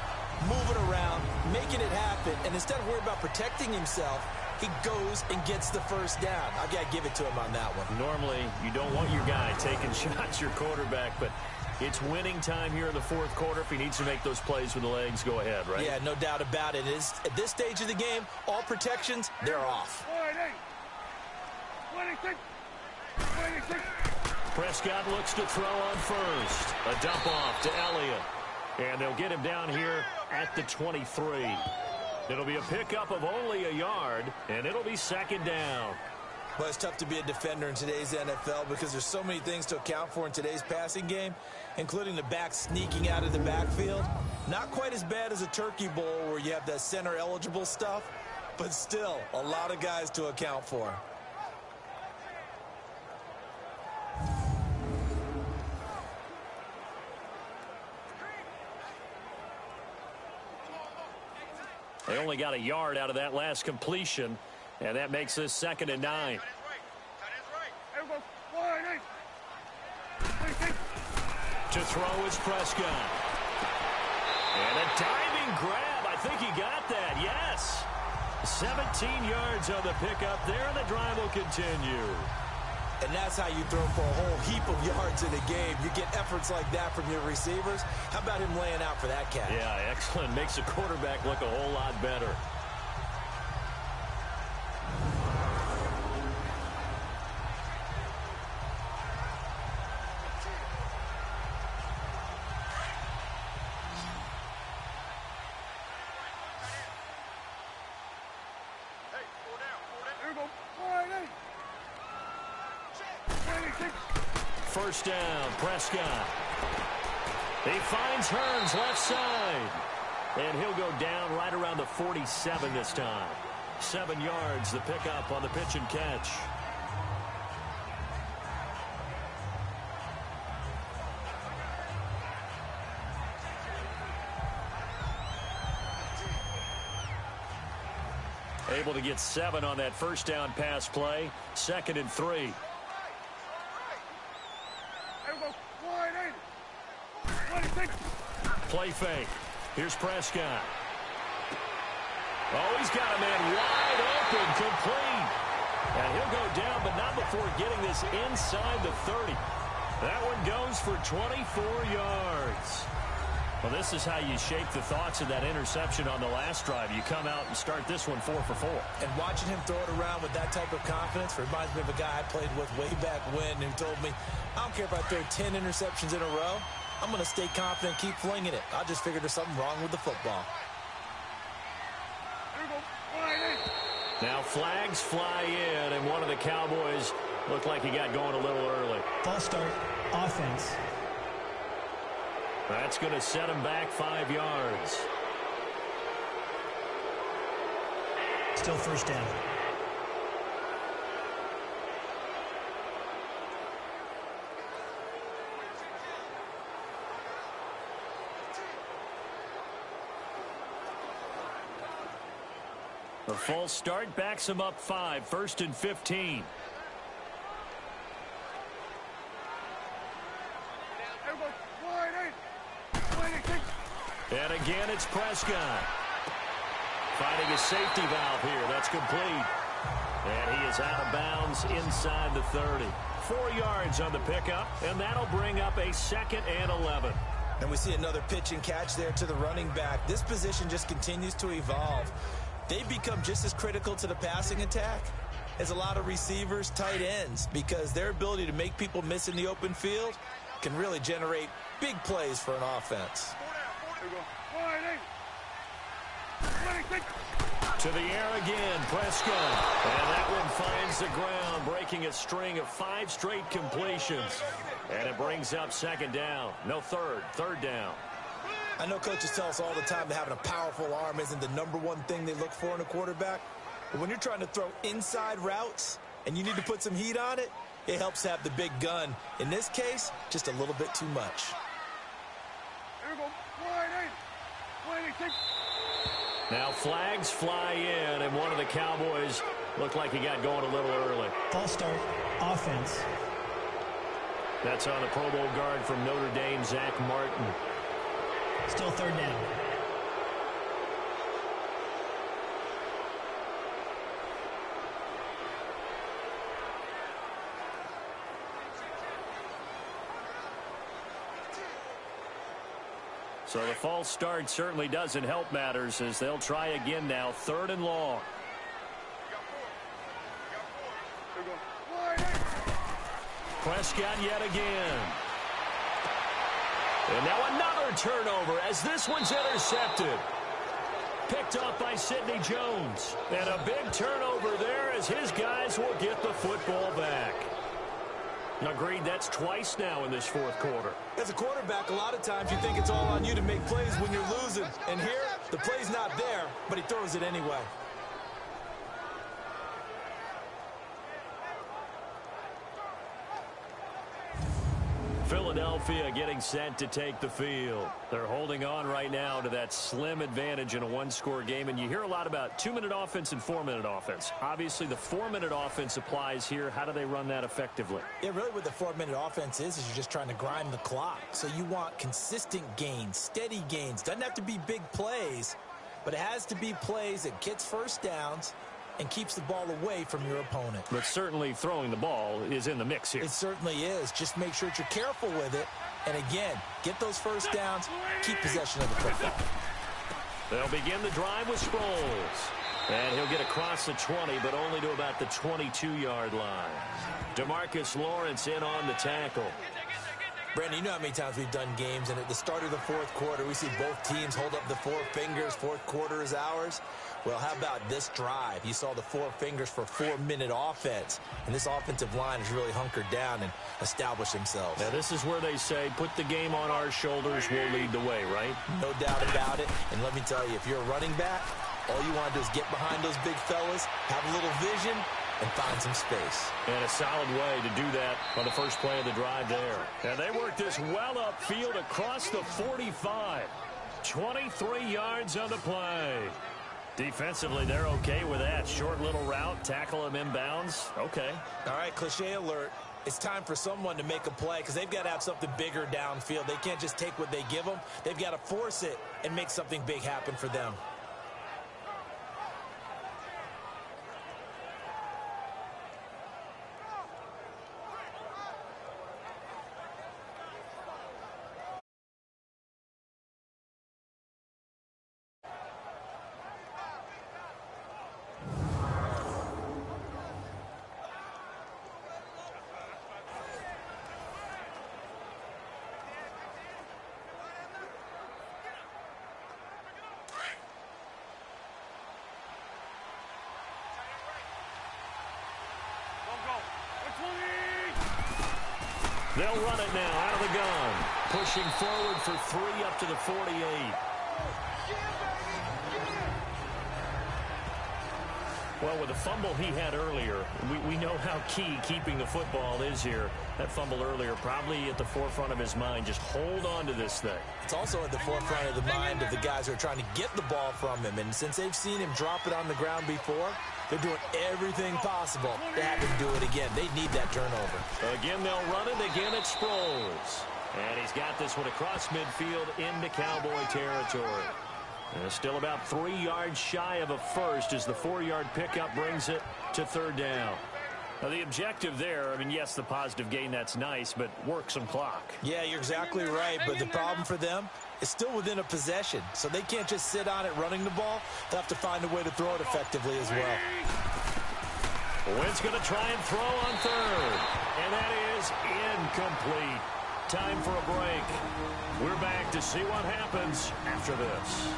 Moving around, making it happen, and instead of worrying about protecting himself, he goes and gets the 1st down. I've got to give it to him on that one. Normally, you don't want your guy taking shots, your quarterback, but it's winning time here in the 4th quarter. If he needs to make those plays with the legs, go ahead, right? Yeah, no doubt about it. At this stage of the game, all protections, they're off. Prescott looks to throw on 1st. A dump off to Elliott. And they'll get him down here at the 23. It'll be a pickup of only a yard, and it'll be 2nd down. Well, it's tough to be a defender in today's NFL because there's so many things to account for in today's passing game, including the back sneaking out of the backfield. Not quite as bad as a turkey bowl where you have that center-eligible stuff, but still a lot of guys to account for. They only got a yard out of that last completion, and that makes this 2nd and 9. To throw is Prescott. And a diving grab. I think he got that, yes. 17 yards on the pickup there, and the drive will continue. And that's how you throw for a whole heap of yards in a game. You get efforts like that from your receivers. How about him laying out for that catch? Yeah, excellent. Makes the quarterback look a whole lot better. First down, Prescott. He finds Hearns left side. And he'll go down right around the 47 this time. 7 yards, the pickup on the pitch and catch. Able to get 7 on that first down pass play. 2nd and 3. Play fake. Here's Prescott. Oh, he's got a man wide open, complete. And he'll go down, but not before getting this inside the 30. That one goes for 24 yards. Well, this is how you shake the thoughts of that interception on the last drive. You come out and start this one 4 for 4. And watching him throw it around with that type of confidence reminds me of a guy I played with way back when who told me, I don't care if I throw 10 interceptions in a row. I'm going to stay confident, keep flinging it. I just figured there's something wrong with the football. Now flags fly in, and one of the Cowboys looked like he got going a little early. False start, offense. That's going to set him back 5 yards. Still first down. The false start backs him up 5, 1st and 15. And again, it's Prescott. Finding a safety valve here. That's complete. And he is out of bounds inside the 30. 4 yards on the pickup, and that'll bring up a 2nd and 11. And we see another pitch and catch there to the running back. This position just continues to evolve. They become just as critical to the passing attack as a lot of receivers, tight ends, because their ability to make people miss in the open field can really generate big plays for an offense. To the air again, Prescott. And that one finds the ground, breaking a string of 5 straight completions. And it brings up 2nd down. No, third down. I know coaches tell us all the time that having a powerful arm isn't the #1 thing they look for in a quarterback. But when you're trying to throw inside routes and you need to put some heat on it, it helps to have the big gun. In this case, just a little bit too much. Now flags fly in, and one of the Cowboys looked like he got going a little early. False start, offense. That's on the Pro Bowl guard from Notre Dame, Zach Martin. Still 3rd down. So the false start certainly doesn't help matters as they'll try again now, 3rd and long. Prescott yet again. And now another turnover as this one's intercepted. Picked up by Sidney Jones. And a big turnover there as his guys will get the football back. Agreed, that's twice now in this 4th quarter. As a quarterback, a lot of times you think it's all on you to make plays when you're losing. And here, the play's not there, but he throws it anyway. Philadelphia getting set to take the field. They're holding on right now to that slim advantage in a one-score game, and you hear a lot about 2-minute offense and 4-minute offense. Obviously, the 4-minute offense applies here. How do they run that effectively? Yeah, really what the 4-minute offense is you're just trying to grind the clock. So you want consistent gains, steady gains. Doesn't have to be big plays, but it has to be plays that gets first downs and keeps the ball away from your opponent. But certainly throwing the ball is in the mix here. It certainly is. Just make sure that you're careful with it. And again, get those first downs, keep possession of the football. They'll begin the drive with Sproles. And he'll get across the 20, but only to about the 22-yard line. DeMarcus Lawrence in on the tackle. Brandon, you know how many times we've done games, and at the start of the fourth quarter, we see both teams hold up the four fingers, fourth quarter is ours. Well, how about this drive? You saw the four fingers for 4-minute offense, and this offensive line has really hunkered down and established themselves. Now, this is where they say, put the game on our shoulders, we'll lead the way, right? No doubt about it, and let me tell you, if you're a running back, all you want to do is get behind those big fellas, have a little vision, and find some space. And a solid way to do that on the first play of the drive there. And they work this well upfield across the 45. 23 yards on the play. Defensively, they're okay with that. Short little route, tackle him inbounds. Okay. All right, cliche alert. It's time for someone to make a play because they've got to have something bigger downfield. They can't just take what they give them. They've got to force it and make something big happen for them. They'll run it now out of the gun. Pushing forward for 3 up to the 48. Well, with the fumble he had earlier, we know how key keeping the football is here. That fumble earlier probably at the forefront of his mind. Just hold on to this thing. It's also at the forefront of the mind of the guys who are trying to get the ball from him. And since they've seen him drop it on the ground before, they're doing everything possible to have him do it again. They need that turnover. Again, they'll run it. Again, it's Sproles. And he's got this one across midfield into Cowboy territory. And still about 3 yards shy of a first as the 4-yard pickup brings it to third down. Now, the objective there, I mean, yes, the positive gain, that's nice, but work some clock. Yeah, you're exactly right, but the problem for them is still within a possession, so they can't just sit on it running the ball. They'll have to find a way to throw it effectively as well. Wentz going to try and throw on third, and that is incomplete. Time for a break. We're back to see what happens after this.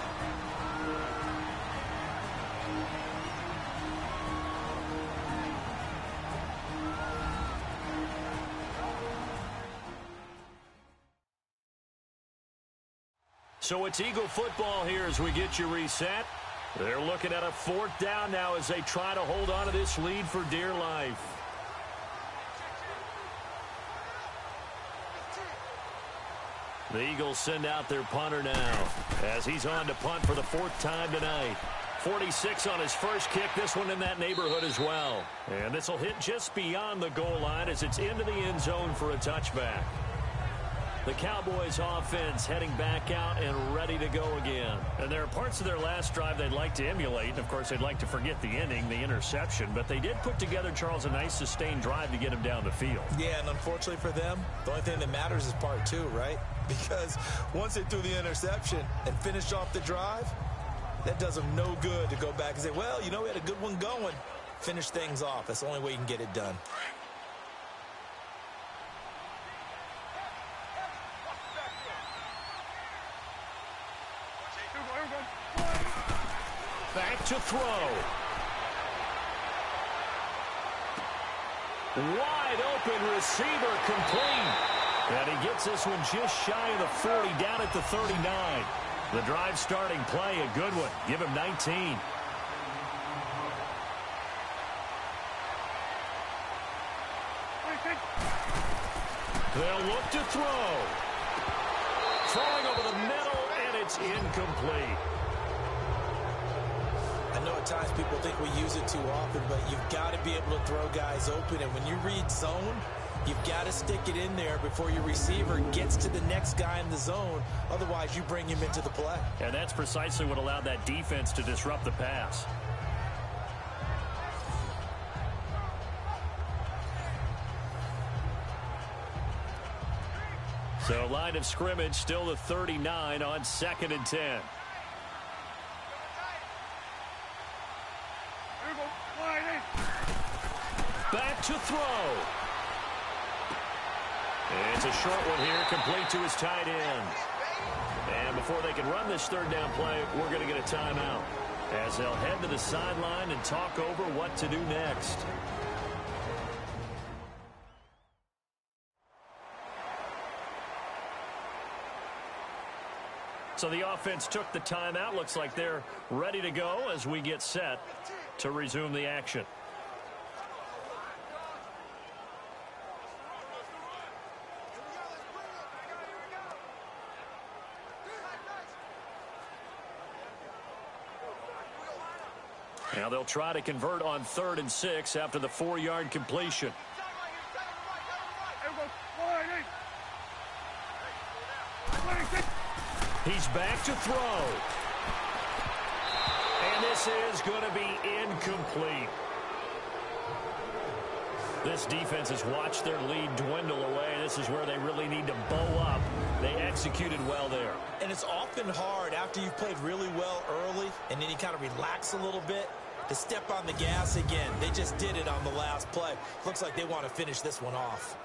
So it's Eagle football here as we get you reset. They're looking at a 4th down now as they try to hold on to this lead for dear life. The Eagles send out their punter now as he's on to punt for the 4th time tonight. 46 on his first kick, this one in that neighborhood as well. And this will hit just beyond the goal line as it's into the end zone for a touchback. The Cowboys offense heading back out and ready to go again. And there are parts of their last drive they'd like to emulate. And of course, they'd like to forget the inning, the interception. But they did put together, Charles, a nice sustained drive to get him down the field. Yeah, and unfortunately for them, the only thing that matters is part 2, right? Because once they threw the interception and finished off the drive, that does them no good to go back and say, well, you know, we had a good one going. Finish things off. That's the only way you can get it done. Back to throw. Wide open receiver complete. And he gets this one just shy of the 40 down at the 39. The drive starting play, a good one. Give him 19. They'll look to throw. Throwing over the middle, and it's incomplete. I know at times people think we use it too often, but you've got to be able to throw guys open. And when you read zone, you've got to stick it in there before your receiver gets to the next guy in the zone. Otherwise, you bring him into the play. And that's precisely what allowed that defense to disrupt the pass. So line of scrimmage still the 39 on 2nd and 10. Back to throw. It's a short one here, complete to his tight end. And before they can run this 3rd down play, we're going to get a timeout, as they'll head to the sideline and talk over what to do next. So the offense took the timeout. Looks like they're ready to go as we get set to resume the action. Now they'll try to convert on 3rd and 6 after the 4-yard completion. He's back to throw. And this is going to be incomplete. This defense has watched their lead dwindle away. This is where they really need to bow up. They executed well there. And it's often hard after you've played really well early and then you kind of relax a little bit to step on the gas again. They just did it on the last play. Looks like they want to finish this one off.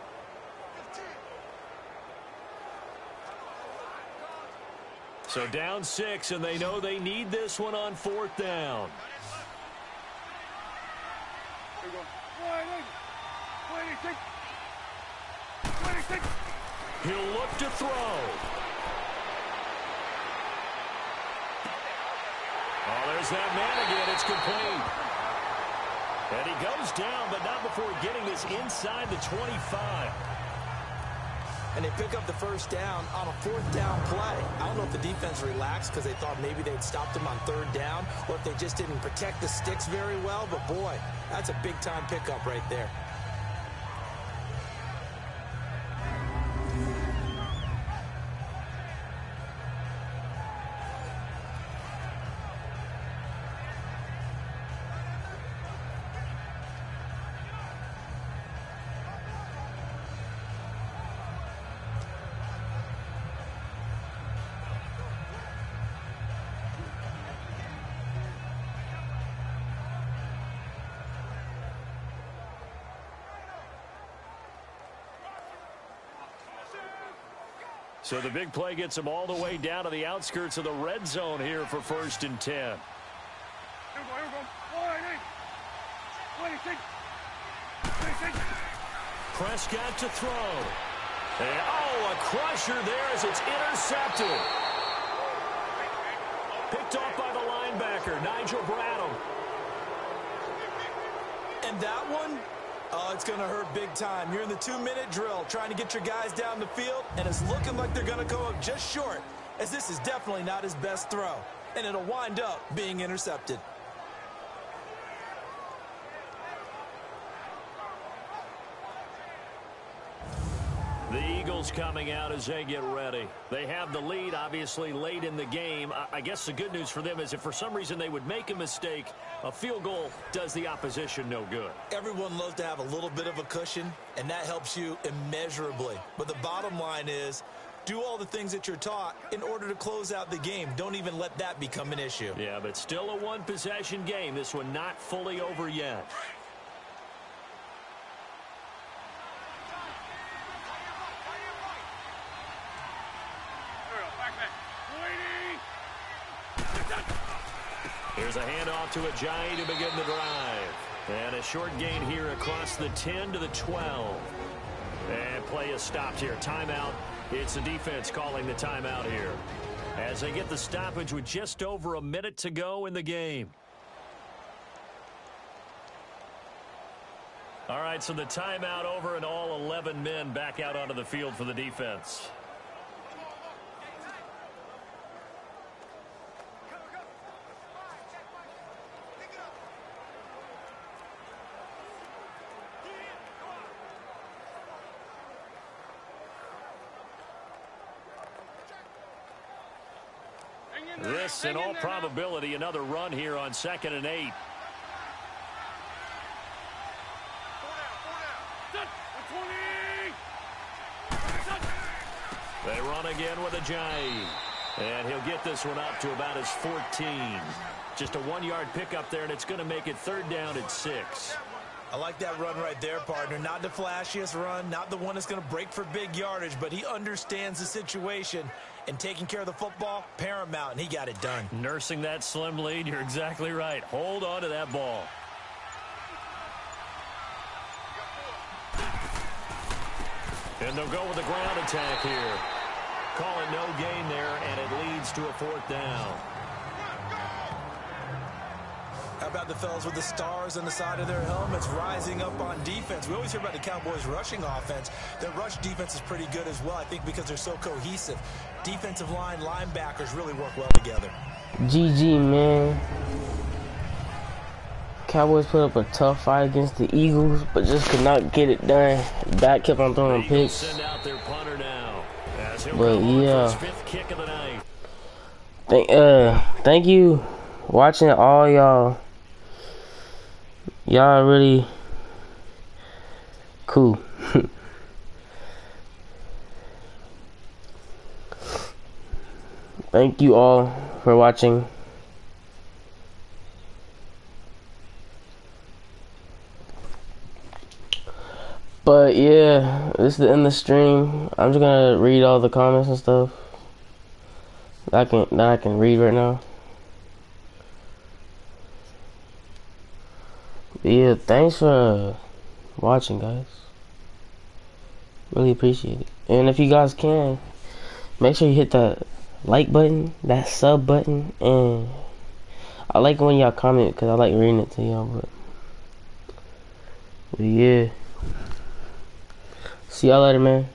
So down 6, and they know they need this one on 4th down. He'll look to throw. Oh, there's that man again. It's complete. And he goes down, but not before getting this inside the 25. And they pick up the 1st down on a 4th down play. I don't know if the defense relaxed because they thought maybe they'd stopped him on 3rd down, or if they just didn't protect the sticks very well. But, boy, that's a big-time pickup right there. So the big play gets them all the way down to the outskirts of the red zone here for 1st and 10. Prescott to throw. And, oh, a crusher there as it's intercepted. Picked off by the linebacker, Nigel Bradham. And that one, oh, it's going to hurt big time. You're in the 2-minute drill trying to get your guys down the field, and it's looking like they're going to go up just short, as this is definitely not his best throw. And it'll wind up being intercepted. The Eagles coming out as they get ready. They have the lead, obviously, late in the game. I guess the good news for them is if for some reason they would make a mistake, a field goal does the opposition no good. Everyone loves to have a little bit of a cushion, and that helps you immeasurably. But the bottom line is, do all the things that you're taught in order to close out the game. Don't even let that become an issue. Yeah, but still a one-possession game. This one not fully over yet. Here's a handoff to Ajayi to begin the drive. And a short gain here across the 10 to the 12. And play is stopped here. Timeout. It's the defense calling the timeout here, as they get the stoppage with just over a minute to go in the game. All right, so the timeout over and all 11 men back out onto the field for the defense. This, in all probability, another run here on 2nd and 8. They run again with a jive. And he'll get this one up to about his 14. Just a 1-yard pickup there, and it's going to make it 3rd down at 6. I like that run right there, partner. Not the flashiest run, not the one that's going to break for big yardage, but he understands the situation, and taking care of the football, paramount, and he got it done. Nursing that slim lead, you're exactly right. Hold on to that ball. And they'll go with the ground attack here. Calling no gain there, and it leads to a 4th down. How about the fellas with the stars on the side of their helmets rising up on defense? We always hear about the Cowboys' rushing offense. Their rush defense is pretty good as well, I think, because they're so cohesive. Defensive line, linebackers really work well together. GG, man. Cowboys put up a tough fight against the Eagles, but just could not get it done. Back kept on throwing picks. Send out their punter now. But yeah, thank you watching, all y'all. Y'all really cool. Thank you all for watching. But yeah, this is the end of the stream. I'm just gonna read all the comments and stuff that I can read right now. But yeah, thanks for watching, guys. Really appreciate it. And if you guys can, make sure you hit that like button, that sub button, and I like when y'all comment because I like reading it to y'all. But yeah. See y'all later, man.